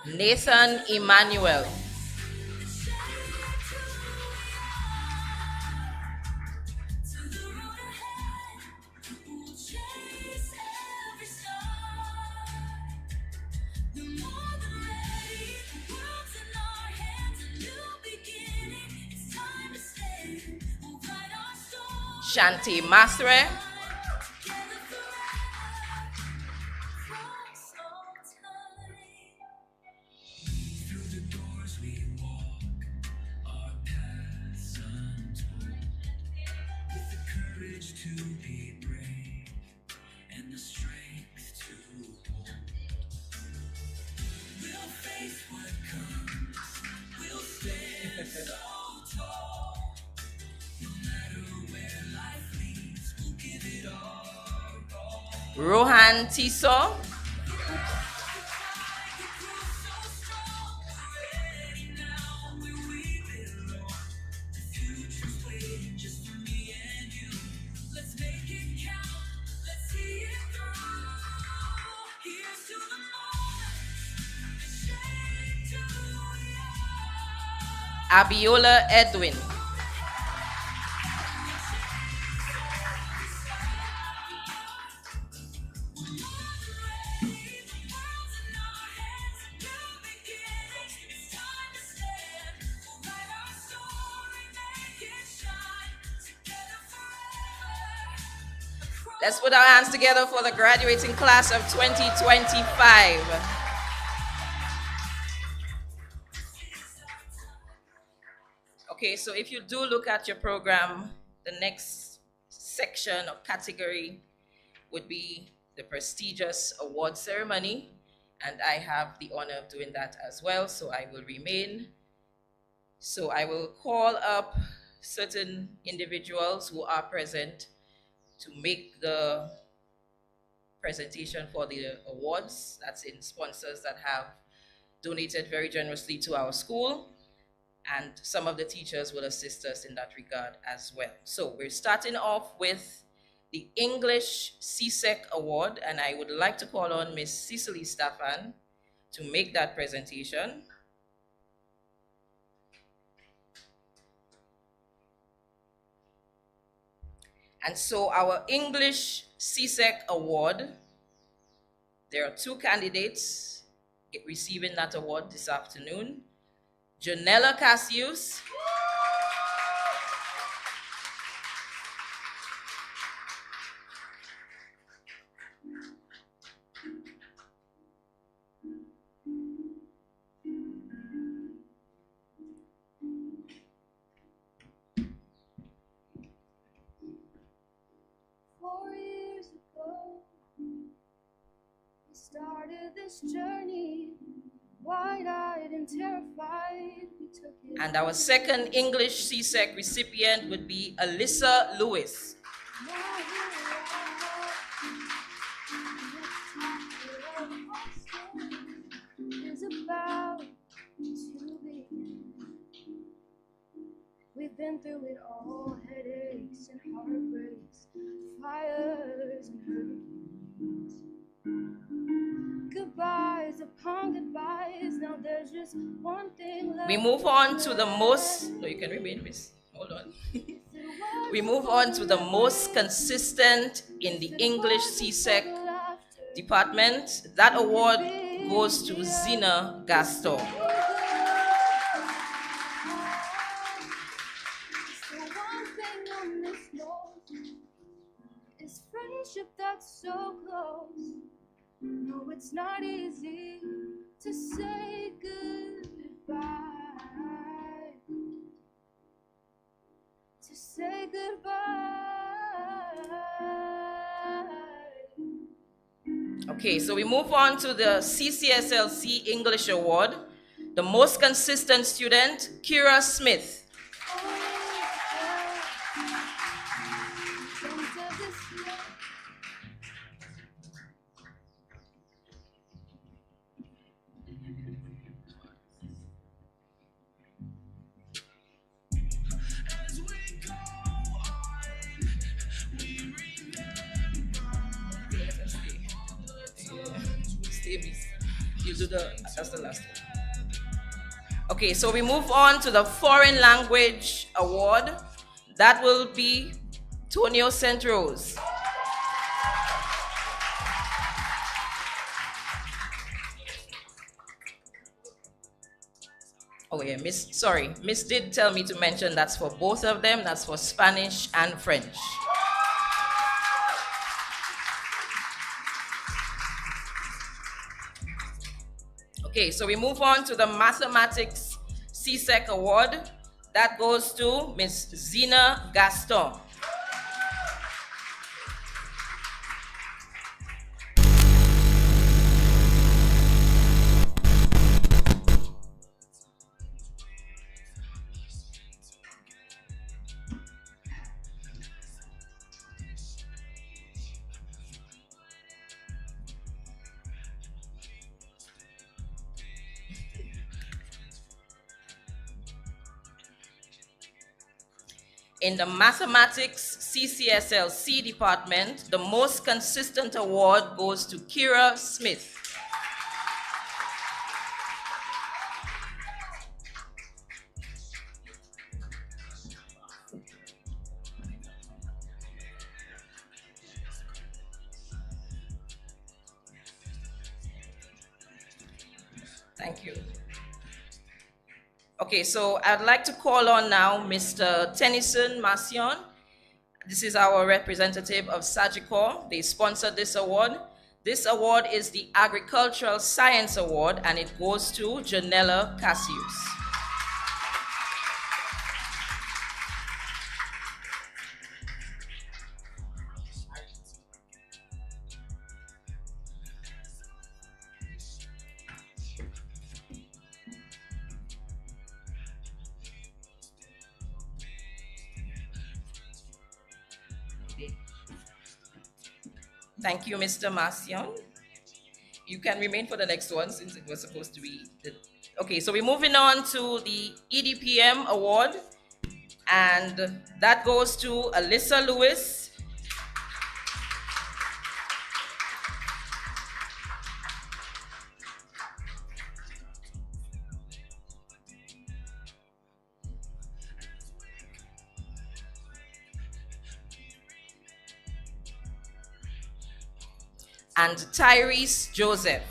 Nathan Emmanuel. Shanti Masre. Rohan Tiso. Abiola Edwin. Let's put our hands together for the graduating class of 2025. Okay, so if you do look at your program, the next section or category would be the prestigious award ceremony, and I have the honor of doing that as well, so I will remain. So I will call up certain individuals who are present to make the presentation for the awards. That's in sponsors that have donated very generously to our school, and some of the teachers will assist us in that regard as well. So we're starting off with the English CSEC Award, and I would like to call on Miss Cecily Staffan to make that presentation. And so our English CSEC Award, there are two candidates receiving that award this afternoon. Janella Cassius. Started this journey, wide-eyed and terrified. We took it. And our second English CSEC recipient would be Alyssa Lewis. Is about to begin. We've been through it all, headaches and heartbreaks, fires and hurricanes. Goodbyes upon goodbyes. Now there's just one thing left. We move on to the most, no, you can remain, miss. Hold on. We move on to the most consistent in the English CSEC department. That award goes to Zina Gaston. Is friendship that's so close. No, it's not easy to say goodbye. Okay, so we move on to the CCSLC English Award. The most consistent student, Kira Smith. You do that's the last one. Okay, so we move on to the Foreign Language Award. That will be Tonio Centros. Oh yeah, Miss did tell me to mention that's for both of them. That's for Spanish and French. Okay, so we move on to the Mathematics CSEC Award. That goes to Miss Zina Gaston. In the Mathematics CCSLC department, the most consistent award goes to Kira Smith. Thank you. Okay, so I'd like to call on now Mr. Tennyson Masion. This is our representative of Sagicor. They sponsored this award. This award is the Agricultural Science Award, and it goes to Janella Cassius. Thank you, Mr. Masion. You can remain for the next one since it was supposed to be. Okay, so we're moving on to the EDPM award, and that goes to Alyssa Lewis. And Tyrese Joseph.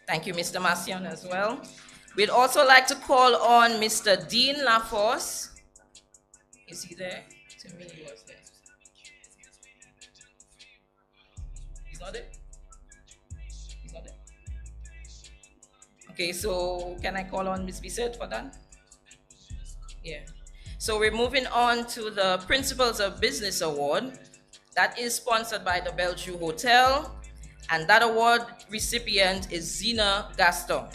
Thank you, Mr. Masion, as well. We'd also like to call on Mr. Dean LaForce. Is he there? To me, he was there. He's not there? He's not there? Okay, so can I call on Ms. Bissett for that? Yeah. So we're moving on to the Principles of Business Award. That is sponsored by the Bellevue Hotel, and that award recipient is Zina Gaston.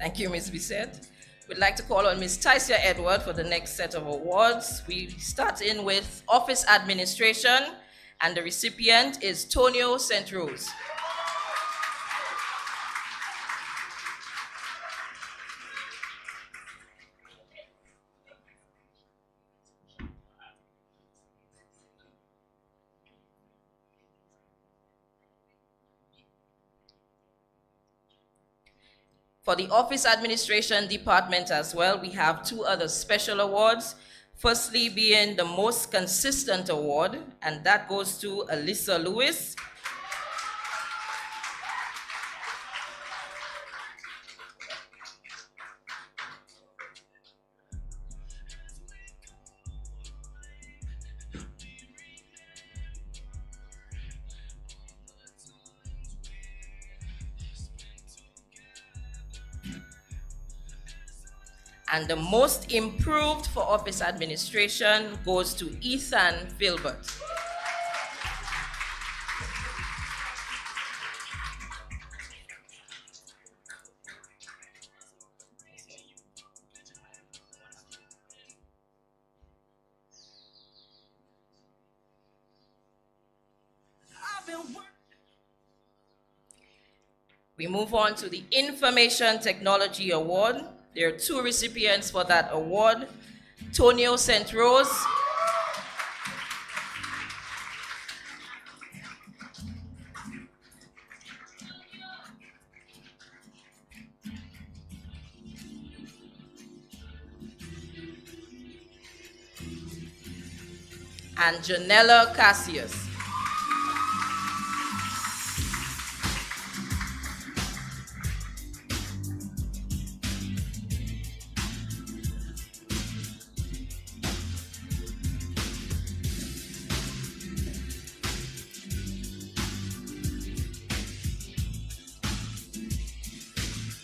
Thank you, Ms. Bissett. We'd like to call on Ms. Taisia Edward for the next set of awards. We start in with Office Administration, and the recipient is Tonio Centros. For the Office Administration Department as well, we have 2 other special awards. Firstly being the Most Consistent Award, and that goes to Alyssa Lewis. And the Most Improved for Office Administration goes to Ethan Filbert. We move on to the Information Technology Award. There are 2 recipients for that award. Tonio St. Rose and Janella Cassius.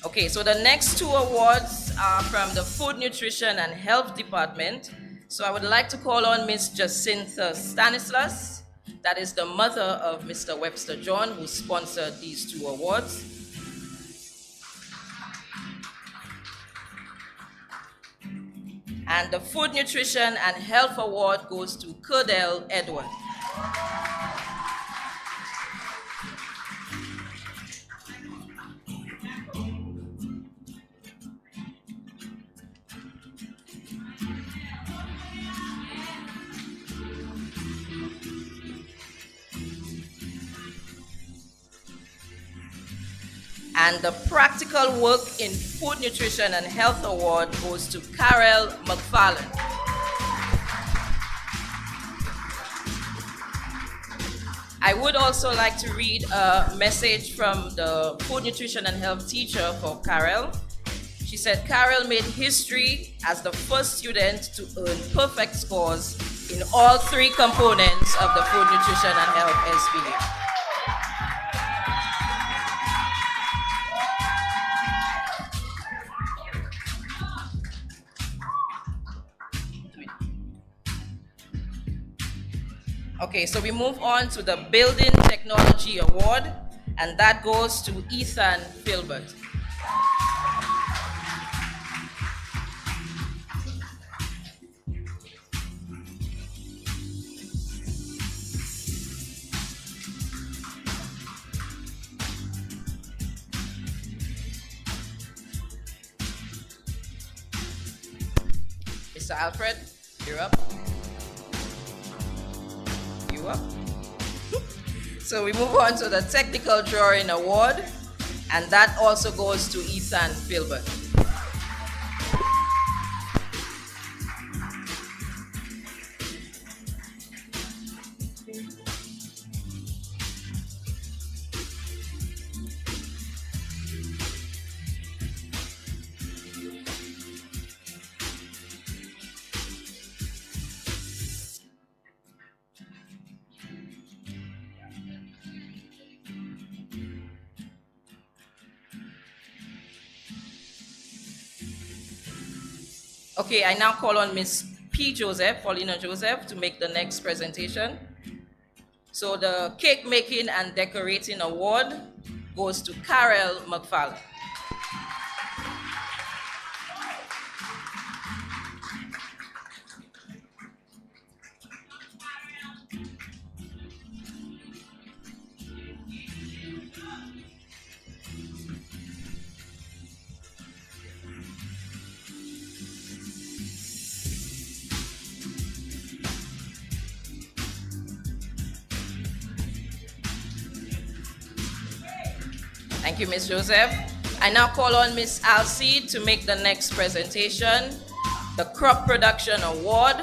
Okay, so the next 2 awards are from the Food, Nutrition, and Health Department. So I would like to call on Ms. Jacintha Stanislas, that is the mother of Mr. Webster John, who sponsored these 2 awards. And the Food, Nutrition, and Health Award goes to Curdell Edward. And the Practical Work in Food, Nutrition, and Health Award goes to Carol McFarland. I would also like to read a message from the Food, Nutrition, and Health teacher for Carol. She said, Carol made history as the first student to earn perfect scores in all 3 components of the Food, Nutrition, and Health SBA. Okay, so we move on to the Building Technology Award, and that goes to Ethan Filbert. Mr. Alfred, you're up. Up. So we move on to the Technical Drawing Award, and that also goes to Ethan Filbert. Okay, I now call on Ms. P. Joseph, Paulina Joseph, to make the next presentation. So the Cake Making and Decorating Award goes to Carol McFarland. Thank you, Ms. Joseph. I now call on Miss Alcide to make the next presentation, the Crop Production Award.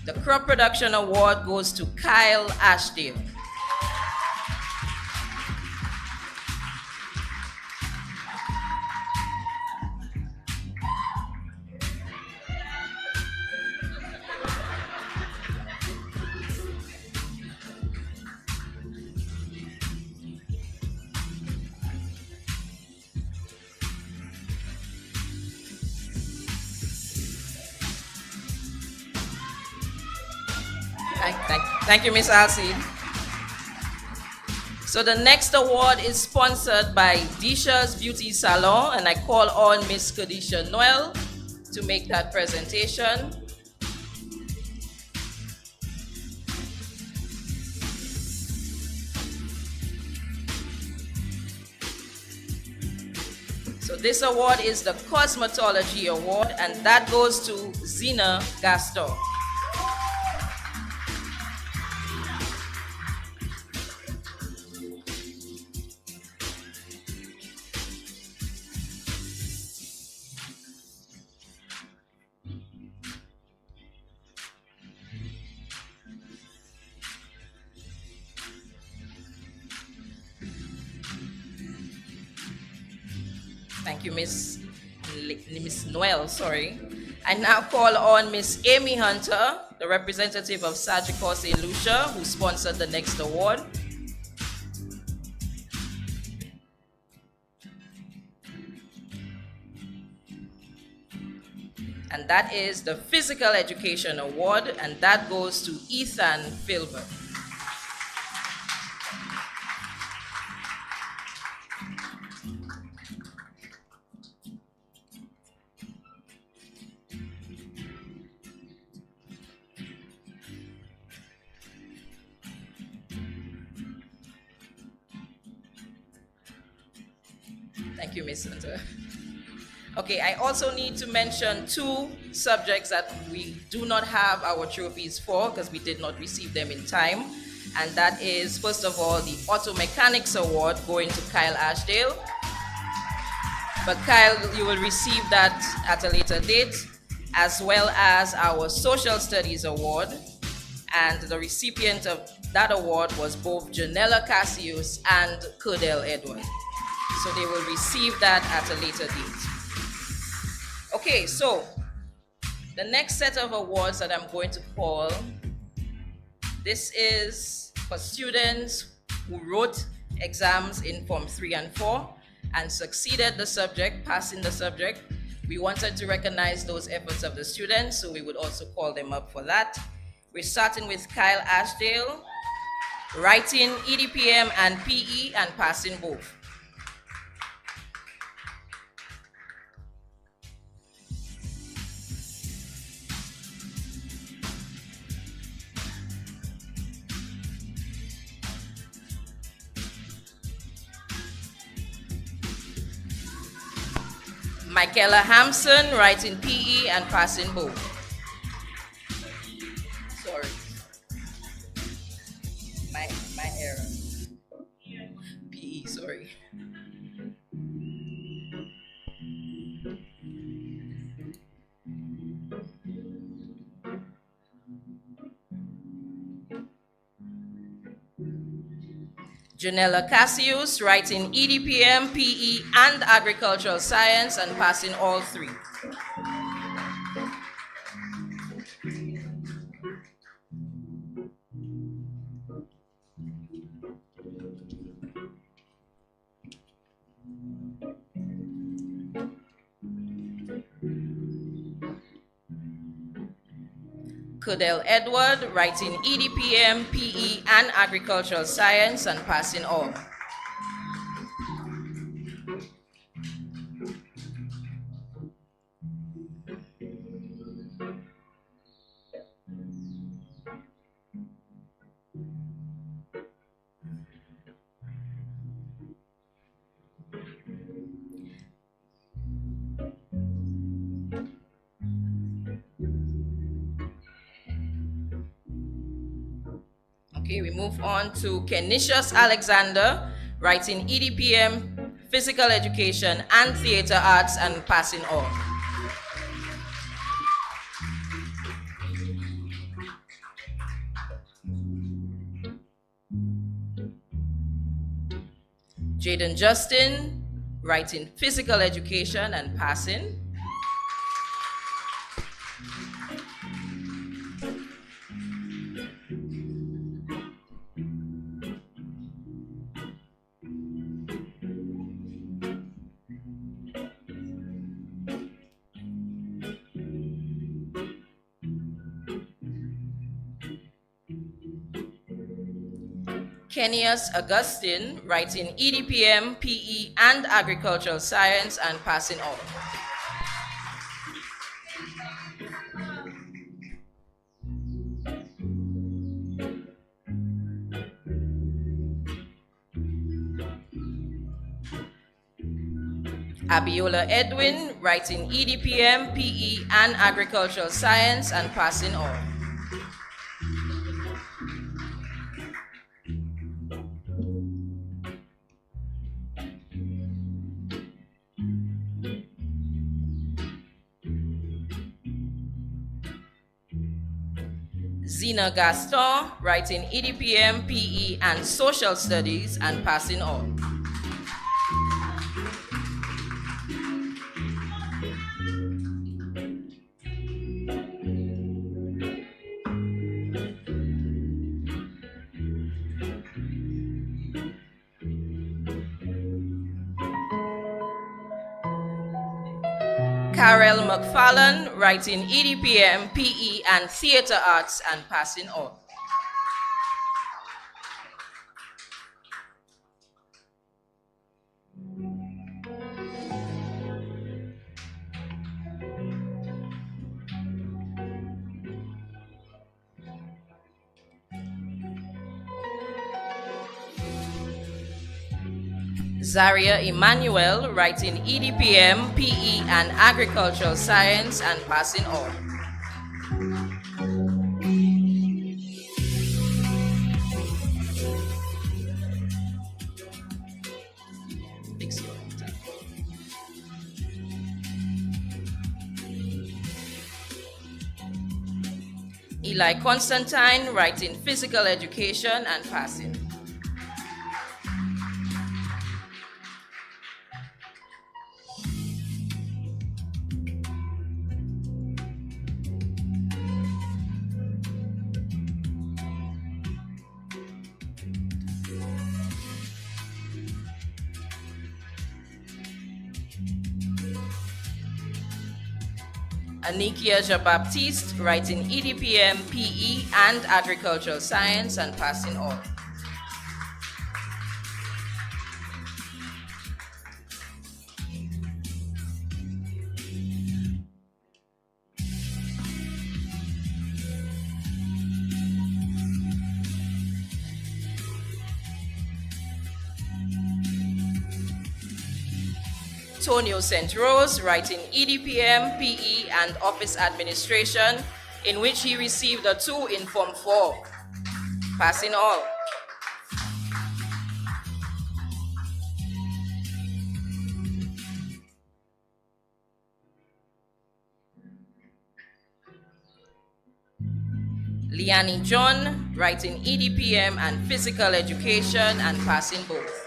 The Crop Production Award goes to Kyle Ashdale. Thank you, Miss Alcide. So the next award is sponsored by Disha's Beauty Salon, and I call on Miss Kadisha Noel to make that presentation. So this award is the Cosmetology Award, and that goes to Zina Gaston. Thank you, Miss Noel, sorry. I now call on Miss Amy Hunter, the representative of Sagicor St. Lucia, who sponsored the next award. And that is the Physical Education Award, and that goes to Ethan Filbert. Thank you, Ms. Hunter. Okay, I also need to mention two subjects that we do not have our trophies for because we did not receive them in time. And that is, first of all, the Auto Mechanics Award going to Kyle Ashdale. But Kyle, you will receive that at a later date, as well as our Social Studies Award. And the recipient of that award was both Janella Cassius and Cordell Edward. So they will receive that at a later date. Okay, so the next set of awards that I'm going to call, this is for students who wrote exams in Form 3 and 4 and succeeded the subject, passing the subject. We wanted to recognize those efforts of the students, so we would also call them up for that. We're starting with Kyle Ashdale, writing EDPM and PE and passing both. Michaela Hampson, writing PE and passing both. Sorry. My error. PE, sorry. Janella Cassius, writing EDPM, PE, and Agricultural Science, and passing all three. Cordell Edward, writing EDPM, PE, and Agricultural Science, and passing all. Okay, we move on to Kenicius Alexander, writing EDPM, Physical Education and Theater Arts, and passing all. Jaden Justin, writing Physical Education and passing. Kenius Augustine, writing EDPM, PE, and Agricultural Science, and passing all. Abiola Edwin, writing EDPM, PE, and Agricultural Science, and passing all. Zina Gaston, writing EDPM, PE, and Social Studies, and passing all. Karel McFarlane, writing EDPM, PE, and Theater Arts, and passing all. Zaria Emmanuel, writing EDPM, PE, and Agricultural Science, and passing all. Eli Constantine, writing Physical Education, and passing. Anikia Jean-Baptiste, writing EDPM, PE, and Agricultural Science, and passing all. Tonio St. Rose, writing EDPM, PE, and Office Administration, in which he received a 2 in Form 4, passing all. Liani John, writing EDPM and Physical Education, and passing both.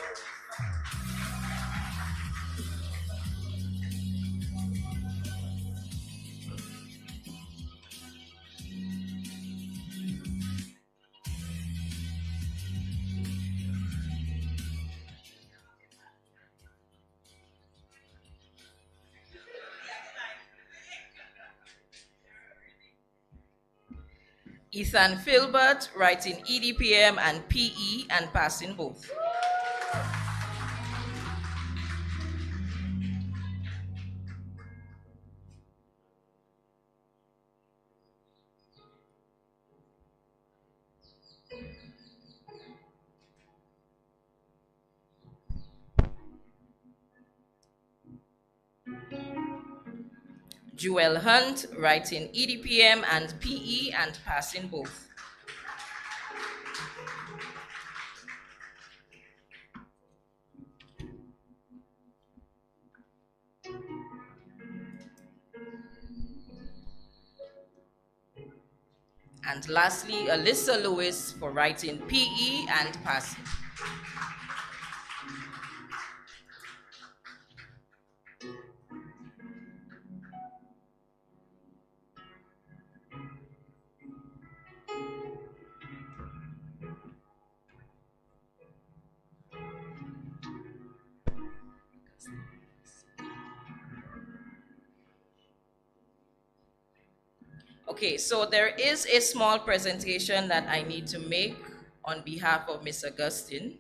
Ethan Filbert, writing EDPM and PE, and passing both. Jewel Hunt, writing EDPM and PE, and passing both. And lastly, Alyssa Lewis for writing PE and passing. Okay, so there is a small presentation that I need to make on behalf of Miss Augustine.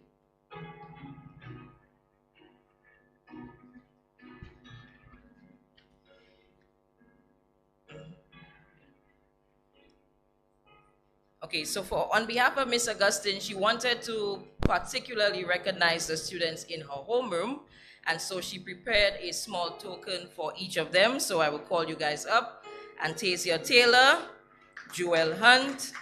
Okay, so on behalf of Miss Augustine, she wanted to particularly recognize the students in her homeroom, and so she prepared a small token for each of them. So I will call you guys up. Antasia Taylor, Joel Hunt,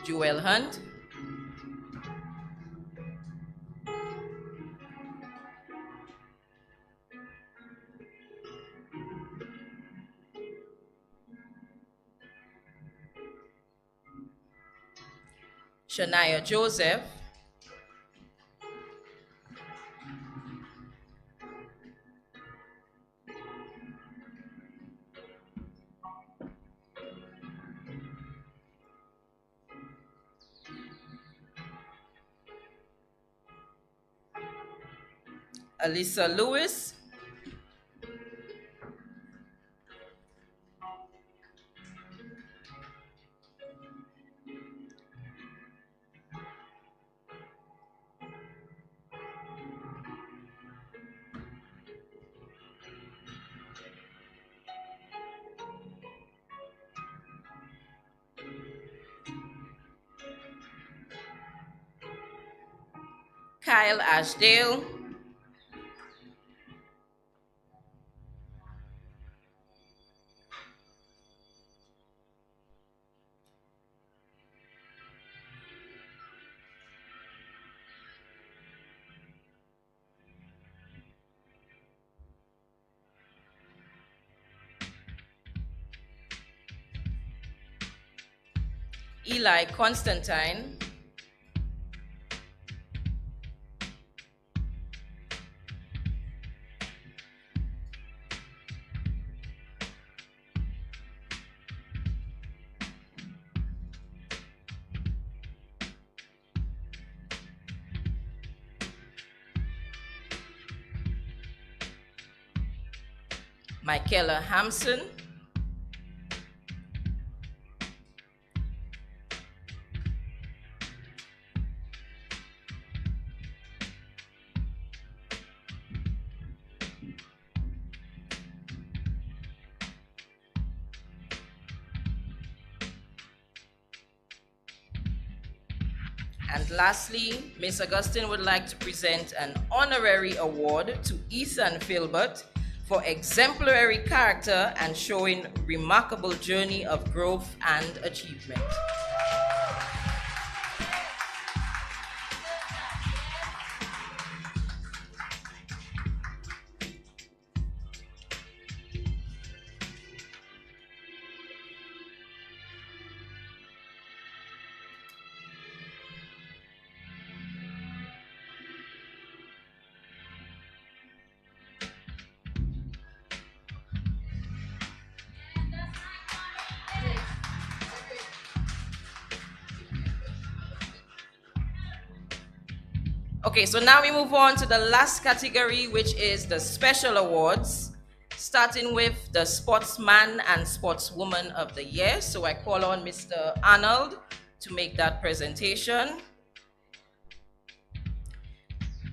Joel Hunt, Shania Joseph, Alyssa Lewis, Kyle Ashdale, Eli Constantine, Michaela Hampson, and lastly, Miss Augustine would like to present an honorary award to Ethan Filbert for exemplary character and showing remarkable journey of growth and achievement. Okay, so now we move on to the last category, which is the special awards, starting with the Sportsman and Sportswoman of the Year. So I call on Mr. Arnold to make that presentation.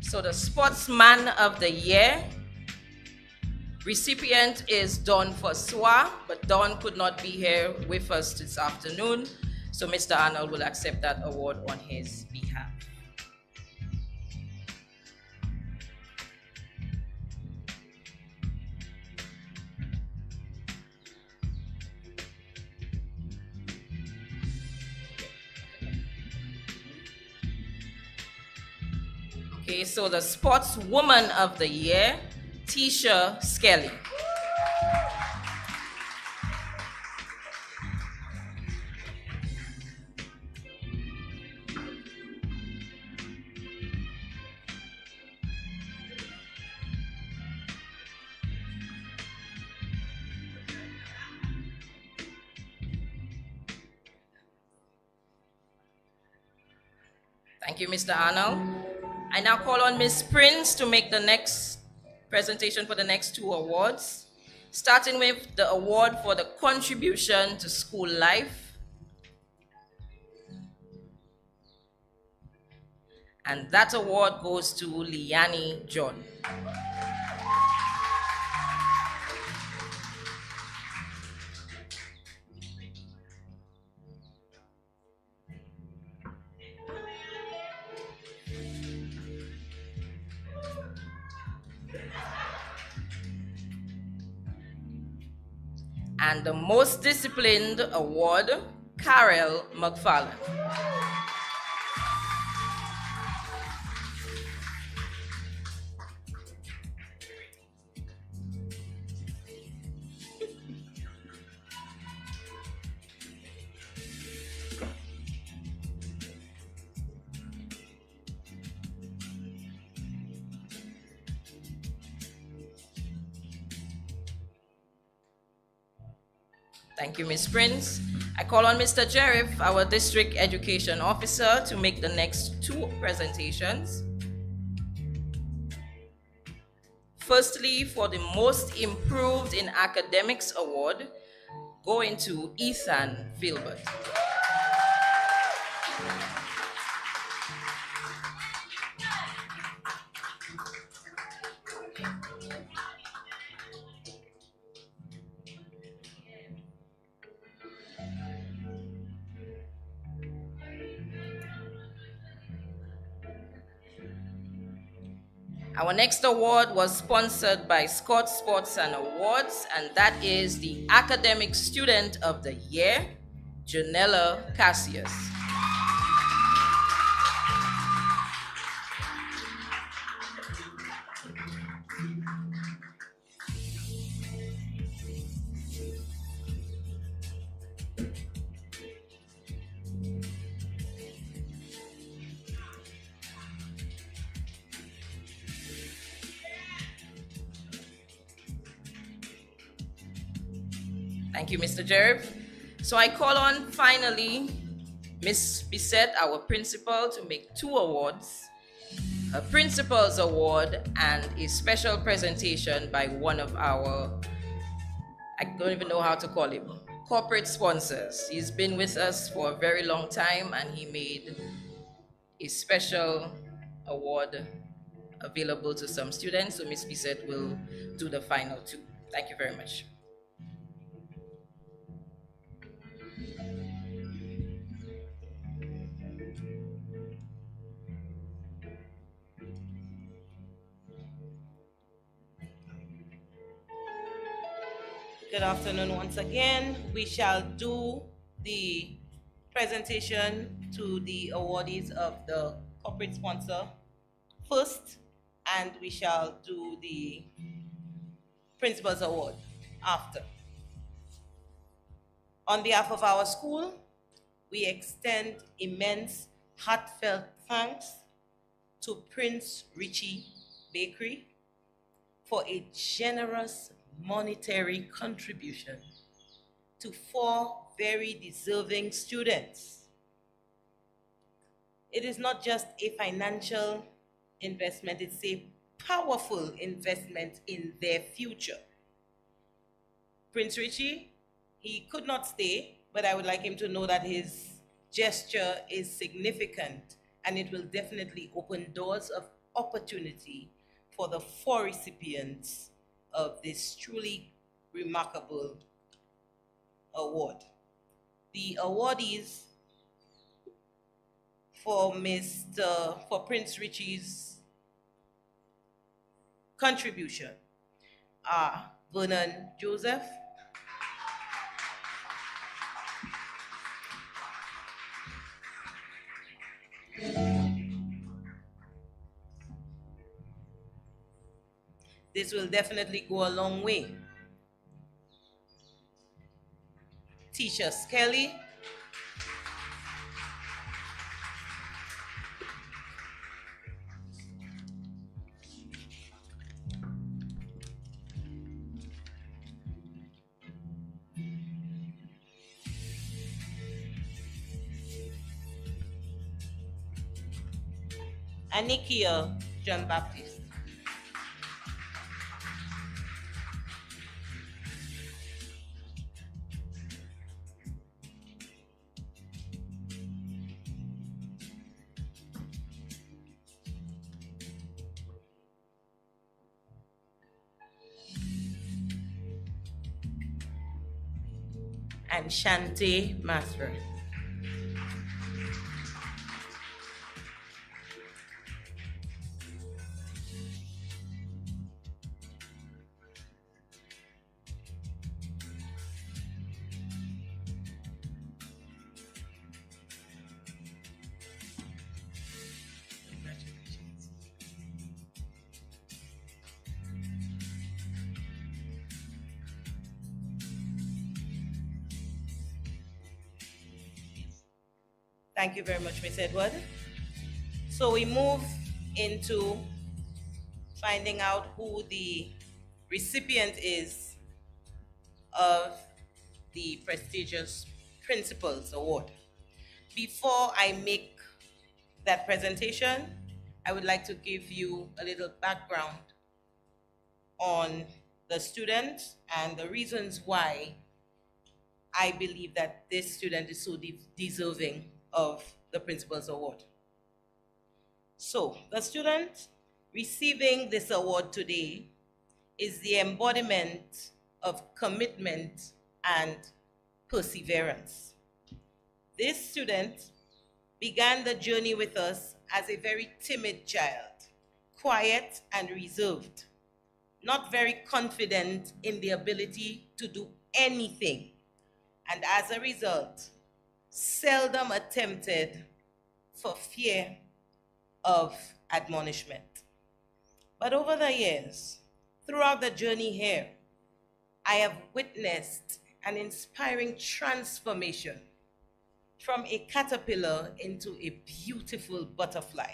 So the Sportsman of the Year recipient is Dawn Fossois, but Dawn could not be here with us this afternoon. So Mr. Arnold will accept that award on his behalf. Okay, so the Sportswoman of the Year, Tisha Skelly. Thank you, Mr. Arnold. I now call on Ms. Prince to make the next presentation for the next two awards, starting with the award for the contribution to school life. And that award goes to Liani John. And the most disciplined award, Karel McFarland. Thank you, Ms. Prince. I call on Mr. Jerif, our District Education Officer, to make the next two presentations. Firstly, for the Most Improved in Academics Award, going to Ethan Filbert. Our next award was sponsored by Scott Sports and Awards, and that is the Academic Student of the Year, Janella Cassius. Thank you, Mr. Jerv. So I call on, finally, Ms. Bissett, our principal, to make two awards, a Principal's Award and a special presentation by one of our, I don't even know how to call him, corporate sponsors. He's been with us for a very long time, and he made a special award available to some students. So Ms. Bissett will do the final two. Thank you very much. Good afternoon once again. We shall do the presentation to the awardees of the corporate sponsor first, and we shall do the Principal's Award after. On behalf of our school, we extend immense heartfelt thanks to Prince Richie Bakery for a generous monetary contribution to 4 very deserving students. It is not just a financial investment, it's a powerful investment in their future. Prince Richie, he could not stay, but I would like him to know that his gesture is significant, and it will definitely open doors of opportunity for the 4 recipients of this truly remarkable award. The awardees for Prince Richie's contribution are Vernon Joseph, this will definitely go a long way. Tisha Skelly, Anikia John Baptist. And Shante Masfer. Thank you very much, Ms. Edward. So we move into finding out who the recipient is of the prestigious Principals Award. Before I make that presentation, I would like to give you a little background on the student and the reasons why I believe that this student is so deserving of the Principals Award. So, the student receiving this award today is the embodiment of commitment and perseverance. This student began the journey with us as a very timid child, quiet and reserved, not very confident in the ability to do anything, and as a result, seldom attempted for fear of admonishment. But over the years, throughout the journey here, I have witnessed an inspiring transformation from a caterpillar into a beautiful butterfly.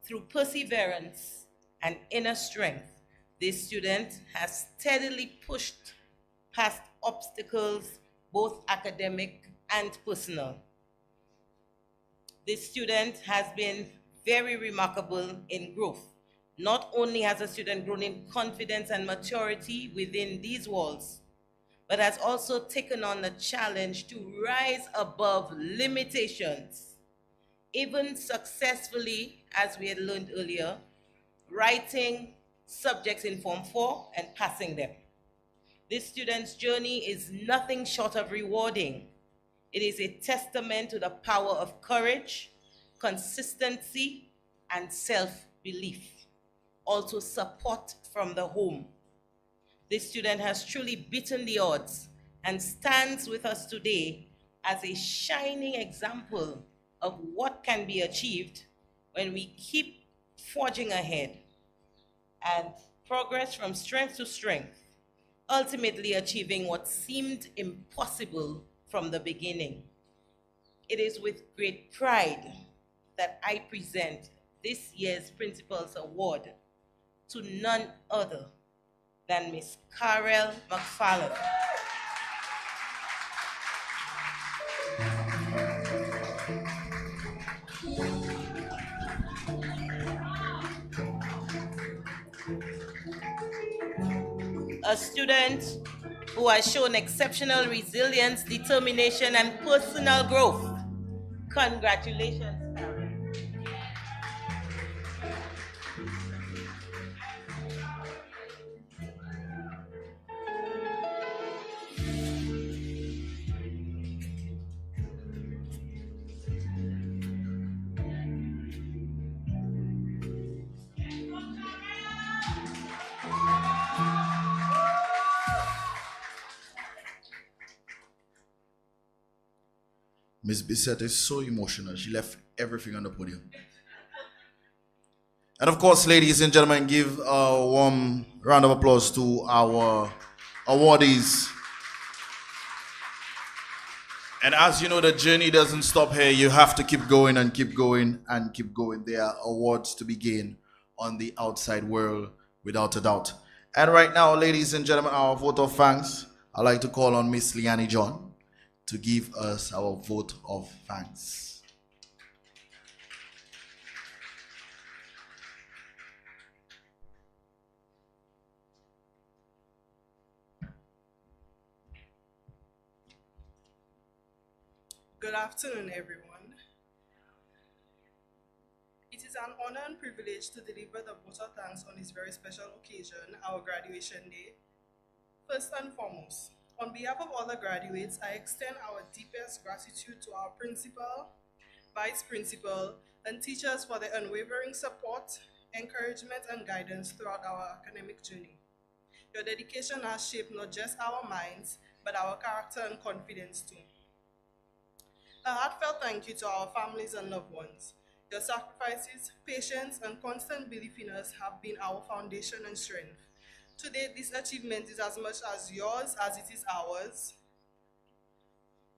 Through perseverance and inner strength, this student has steadily pushed past obstacles, both academic and personal. This student has been very remarkable in growth. Not only has the student grown in confidence and maturity within these walls, but has also taken on the challenge to rise above limitations, even successfully, as we had learned earlier, writing subjects in Form 4 and passing them. This student's journey is nothing short of rewarding. It is a testament to the power of courage, consistency, and self-belief. Also support from the home. This student has truly beaten the odds and stands with us today as a shining example of what can be achieved when we keep forging ahead and progress from strength to strength, ultimately achieving what seemed impossible from the beginning. It is with great pride that I present this year's Principals Award to none other than Miss Carol McFarland. A student who has shown exceptional resilience, determination, and personal growth. Congratulations, Carol. Miss Bissett is so emotional. She left everything on the podium. And of course, ladies and gentlemen, give a warm round of applause to our awardees. And as you know, the journey doesn't stop here. You have to keep going and keep going and keep going. There are awards to be gained on the outside world, without a doubt. And right now, ladies and gentlemen, our vote of thanks. I'd like to call on Miss Leanne John to give us our vote of thanks. Good afternoon, everyone. It is an honor and privilege to deliver the vote of thanks on this very special occasion, our graduation day. First and foremost, on behalf of all the graduates, I extend our deepest gratitude to our principal, vice principal, and teachers for their unwavering support, encouragement, and guidance throughout our academic journey. Your dedication has shaped not just our minds, but our character and confidence too. A heartfelt thank you to our families and loved ones. Your sacrifices, patience, and constant belief in us have been our foundation and strength. Today, this achievement is as much as yours as it is ours.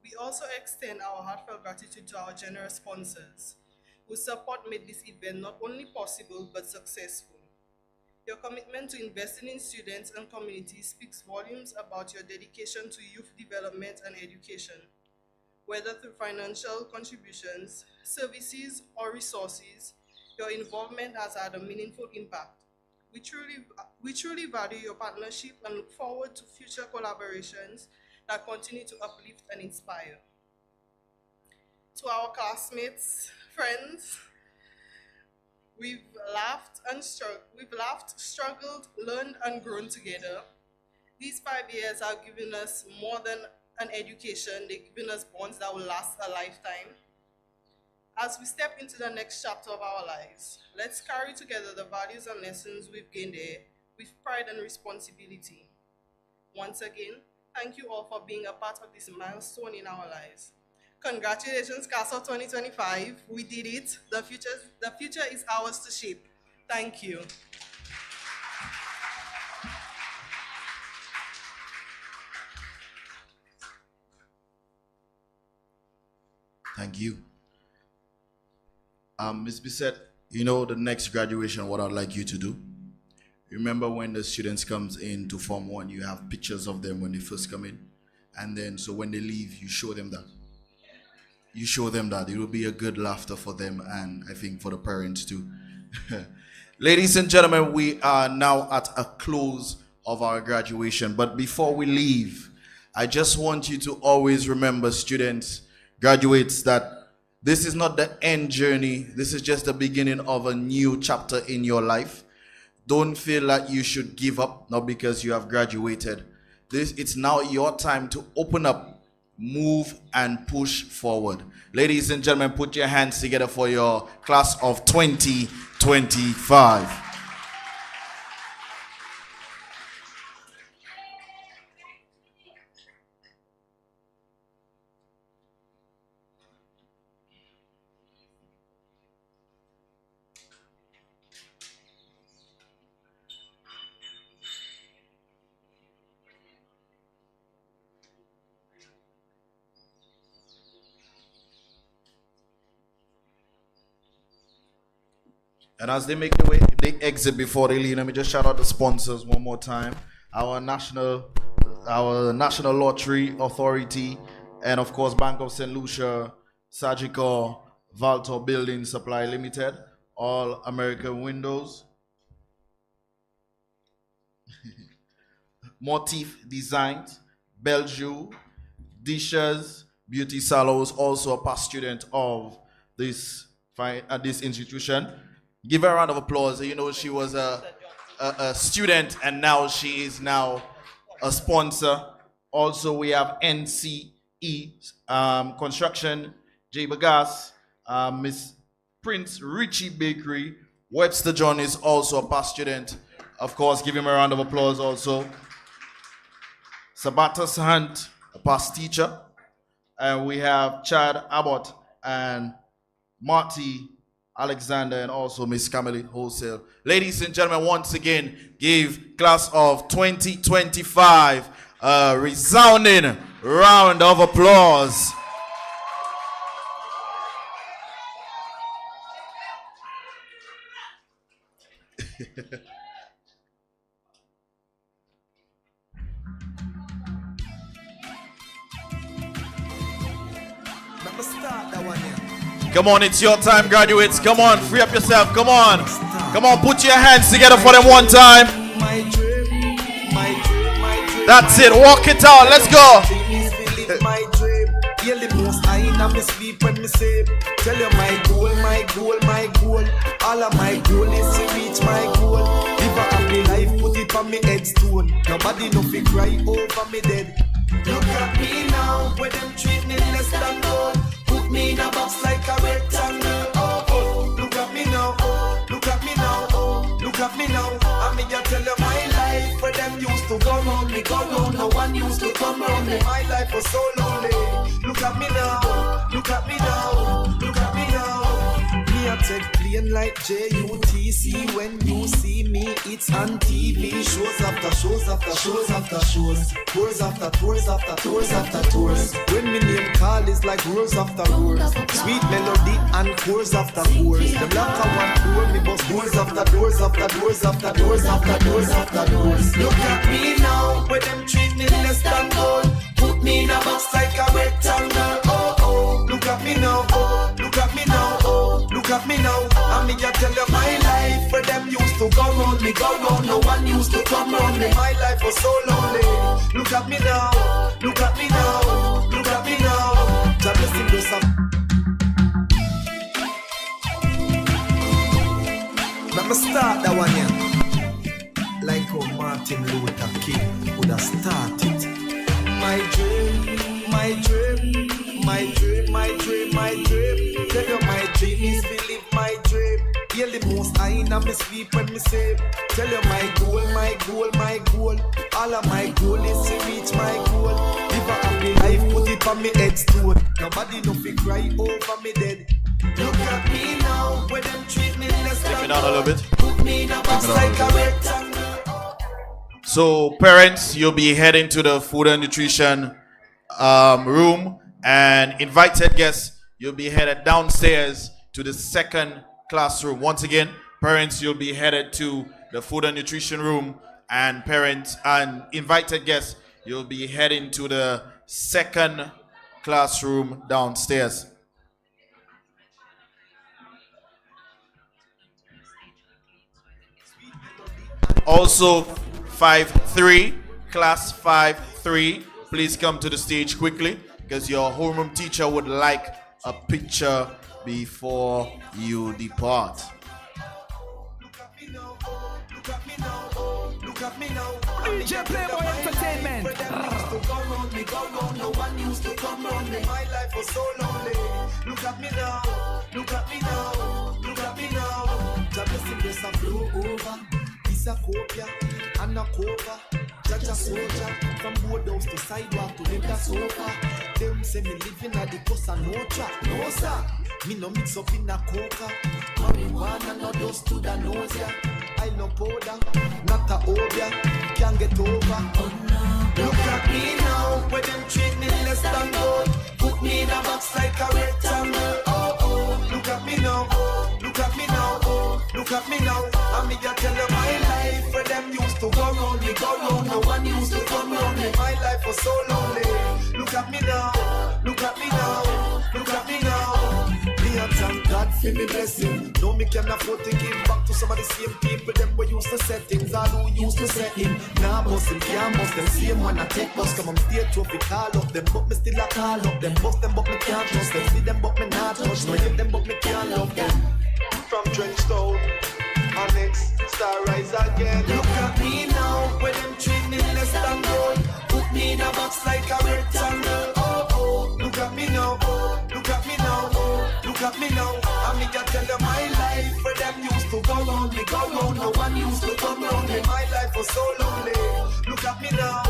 We also extend our heartfelt gratitude to our generous sponsors, whose support made this event not only possible, but successful. Your commitment to investing in students and communities speaks volumes about your dedication to youth development and education. Whether through financial contributions, services, or resources, your involvement has had a meaningful impact. We truly value your partnership and look forward to future collaborations that continue to uplift and inspire. To our classmates, friends, we've laughed, struggled, learned, and grown together. These 5 years have given us more than an education. They've given us bonds that will last a lifetime. As we step into the next chapter of our lives, let's carry together the values and lessons we've gained here with pride and responsibility. Once again, thank you all for being a part of this milestone in our lives. Congratulations, class of 2025. We did it. The future is ours to shape. Thank you. Thank you. Ms. Bissett, you know the next graduation, what I'd like you to do. Remember when the students comes in to Form 1, you have pictures of them when they first come in. And then, so when they leave, you show them that. You show them that. It will be a good laughter for them and I think for the parents too. Ladies and gentlemen, we are now at a close of our graduation. But before we leave, I just want you to always remember, students, graduates, that this is not the end journey. This is just the beginning of a new chapter in your life. Don't feel like you should give up, not because you have graduated. It's now your time to open up, move, and push forward. Ladies and gentlemen, put your hands together for your class of 2025. And as they make their way, they exit before they leave, let me just shout out the sponsors one more time. Our National Lottery Authority, and of course Bank of St. Lucia, Sagicor, Valtor Building Supply Limited, All American Windows, Motif Designs, Belgium, Dishes, Beauty Salons, also a past student of this institution. Give her a round of applause. You know, she was a student and now she is now a sponsor. Also, we have NCE Construction, J. Bagas, Miss Prince Richie Bakery. Webster John is also a past student. Of course, give him a round of applause also. Sabatas Hunt, a past teacher. and we have Chad Abbott and Marty Alexander, and also Miss Camille Wholesale. Ladies and gentlemen, once again, give class of 2025 a resounding round of applause. Come on, it's your time, graduates. Come on, free up yourself. Come on. Come on, put your hands together for them one time. That's it. Walk it out. Let's go. You're the most I in me sleep when me say, tell you my goal, my goal, my goal. All of my goal is to reach my goal. Live a happy life, put it on me headstone. Nobody no fi cry over me dead. Look at me now, where them treat me less than gold. Put me in a box like a rectangle. Oh, oh, look at me now, oh, look at me now, oh, look at me now. I mean, I tell you my life, where them used to go round me, go round. No one used to come round me. My life was so lonely. Look at me now, look at me now, look at me now. Me a take plane like JUTC. When you see me, it's on TV. Shows after shows after shows after shows. Tours after tours after tours after tours. When me name call is like roars after roars. Sweet melody and chorus after chorus. The black one door, me bust doors after doors after doors after doors after doors after doors. Look at me now, where them treat me less than gold. Put me in a box like a rectangle. Oh, oh, look at me now. Oh, look at me now. Oh, look at me now. I mean, I tell you my life, where them used to go round me, go round. No one used to come round me. My life was so lonely. Look at me now. Look at me now. Look at me now. Just listen to some. Let me start that one here. Like how Martin Luther King would have started. My dream, my dream, my dream, my dream, my dream. Tell you my dream is to live my dream. Hear the most I in me sleep when me say. Tell you my goal, my goal, my goal. All of my goal is to reach my goal. Live a happy life, put it on me headstone. Nobody no fi cry over me dead. Look at me now, where them treat me less than. Take it down a little bit. Put me in a box like a rectangle. So parents, you'll be heading to the food and nutrition room, and invited guests, you'll be headed downstairs to the second classroom. Once again, parents, you'll be headed to the food and nutrition room, and parents and invited guests, you'll be heading to the second classroom downstairs. Also, 5-3, class 5-3, please come to the stage quickly because your homeroom teacher would like a picture before you depart. DJ Playboy Entertainment. No one used to come round me. My life was so lonely. Look at me now. Look at me now. Look at me now. Just listen, this a flow over. This a copia and a cover. Judge a soldier from boardhouse to sidewalk to the sofa. Them say me living at the Costa Nostra. No sir, me no mix up in a coca. Marijuana no dust to the nose ya. I no powder, not a obia. Can't get over. Oh, no. Look at me now, where them treat me less than gold. Put me in a box like a rectangle. Oh, oh, look at me now. Oh, look at me now. Oh, look at me now. I mean, I tell you my life, where them used to go round me, go round. No one used to come round me. My life was so lonely. Look at me now. Look at me now. Look at me now. Me a thank God for me blessing. No, me can afford to give back to some of the same people. Them we used to set things, all who used to set him. Now bust them, can't bust them. Same when I take bus, come on stage to it, call up them. But me still a call up them. Bust them, but me can't trust them. See them, but me not touch them. Give them, but me can't love them. From Trenchtown, Onyx, Star Rise again. Look at me now, where them treat me less than gold. Put me in a box like a rectangle. Oh, oh, look at me now. Oh, look at me now. Oh, look at me now. I mean, I tell you my life, where them used to go round me, go round. No one used to come round me. My life was so lonely. Look at me now.